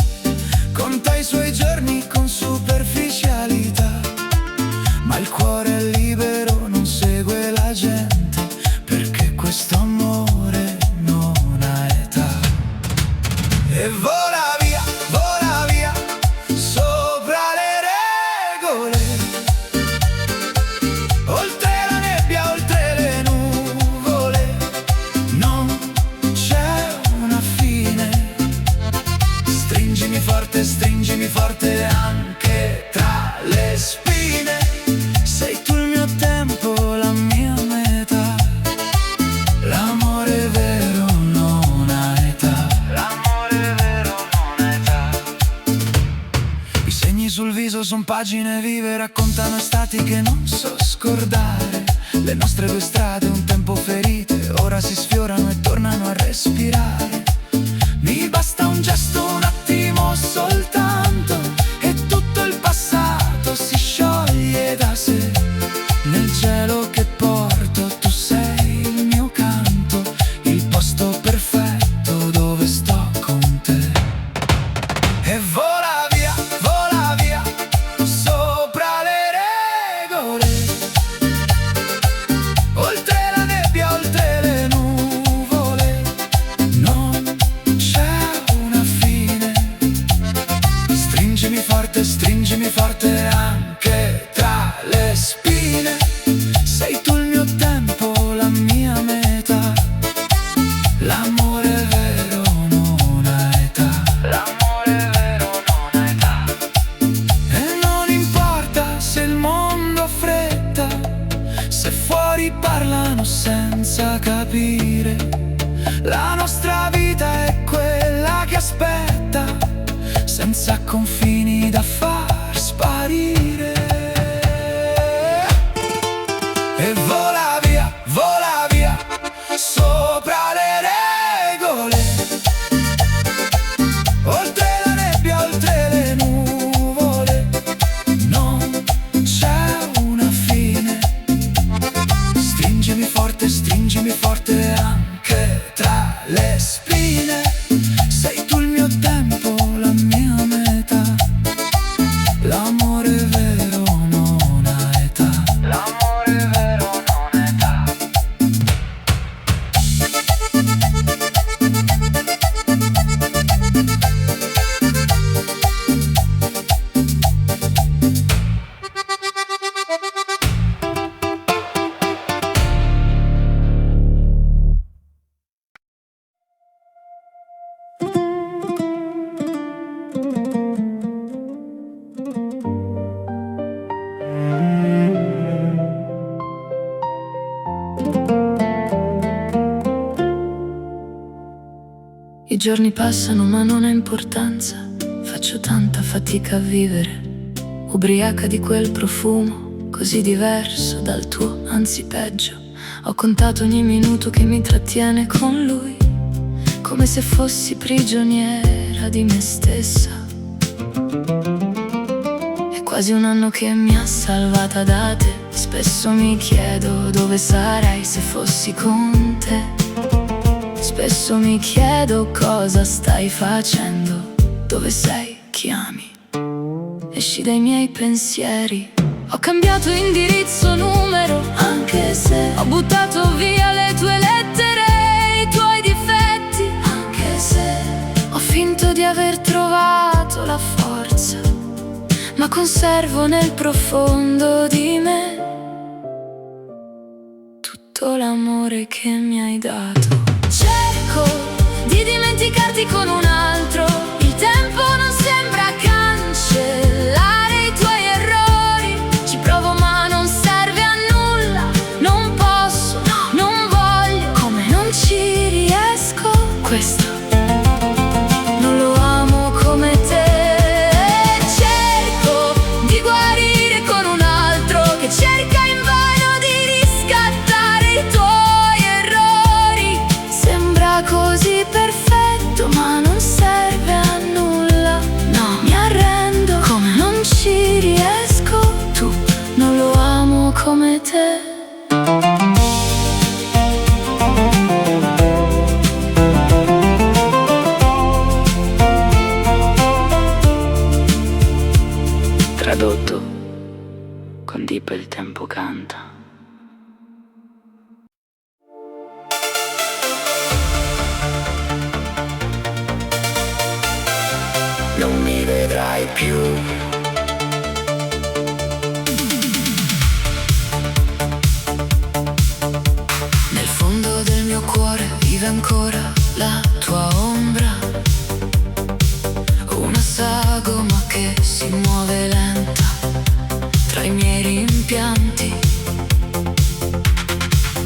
conta i suoi giorni con superficialità, ma il cuore è libero, non segue la gente, perché questo amore non ha età. E vola via, sopra le regole, oltre la nebbia, oltre le nuvole, non c'è una fine. Stringimi forte anche tra le spine. Sei tu il mio tempo, la mia metà. L'amore vero non ha età. L'amore vero non ha età. I segni sul viso son pagine vive, raccontano stati che non so scordare. Le nostre due strade un tempo ferite, ora si sfiorano e tornano a respirare. Mi basta un gesto, un attimo senza confini da far sparire. E vola via, sopra le regole, oltre la nebbia, oltre le nuvole, non c'è una fine. Stringimi forte anche tra le spine. Sei tu il mio tempo, la mia metà. L'amore vero non ha età. L'amore vero non ha età. I giorni passano ma non ha importanza, faccio tanta fatica a vivere, ubriaca di quel profumo, così diverso dal tuo, anzi peggio. Ho contato ogni minuto che mi trattiene con lui, come se fossi prigioniera di me stessa. È quasi un anno che mi ha salvata da te, spesso mi chiedo dove sarei se fossi con te. Spesso mi chiedo cosa stai facendo, dove sei, chi ami. Esci dai miei pensieri. Ho cambiato indirizzo, numero, anche se ho buttato via le tue lettere, i tuoi difetti, anche se ho finto di aver trovato la forza, ma conservo nel profondo di me tutto l'amore che mi hai dato. Cerco di dimenticarti con un altro, il tempo non sembra cancellare i tuoi errori. Ci provo ma non serve a nulla, non posso, non voglio, come non ci riesco. Questo non lo amo come te. Cerco di guarire con un altro che cerca invano di riscattare i tuoi errori. Sembra così perfetto ma non serve a nulla. No, mi arrendo, come non ci riesco. Tu non lo amo come te. Tradotto con Deep il tempo canta. Non mi vedrai più. Nel fondo del mio cuore vive ancora la tua ombra, una sagoma che si muove lenta tra i miei rimpianti.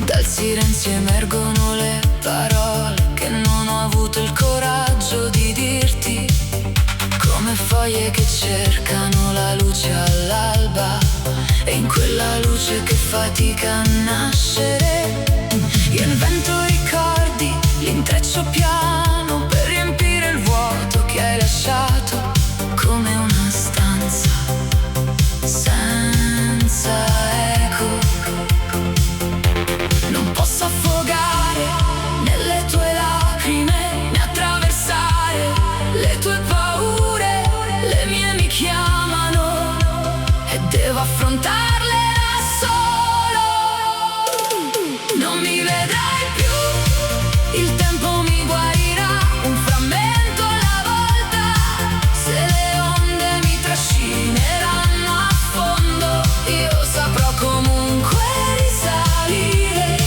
Dal silenzio emergono le parole che non ho avuto il coraggio di dirti, come foglie che cercano la luce all'alba, e in quella luce che fatica a nascere io invento ricordi, l'intreccio piano per riempire il vuoto che hai lasciato, come una stanza senza eco. Non posso affogare nelle tue lacrime, né attraversare le tue paure. Le mie mi chiamano e devo affrontarle da solo. Non mi vedrai più, il tempo mi guarirà, un frammento alla volta. Se le onde mi trascineranno a fondo, io saprò comunque risalire.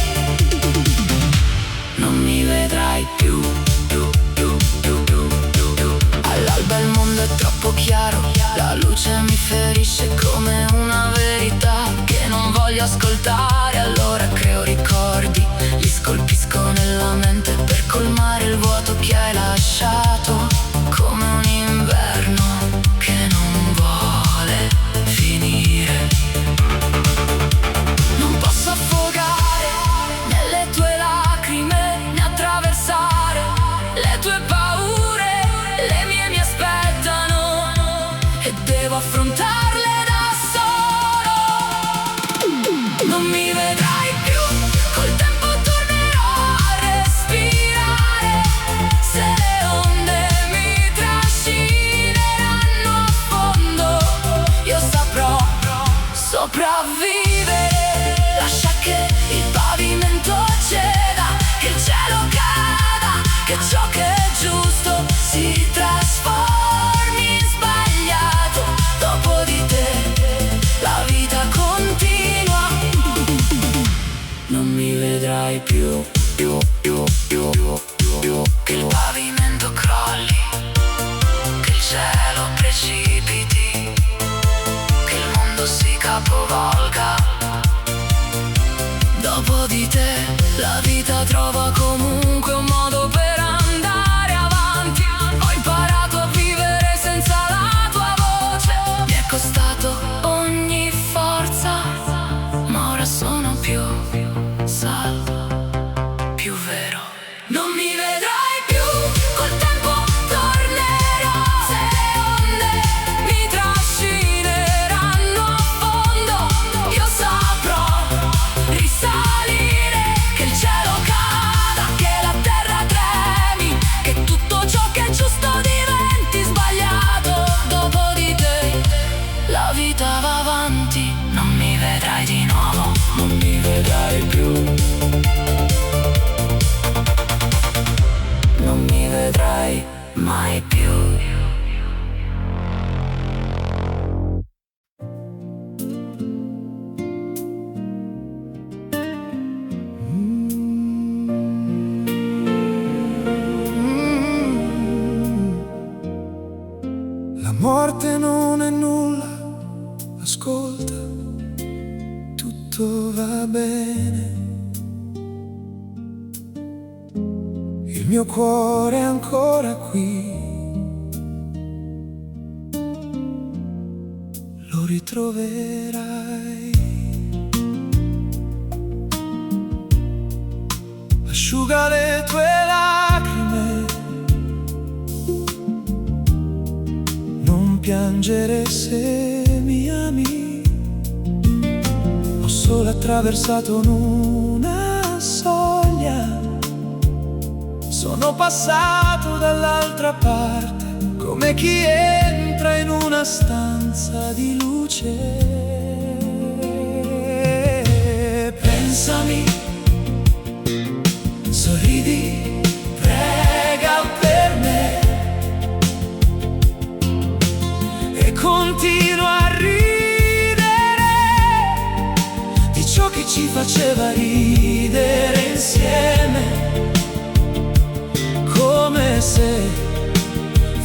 Non mi vedrai più. All'alba il mondo è troppo chiaro, la luce mi ferisce come una verità che non voglio ascoltare. Allora creo ricordi, li scolpisco nella mente per colmare il vuoto che hai lasciato, come un inverno affrontarle da solo. Non mi vedrai più, col tempo tornerò a respirare. Se le onde mi trascineranno a fondo, io saprò sopravvivere. Lascia che il pavimento ceda, che il cielo cada, che ciò che è giusto si trasformi in sbagliato. Dopo di te la vita continua. Non mi vedrai più, che il pavimento crolli, che il cielo precipiti, che il mondo si capovolga. Dopo di te la vita trova comunque un modo per andare avanti. Ho imparato a vivere senza la tua voce. Mi è costato ogni forza, ma ora sono più salvo, più vero. Non mi vedrai più, col tempo tornerò. Se le onde mi trascineranno a fondo, io saprò risalire. Che il cielo cada, che la terra tremi, che tutto ciò che è giusto diventi sbagliato. Dopo di te la vita va avanti. Non mi vedrai di nuovo, non mi vedrai più, non mi vedrai mai più. La morte non è nulla, ascolta, tutto va bene. Il mio cuore è ancora qui, lo ritroverai. Asciuga le tue lacrime, non piangere se mi ami. Ho solo attraversato una soglia, sono passato dall'altra parte, come chi entra in una stanza di luce. Pensami, sorridi, prega per me e continua a ridere di ciò che ci faceva ridere insieme. Come se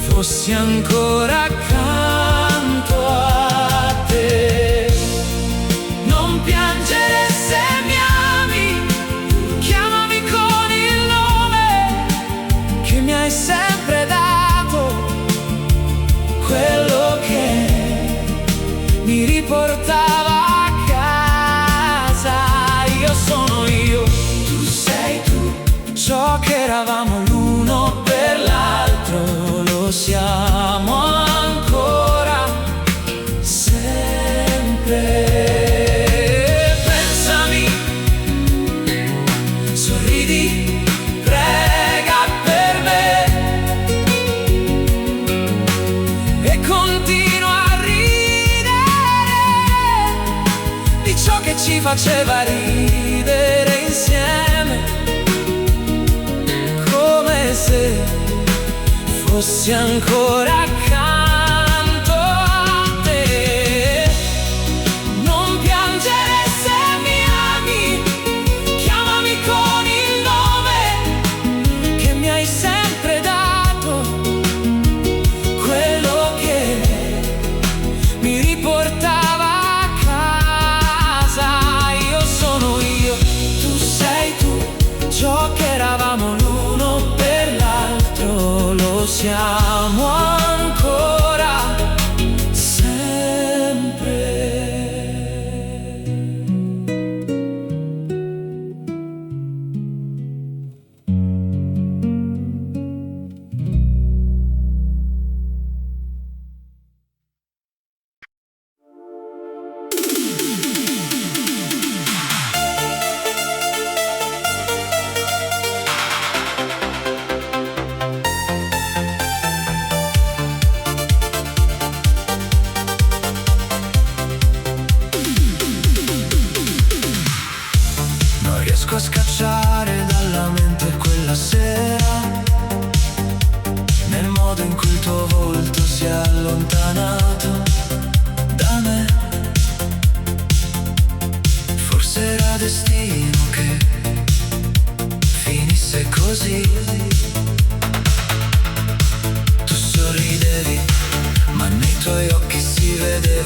fossi ancora accanto a te. Non piangere se mi ami, chiamami con il nome che mi hai sempre dato, quello che mi riportava a casa. Io sono io, tu sei tu, ciò che eravamo l'uno per l'altro lo siamo ancora, sempre. Pensami, sorridi, prega per me e continua a ridere di ciò che ci faceva ridere insieme. Come se fossi ancora accanto a te. Non piangere se mi ami, chiamami con il nome che mi hai sempre dato, quello che mi riportava a casa. Io sono io, tu sei tu, ciò che eravamo l'uno per l'altro lo siamo ancora.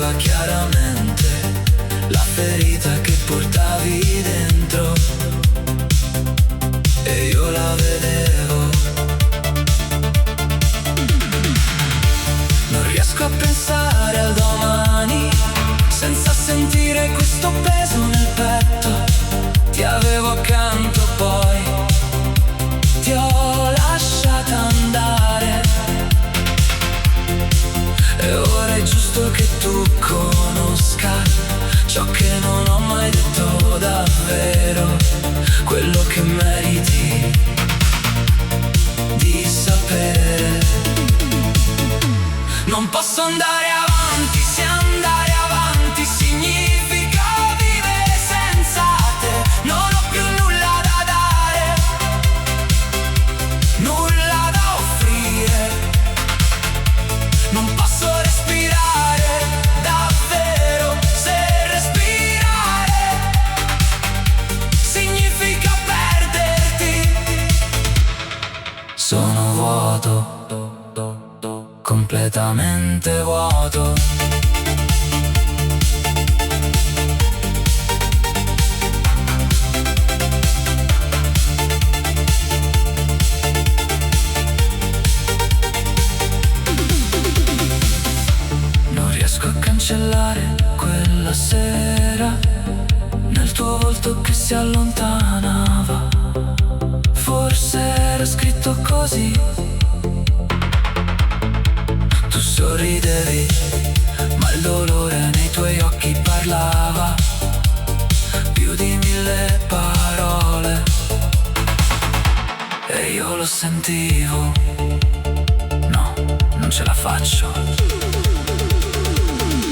vedeva chiaramente la ferita che portavi dentro, e io la vedevo. Non riesco a pensare al domani senza sentire questo peso nel petto. Ti avevo accanto, poi ti ho lasciata andare, e ora è giusto che tu conosca ciò che non ho mai detto davvero, quello che meriti di sapere. Non posso andare avanti se andare avanti significa vivere senza te. Non ho più nulla da dare, nulla da offrire. Non posso respirare davvero, se respirare significa perderti. Sono vuoto, completamente vuoto. Non riesco a cancellare quella sera, nel tuo volto che si allontanava. Forse era scritto così. Tu sorridevi, ma il dolore nei tuoi occhi parlava più di 1000 parole, e io lo sentivo. No, non ce la faccio.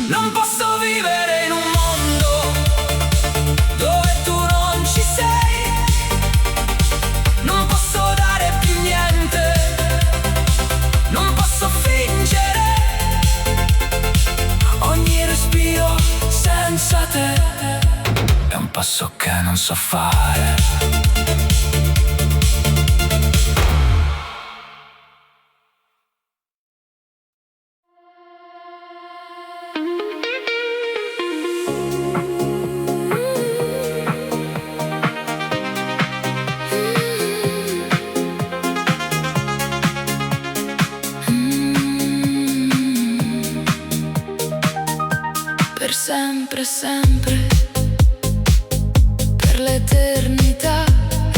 Non posso vivere in un mondo dove tu non ci sei. Non posso dare più niente, non posso fingere. Ogni respiro senza te è un passo che non so fare. Per sempre, sempre, per l'eternità,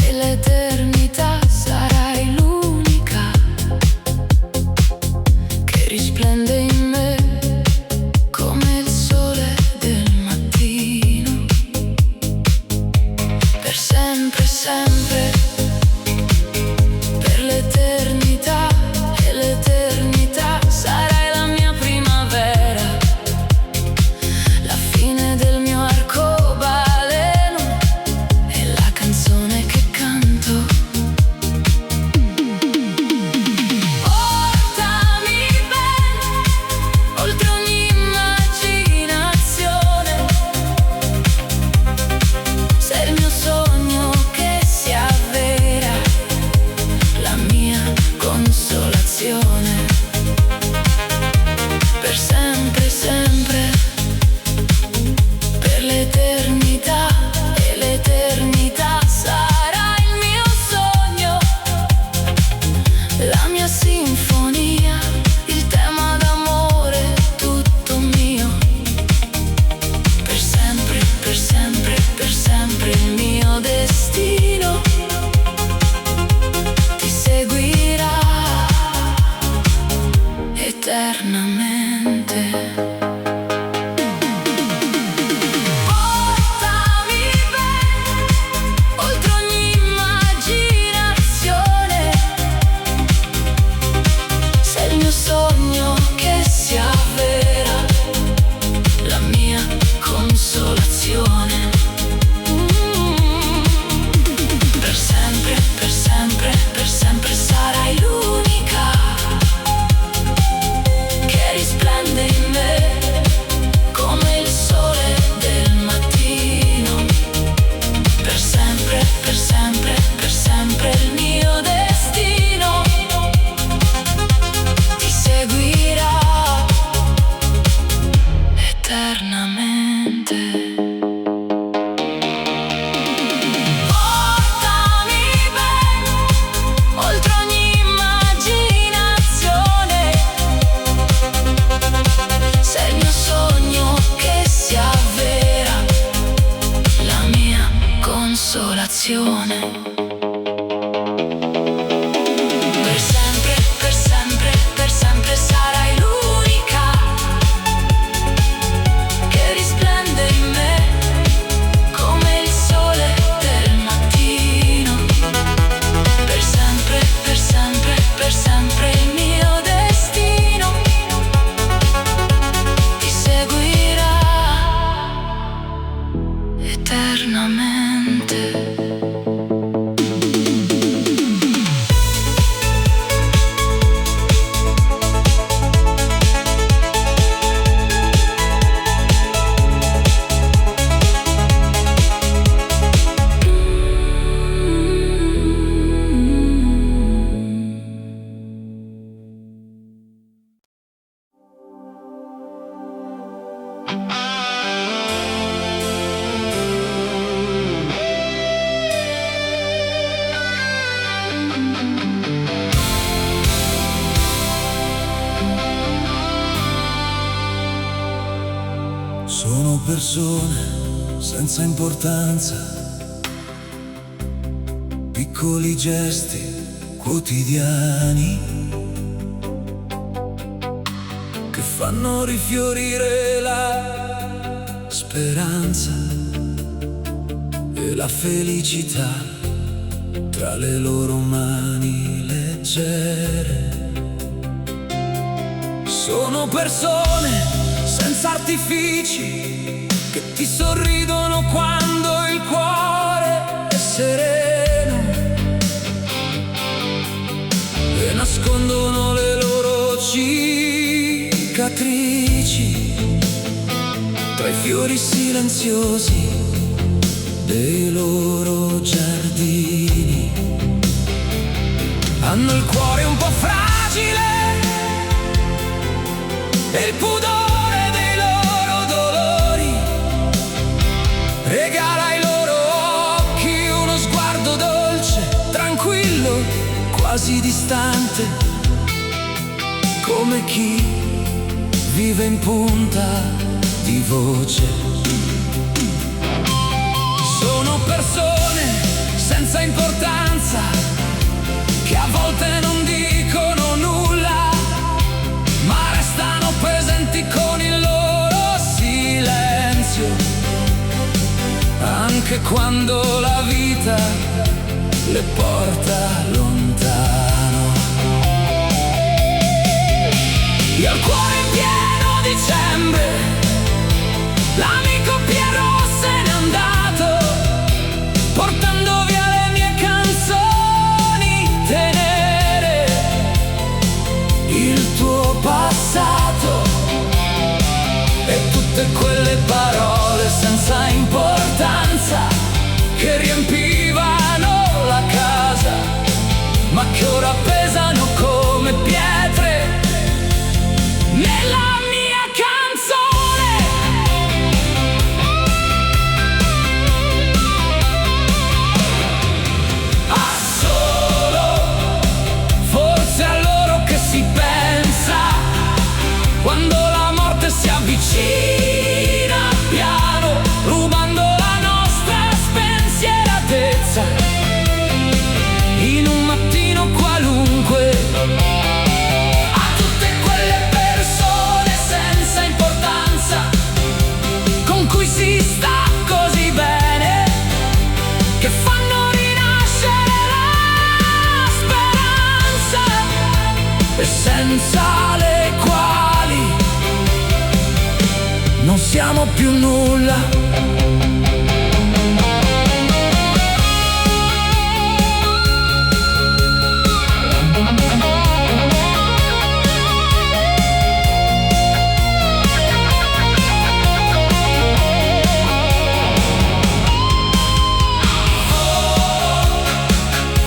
e l'eternità sarai l'unica che risplende in me come il sole del mattino. Per sempre, sempre, per l'eternità, e l'eternità sarai la mia primavera, la fine del mio arcobaleno e la canzone che canto. Portami bene, oltre ogni immaginazione. Sei il mio sogno che si avvera, la mia consolazione. Per sempre, sempre, per l'eternità, e l'eternità sarà il mio sogno, la mia sinfonia, il tema d'amore tutto mio. Per sempre, per sempre, per sempre il mio destino ti seguirà eternamente. Portami bene, oltre ogni immaginazione. Sei il mio sogno che si avvera, la mia consolazione. Per sempre, per sempre, per sempre sarai l'unica che risplende in me Sono persone senza importanza, piccoli gesti quotidiani che fanno rifiorire la speranza e la felicità tra le loro mani leggere. Sono persone senza artifici che ti sorridono quando il cuore è sereno e nascondono le loro cicatrici tra i fiori silenziosi dei loro giardini. Hanno il cuore un po' fragile e il pudore dei loro dolori. Regala ai loro occhi uno sguardo dolce, tranquillo, quasi distante, come chi vive in punta di voce. Sono persone senza importanza che a volte non dicono nulla, ma restano presenti con il loro silenzio, anche quando la vita le porta lontano. Io ho il cuore in pieno dicembre, l'amico Piero se n'è andato, portando via le mie canzoni tenere, il tuo passato e tutte quelle parole senza importanza che riempivano la casa, ma che ora pesano come pietre nella mia canzone. Ah, solo forse a loro che si pensa quando la morte si avvicina piano, rubando la nostra spensieratezza in un mattino qualunque. A tutte quelle persone senza importanza con cui si sta così bene, che fanno rinascere la speranza e senza le quali non siamo più nulla.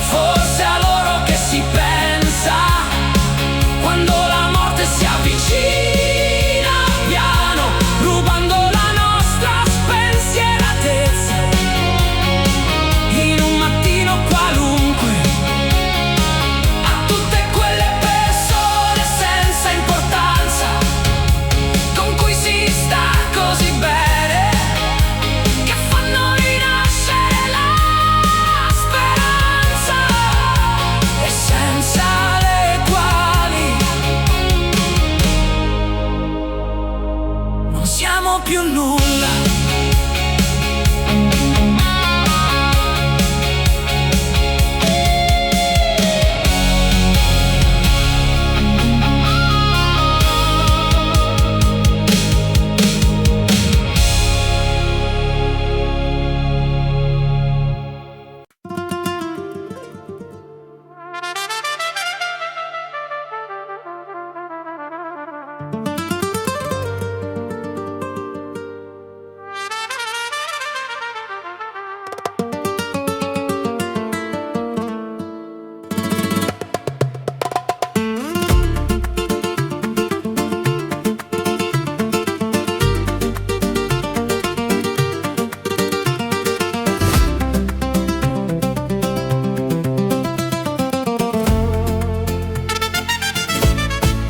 Forse a loro che si pensa quando la morte si avvicina piano, rubando la nostra spensieratezza in un mattino qualunque. A tutte quelle persone senza importanza con cui si sta così bene, che fanno rinascere la speranza e senza le quali non siamo più nulla.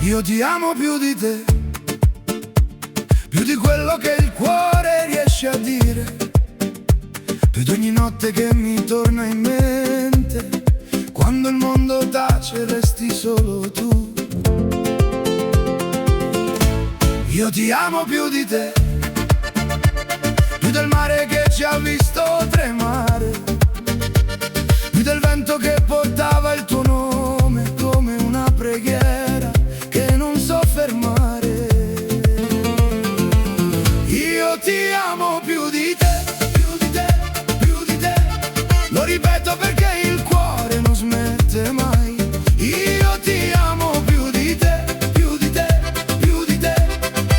Io ti amo più di te, più di quello che il cuore riesce a dire, più di ogni notte che mi torna in mente. Quando il mondo tace resti solo tu. Io ti amo più di te, più del mare che ci ha visto tremare, più del vento che portava il tuo nome come una preghiera che non so fermare. Io ti amo più di te, più di te, più di te. Lo ripeto perché il cuore non smette mai. Io ti amo più di te, più di te, più di te.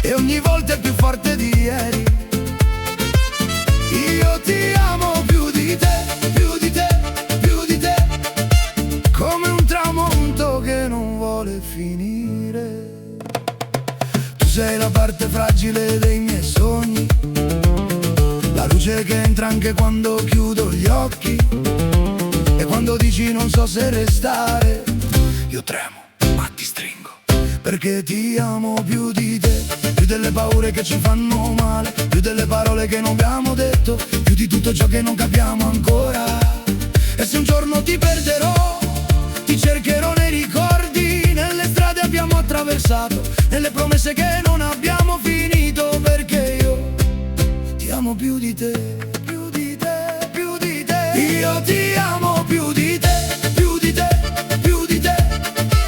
E ogni volta è più forte di ieri. Io ti amo più di te, più di te, più di te. Come un tramonto che non vuole finire. Tu sei la parte fragile dei miei sogni, la luce che entra anche quando chiudo gli occhi. E quando dici non so se restare, io tremo, ma ti stringo, perché ti amo più di te, più delle paure che ci fanno male, più delle parole che non abbiamo detto, più di tutto ciò che non capiamo ancora. E se un giorno ti perderò, ti cercherò nei ricordi, nelle strade abbiamo attraversato, nelle promesse che non abbiamo finito, perché io ti amo più di te, più di te, più di te. Io ti amo più di te, più di te, più di te.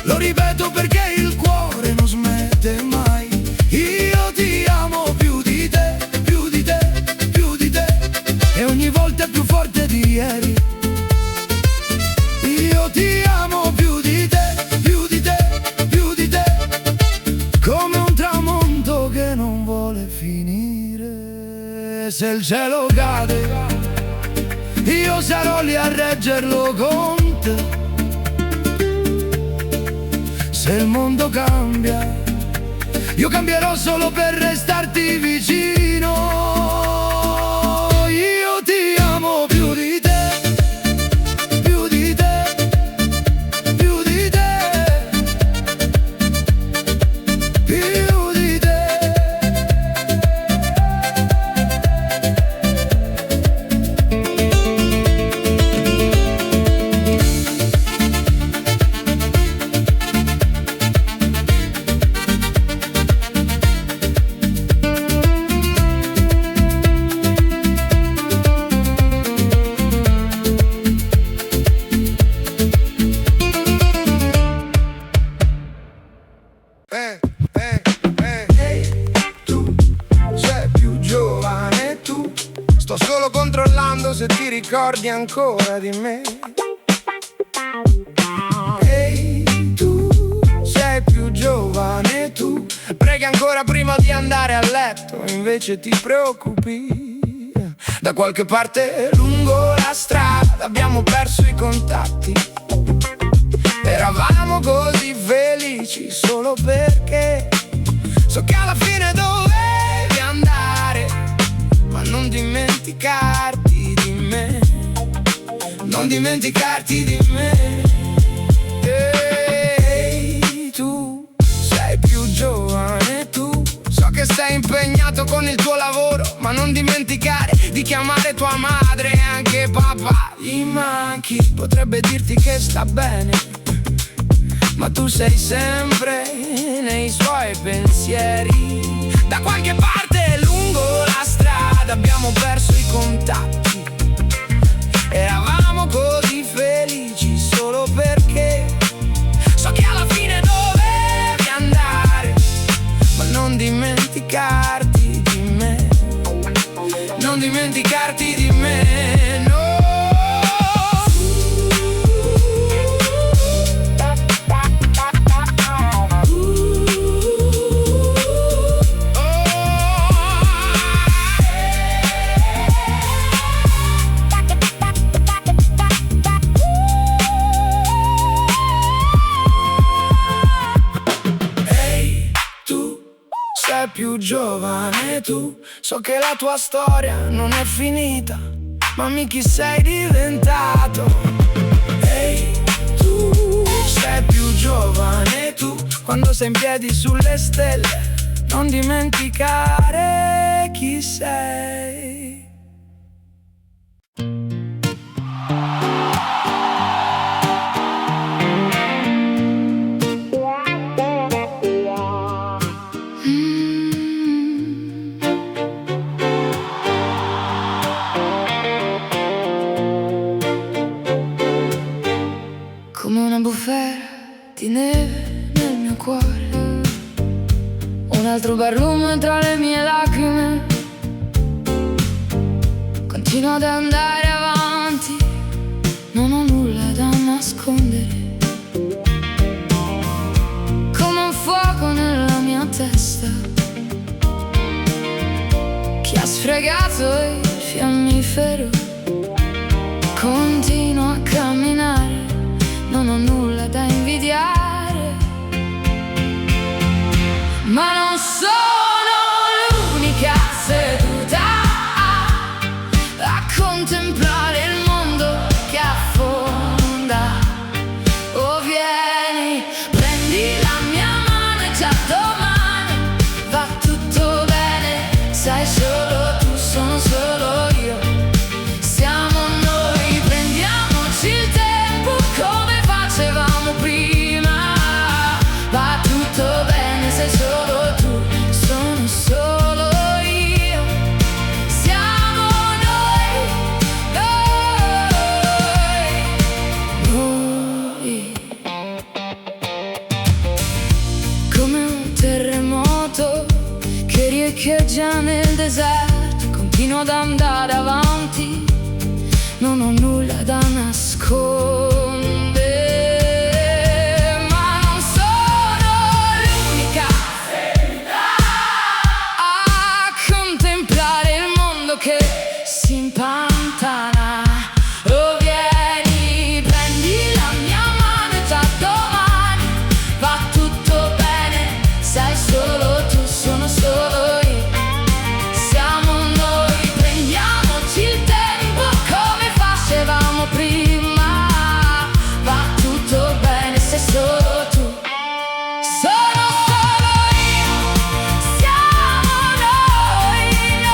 Lo ripeto perché il cuore non smette mai. Io ti amo più di te, più di te, più di te. E ogni volta è più forte di ieri. Io ti amo più di te, più di te, più di te. Come un tramonto che non vuole finire. Se il cielo cade, io sarò lì a reggerlo con te. Se il mondo cambia, io cambierò solo per restarti vicino. Io ti amo più di te, più di te, più di te, più di te. Tu sei più giovane, tu. Sto solo controllando se ti ricordi ancora di me. Ehi, tu sei più giovane, tu. Preghi ancora prima di andare a letto, invece ti preoccupi. Da qualche parte lungo la strada abbiamo perso i contatti. Eravamo così felici solo perché so che alla fine dovevi andare, ma non dimenticarti di me, non dimenticarti di me. Ehi, tu sei più giovane, tu. So che sei impegnato con il tuo lavoro, ma non dimenticare di chiamare tua madre e anche papà. Gli manchi, potrebbe dirti che sta bene, ma tu sei sempre nei suoi pensieri. Da qualche parte lungo la strada abbiamo perso i contatti. Eravamo così felici solo perché so che alla fine dovevi andare, ma non dimenticarti di me, non dimenticarti di me, no. Più giovane tu, so che la tua storia non è finita, ma chi sei diventato. Ehi, tu sei più giovane tu, quando sei in piedi sulle stelle non dimenticare chi sei. Come una bufera di neve nel mio cuore, un altro barlume tra le mie lacrime. Continuo ad andare avanti, non ho nulla da nascondere. Come un fuoco nella mia testa, chi ha sfregato il fiammifero. Continuo a camminare, non ho nulla da invidiare, ma non sono l'unica seduta a contemplare il mondo che affonda. Oh vieni, prendi la mia mano e già domani va tutto bene. Sai solo tu, sono solo io, siamo noi, prendiamoci il tempo come facevamo prima. Va tutto bene, sei solo tu, sono solo io, siamo noi, noi. Come un terremoto che riecheggia nel deserto, continuo ad andare avanti, non ho nulla da nascondere, ma non sono l'unica a contemplare il mondo che si impantana. Oh vieni, prendi la mia mano e già domani va tutto bene. Sai solo tu, sono solo io, siamo noi, prendiamoci il tempo come facevamo prima. Va tutto bene, sei solo tu, sono solo io, siamo noi, noi.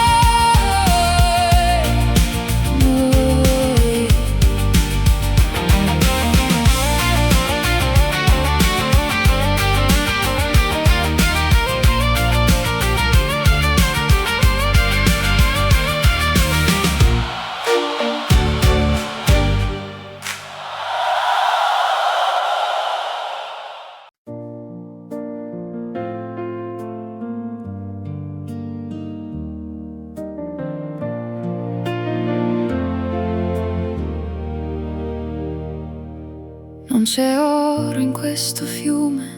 Non c'è oro in questo fiume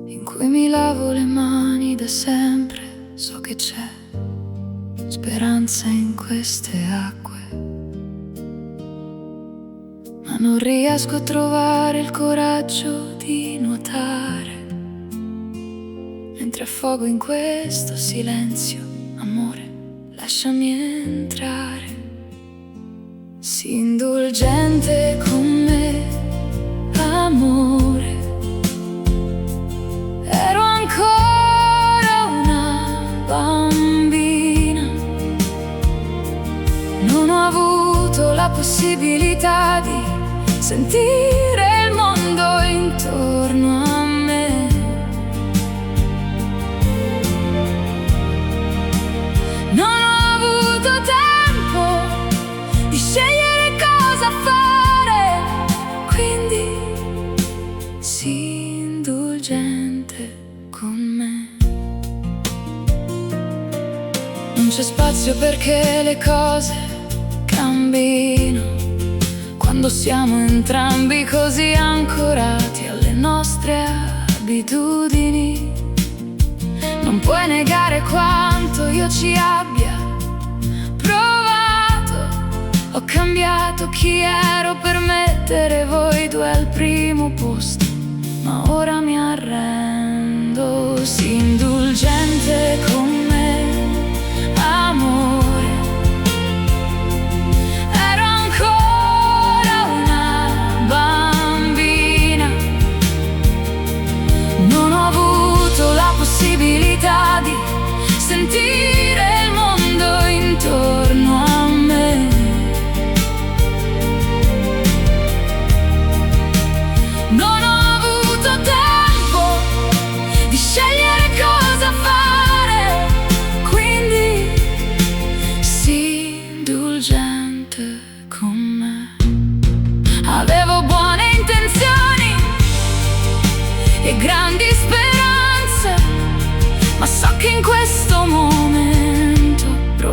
in cui mi lavo le mani da sempre. So che c'è speranza in queste acque, ma non riesco a trovare il coraggio di nuotare, mentre affogo in questo silenzio. Amore, lasciami entrare, sii indulgente con me. Amore, ero ancora una bambina, non ho avuto la possibilità di sentire il mondo intorno a me. Non ho avuto tempo di scegliere cosa fare, quindi sii indulgente con me. Non c'è spazio perché le cose cambino quando siamo entrambi così ancorati alle nostre abitudini. Non puoi negare quanto io ci abbia provato. Ho cambiato chi ero per mettere voi due al primo posto, ma ora mi arrendo. Sii indulgente con me, amore. Ero ancora una bambina, non ho avuto la possibilità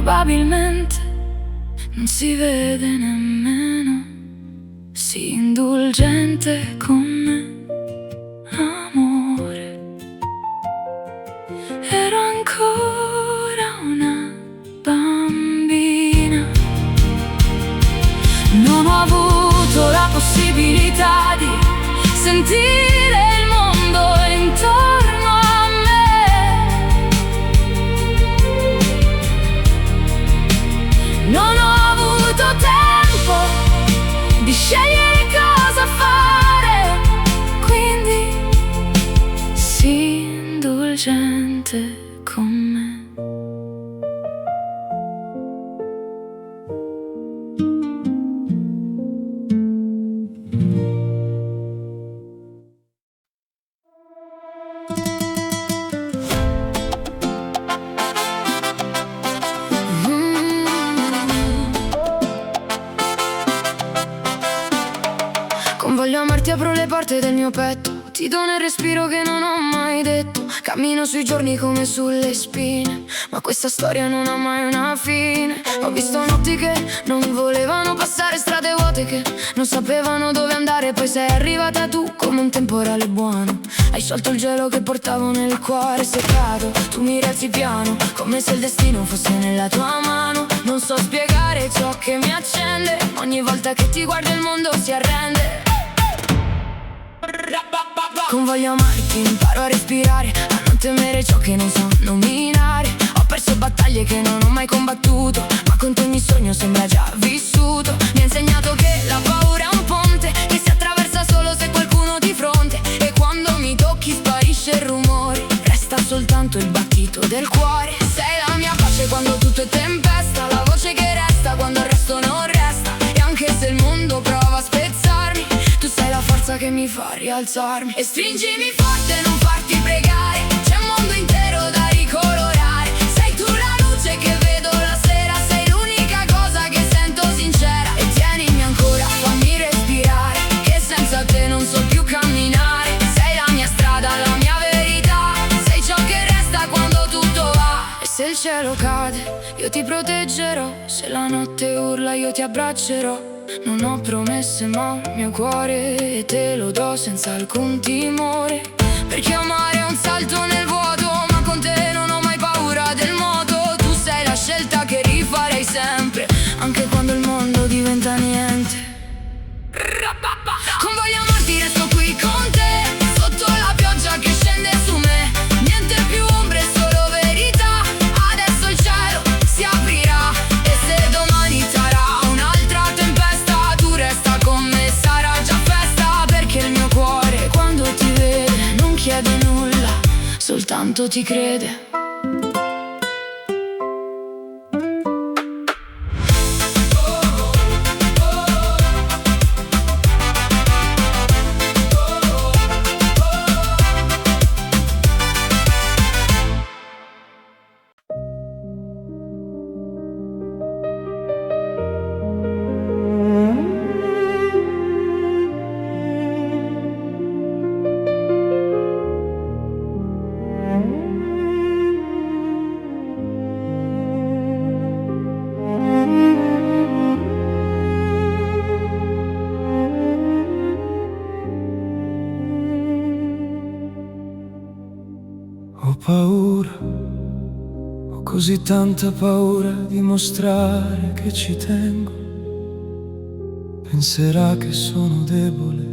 probabilmente non si vede nemmeno. Sii indulgente con me, amore. Ero ancora una bambina, non ho avuto la possibilità di sentire il mondo intorno a me. Non ho avuto tempo di scegliere cosa fare, quindi sii indulgente con me. Con voglio amarti apro le porte del mio petto, ti do nel respiro che non ho mai detto. Cammino sui giorni come sulle spine, ma questa storia non ha mai una fine. Ho visto notti che non volevano passare, strade vuote che non sapevano dove andare. Poi sei arrivata tu come un temporale buono, hai sciolto il gelo che portavo nel cuore. Se cado, tu mi rialzi piano, come se il destino fosse nella tua mano. Non so spiegare ciò che mi accende, ogni volta che ti guardo il mondo si arrende. Con voglio amarti imparo a respirare, a non temere ciò che non so nominare. Ho perso battaglie che non ho mai combattuto, ma con te ogni sogno sembra già vissuto. Mi ha insegnato che la paura è un ponte che si attraversa solo se qualcuno di fronte. E quando mi tocchi sparisce il rumore, resta soltanto il battito del cuore. Sei la mia pace quando tutto è tempesta, la voce che resta quando il resto non resta. E anche se il mondo prova a spezzarmi, tu sei la forza che mi fa rialzarmi. E stringimi forte, non farti pregare, c'è un mondo intero da ricolorare. Sei tu la luce che vedo la sera, sei l'unica cosa che sento sincera. E tienimi ancora, fammi respirare, che senza te non so più camminare. Sei la mia strada, la mia verità, sei ciò che resta quando tutto va. E se il cielo cade, io ti proteggerò, se la notte urla io ti abbraccerò. Non ho promesse ma il mio cuore te lo do senza alcun timore, perché amare è un salto nel vuoto, ma con te non ho mai paura del moto. Tu sei la scelta che rifarei sempre, anche quando il mondo diventa niente. Con voglio amarti resto qui con te, sotto la pioggia che scende su me. Niente più ombre, solo verità. Adesso il cielo si aprirà, e se domani sarà un'altra tempesta, tu resta con me, sarà già festa. Perché il mio cuore quando ti vede non chiede nulla, soltanto ti crede. Ho paura, ho così tanta paura di mostrare che ci tengo. Penserà che sono debole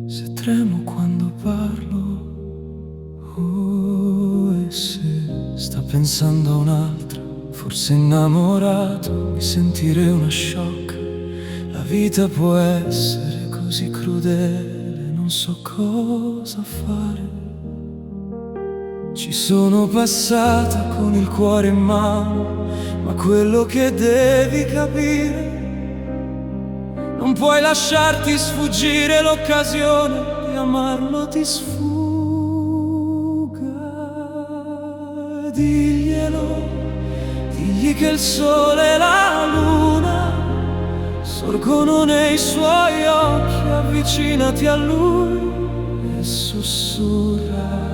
se tremo quando parlo. Oh, e se sta pensando a un'altra, forse innamorato, mi sentirei una sciocca. La vita può essere così crudele, non so cosa fare. Ci sono passata con il cuore in mano, ma quello che devi capire, non puoi lasciarti sfuggire l'occasione di amarlo ti sfugga. Diglielo, digli che il sole e la luna sorgono nei suoi occhi, avvicinati a lui e sussurra.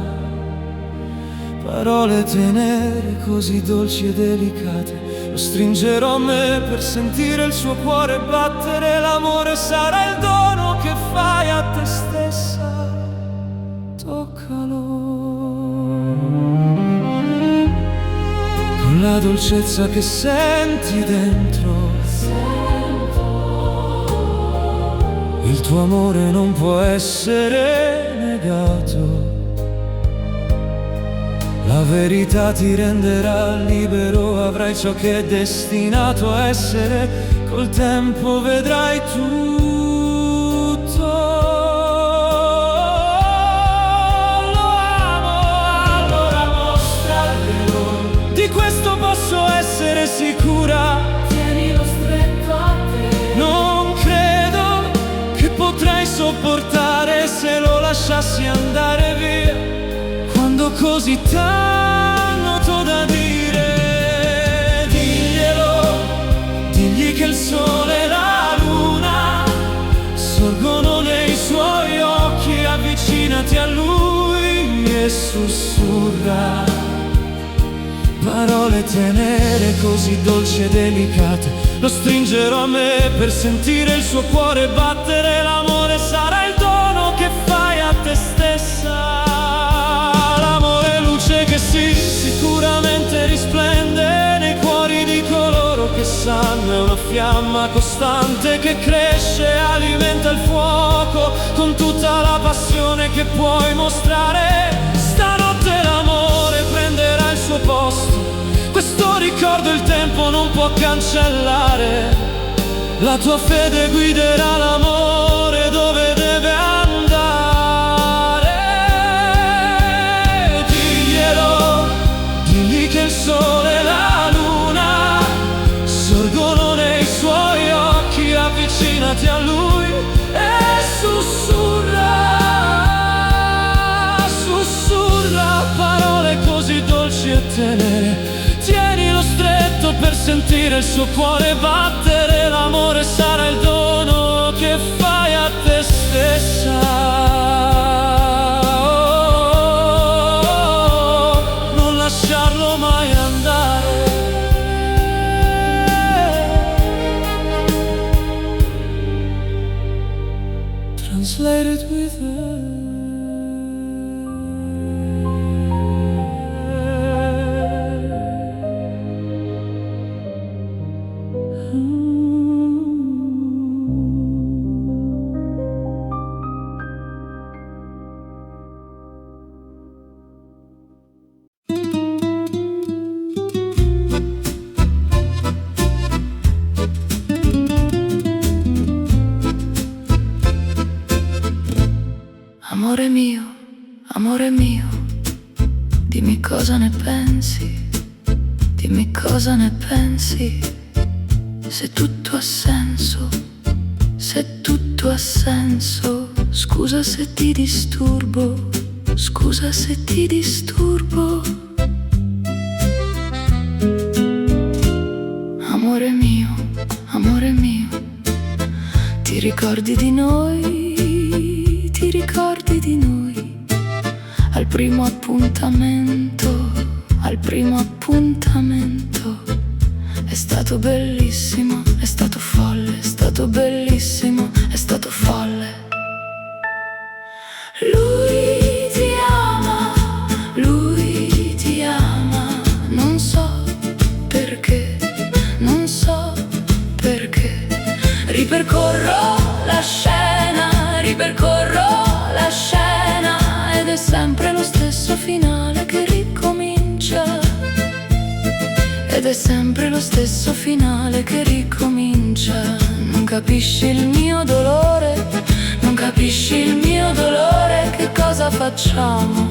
parole tenere così dolci e delicate. Lo stringerò a me per sentire il suo cuore battere. L'amore sarà il dono che fai a te stessa. Toccalo con la dolcezza che senti dentro. Il tuo amore non può essere negato. La verità ti renderà libero, avrai ciò che è destinato a essere. Col tempo vedrai tutto. Lo amo, allora mostrarglielo. Di questo posso essere sicura. Tienilo stretto a te. Non credo che potrei sopportare se lo lasciassi andare via. Quando così tanto da dire, diglielo, digli che il sole e la luna sorgono nei suoi occhi. Avvicinati a lui e sussurra parole tenere così dolci e delicate. Lo stringerò a me per sentire il suo cuore battere. L'amore sarà il dono che fai a te stessa. Che sì, sicuramente risplende nei cuori di coloro che sanno. È una fiamma costante che cresce, alimenta il fuoco con tutta la passione che puoi mostrare. Stanotte l'amore prenderà il suo posto. Questo ricordo il tempo non può cancellare. La tua fede guiderà l'amore dove deve andare. Che il sole e la luna sorgono nei suoi occhi. Avvicinati a lui e sussurra parole così dolci e tenere. Tienilo stretto per sentire il suo cuore battere. L'amore sarà il dono che fai a te stessa. Lasciarlo mai andare. Translated with amore mio, dimmi cosa ne pensi, dimmi cosa ne pensi, se tutto ha senso, se tutto ha senso. Scusa se ti disturbo, scusa se ti disturbo. Amore mio, ti ricordi di noi, ti ricordi di noi? Al primo appuntamento, al primo appuntamento. È stato bellissimo, è stato folle, è stato bellissimo, è stato folle. Lui ti ama, non so perché, non so perché. Ripercorro la scena, ripercorro la scena, ed è sempre lo stesso finale che ricomincia. Ed è sempre lo stesso finale che ricomincia. Non capisci il mio dolore, non capisci il mio dolore. Che cosa facciamo?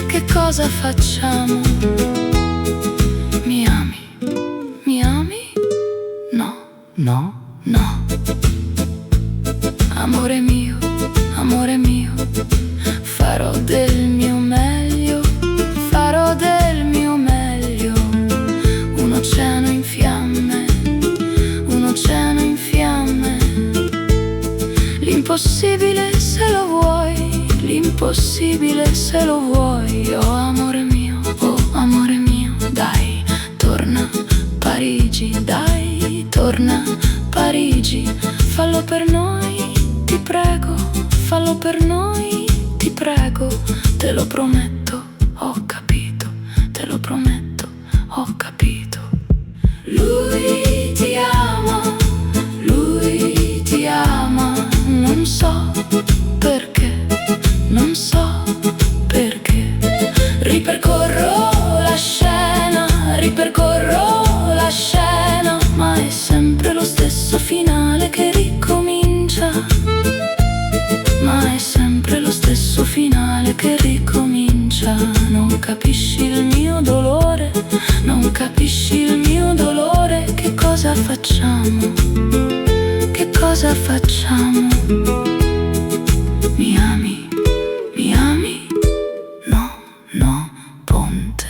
Che cosa facciamo? Mi ami? Mi ami? No, no, no. Amore mio, farò del mio meglio, farò del mio meglio. Un oceano in fiamme, un oceano in fiamme. L'impossibile se lo vuoi, l'impossibile se lo vuoi, oh amore mio. torna a Parigi. Fallo per noi, ti prego, fallo per noi, ti prego. Te lo prometto, ho capito, te lo prometto, ho capito. Lui ti ama, lui ti ama, non so perché, non so perché. Ripercorro la scena, ripercorro la scena, ma è sempre lo stesso finale che ricomincia. Ma è sempre lo stesso finale che ricomincia. Non capisci il mio dolore, non capisci il mio dolore. Che cosa facciamo? Che cosa facciamo? Mi ami? Mi ami? No, no, ponte.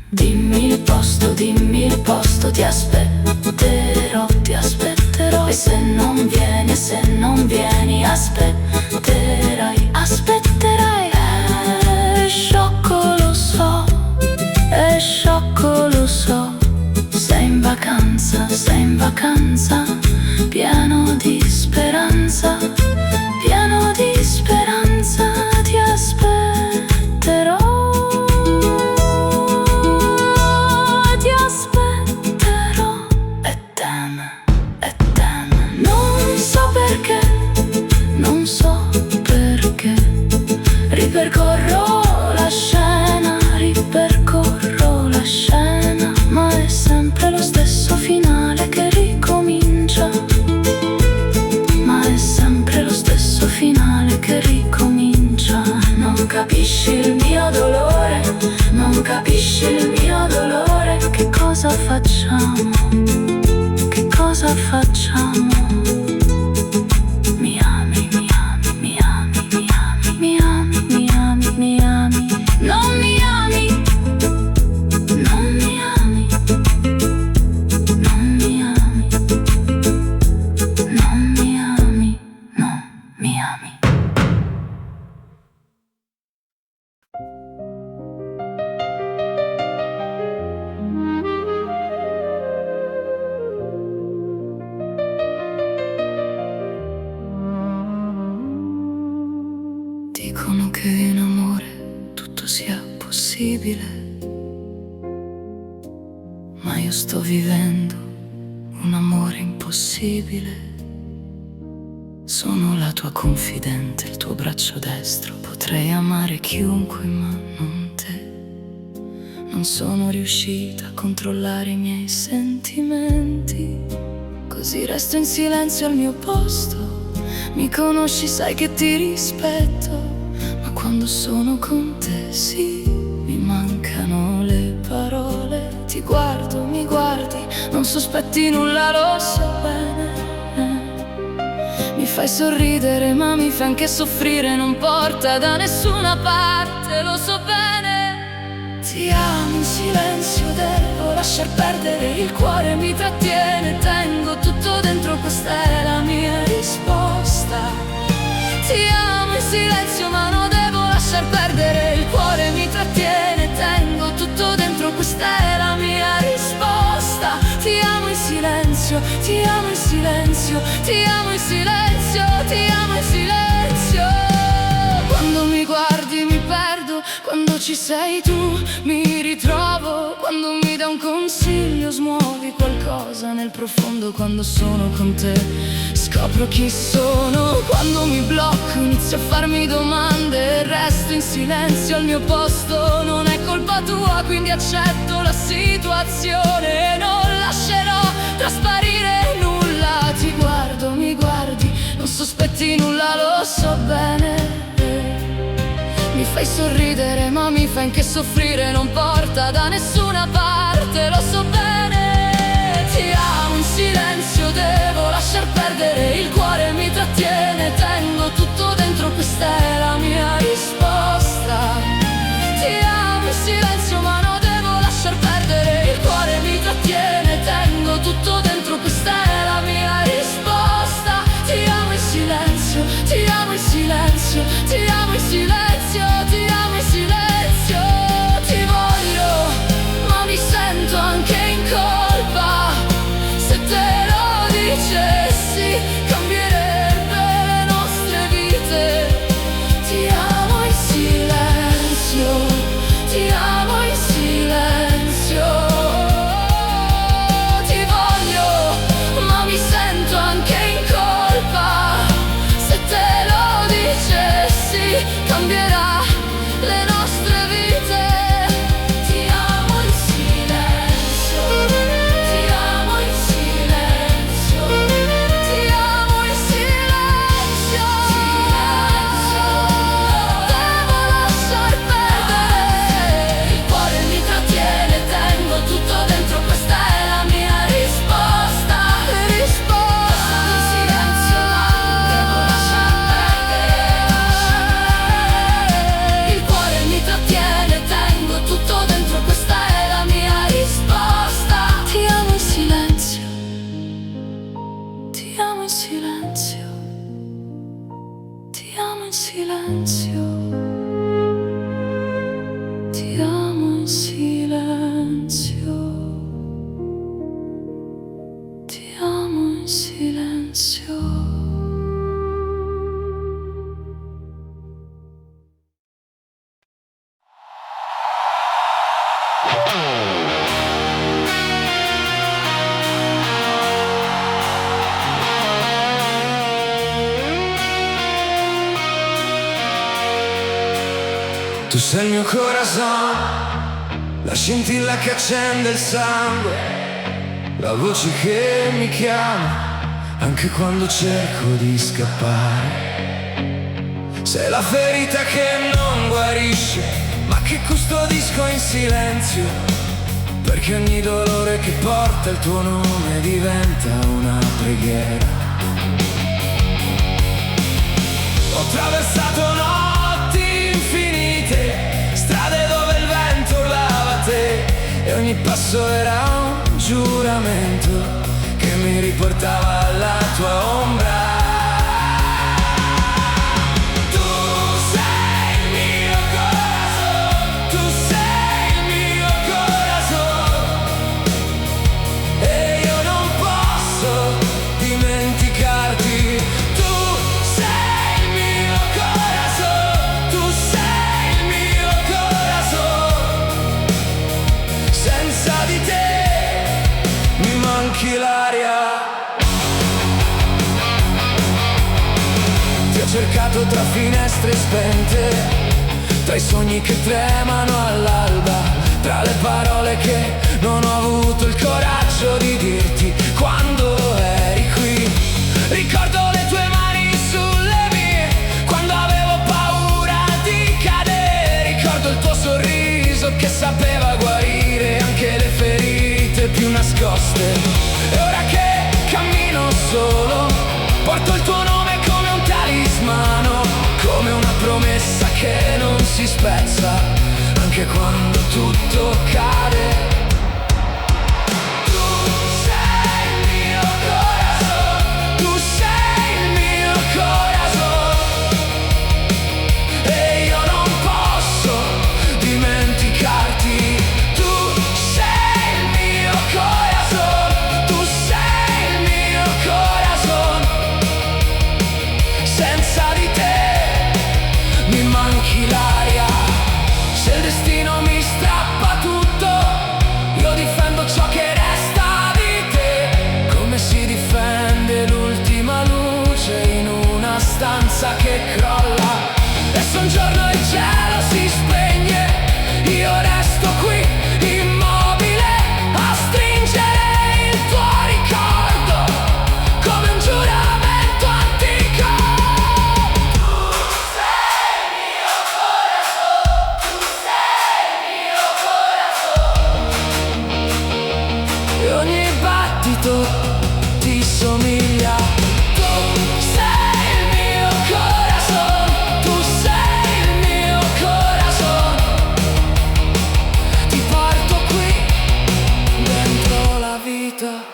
Dimmi il posto, ti aspetterò, ti aspetterò. E se non vieni, aspetterai, aspetterai. È sciocco, lo so, è sciocco, lo so. Sei in vacanza, pieno di speranza, pieno di speranza, ti aspetterò. Ti aspetterò. E teme, non so perché, non so perché. Ripercorro la scena, ripercorro la scena, ma è sempre lo stesso finale che ricomincia. Ma è sempre lo stesso finale che ricomincia. Non capisci il mio dolore, non capisci il mio dolore. Che cosa facciamo? Che cosa facciamo? Mi ami, mi ami, mi ami, mi ami, mi ami, mi ami, mi ami. Non mi ami, non mi ami, non mi ami, non mi ami, non mi ami. Dicono che in amore tutto sia possibile, ma io sto vivendo un amore impossibile. Sono la tua confidente, il tuo braccio destro. Potrei amare chiunque, ma non te. Non sono riuscita a controllare i miei sentimenti, così resto in silenzio al mio posto. Mi conosci, sai che ti rispetto, ma quando sono con te, sì, mi mancano le parole. Ti guardo, mi guardi, non sospetti nulla, lo so bene. Mi fai sorridere, ma mi fai anche soffrire, non porta da nessuna parte, lo so bene. Ti amo in silenzio, devo lasciar perdere, il cuore mi trattiene, tengo tutto dentro, questa è la mia risposta. Ti amo in silenzio, ma non devo lasciar perdere, il cuore mi trattiene, tengo tutto dentro, questa è la mia risposta. Ti amo in silenzio, ti amo in silenzio, ti amo in silenzio, ti amo in silenzio. Quando mi guardi mi perdo, quando ci sei tu mi ritrovo, quando mi dai un consiglio smuovi qualcosa nel profondo. Quando sono con te scopro chi sono, quando mi blocco inizio a farmi domande e resto in silenzio al mio posto. Non è colpa tua, quindi accetto la situazione, non lascerò trasparire nulla. Ti guardo, mi guardi, non sospetti nulla, lo so bene. Mi fai sorridere, ma mi fai anche soffrire, non porta da nessuna parte, lo so bene. Ti amo in silenzio, devo lasciar perdere, il cuore mi trattiene, tengo tutto dentro, questa è la mia risposta. Ti amo in silenzio, ma non devo lasciar perdere, il cuore mi trattiene, tengo tutto dentro, questa è la mia risposta. Ti amo in silenzio, ti amo in silenzio, ti amo in silenzio, ti amo in silenzio. Ti voglio, ma mi sento anche in colpa se te lo Tu sei il mio corazon, la scintilla che accende il sangue, la voce che mi chiama anche quando cerco di scappare. Sei la ferita che non guarisce, ma che custodisco in silenzio, perché ogni dolore che porta il tuo nome diventa una preghiera. Ho attraversato notti infinite, strade dove il vento urlava te, e ogni passo era un giuramento che mi riportava alla tua ombra. Cercato tra finestre spente, tra i sogni che tremano all'alba, tra le parole che non ho avuto il coraggio di dirti quando eri qui. Ricordo le tue mani sulle mie, quando avevo paura di cadere. Ricordo il tuo sorriso che sapeva guarire anche le ferite più nascoste. E ora che cammino solo, porto il tuo nome come una promessa che non si spezza, anche quando tutto cade. Tu sei il mio corazon, tu sei il mio corazon, e io non posso dimenticarti. Tu sei il mio corazon, tu sei il mio corazon. Senza di te mi manchi l'aria, se il destino mi strappa tutto, io difendo ciò che resta di te, come si difende l'ultima luce in una stanza che crolla. E se un giorno il cielo si spegne, io resto qui immobile a stringere il tuo ricordo come un giuramento antico. Ogni battito ti somiglia. Tu sei il mio corazon, tu sei il mio corazon. Ti porto qui dentro la vita.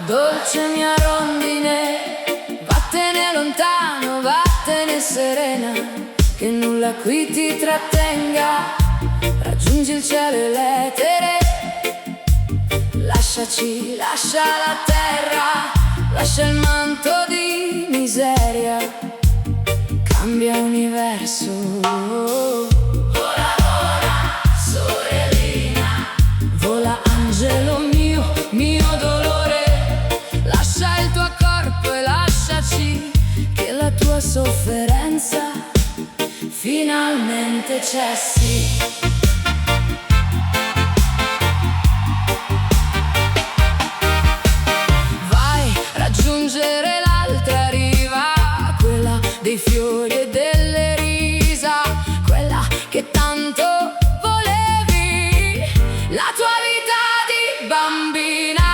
Dolce mia rondine, vattene lontano, vattene serena, che nulla qui ti trattenga. Raggiungi il cielo e l'etere, lasciaci, lascia la terra, lascia il manto di miseria, cambia universo. Vola, vola, sorellina, vola angelo mio, mio dolore. Lascia il tuo corpo e lasciaci che la tua sofferenza finalmente cessi. Vai a raggiungere l'altra riva, quella dei fiori e delle risa, quella che tanto volevi, la tua vita di bambina.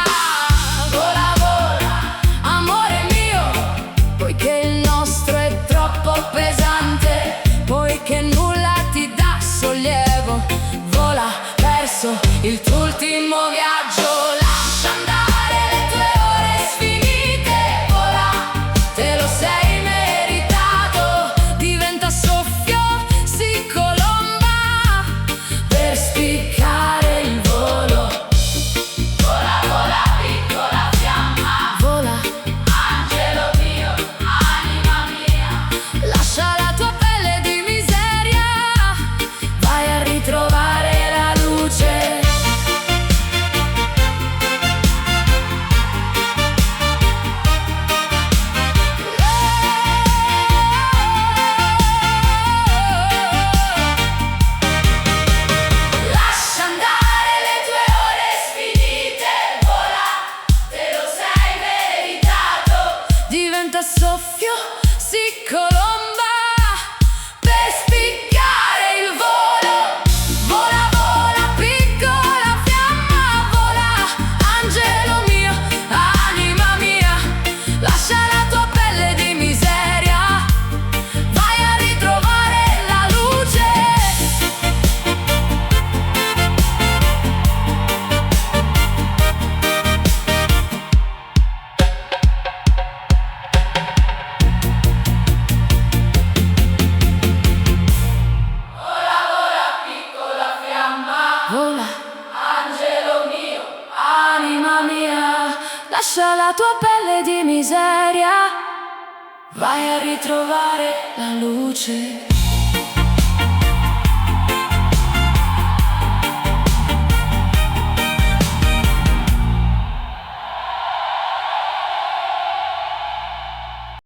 Pesante, poiché nulla ti dà sollievo, adesso il tuo ultimo viaggio. Lascia andare le tue ore sfinite, vola, te lo sei meritato. Diventa soffio, si colomba per spiccare il volo. Vola, vola, piccola fiamma, vola, angelo mio, anima mia. Lascia la tua pelle di miseria, vai a ritrovare la luce. Lascia andare le tue ore sfinite, vola, te lo sei meritato. Diventa soffio, si colomba per spiccare il volo. Vola, vola, piccola fiamma, vola, angelo mio, anima mia. Lascia la tua pelle di miseria, vai a ritrovare la luce. Vola, angelo mio, anima mia. Lascia la tua pelle di miseria, vai a ritrovare la luce.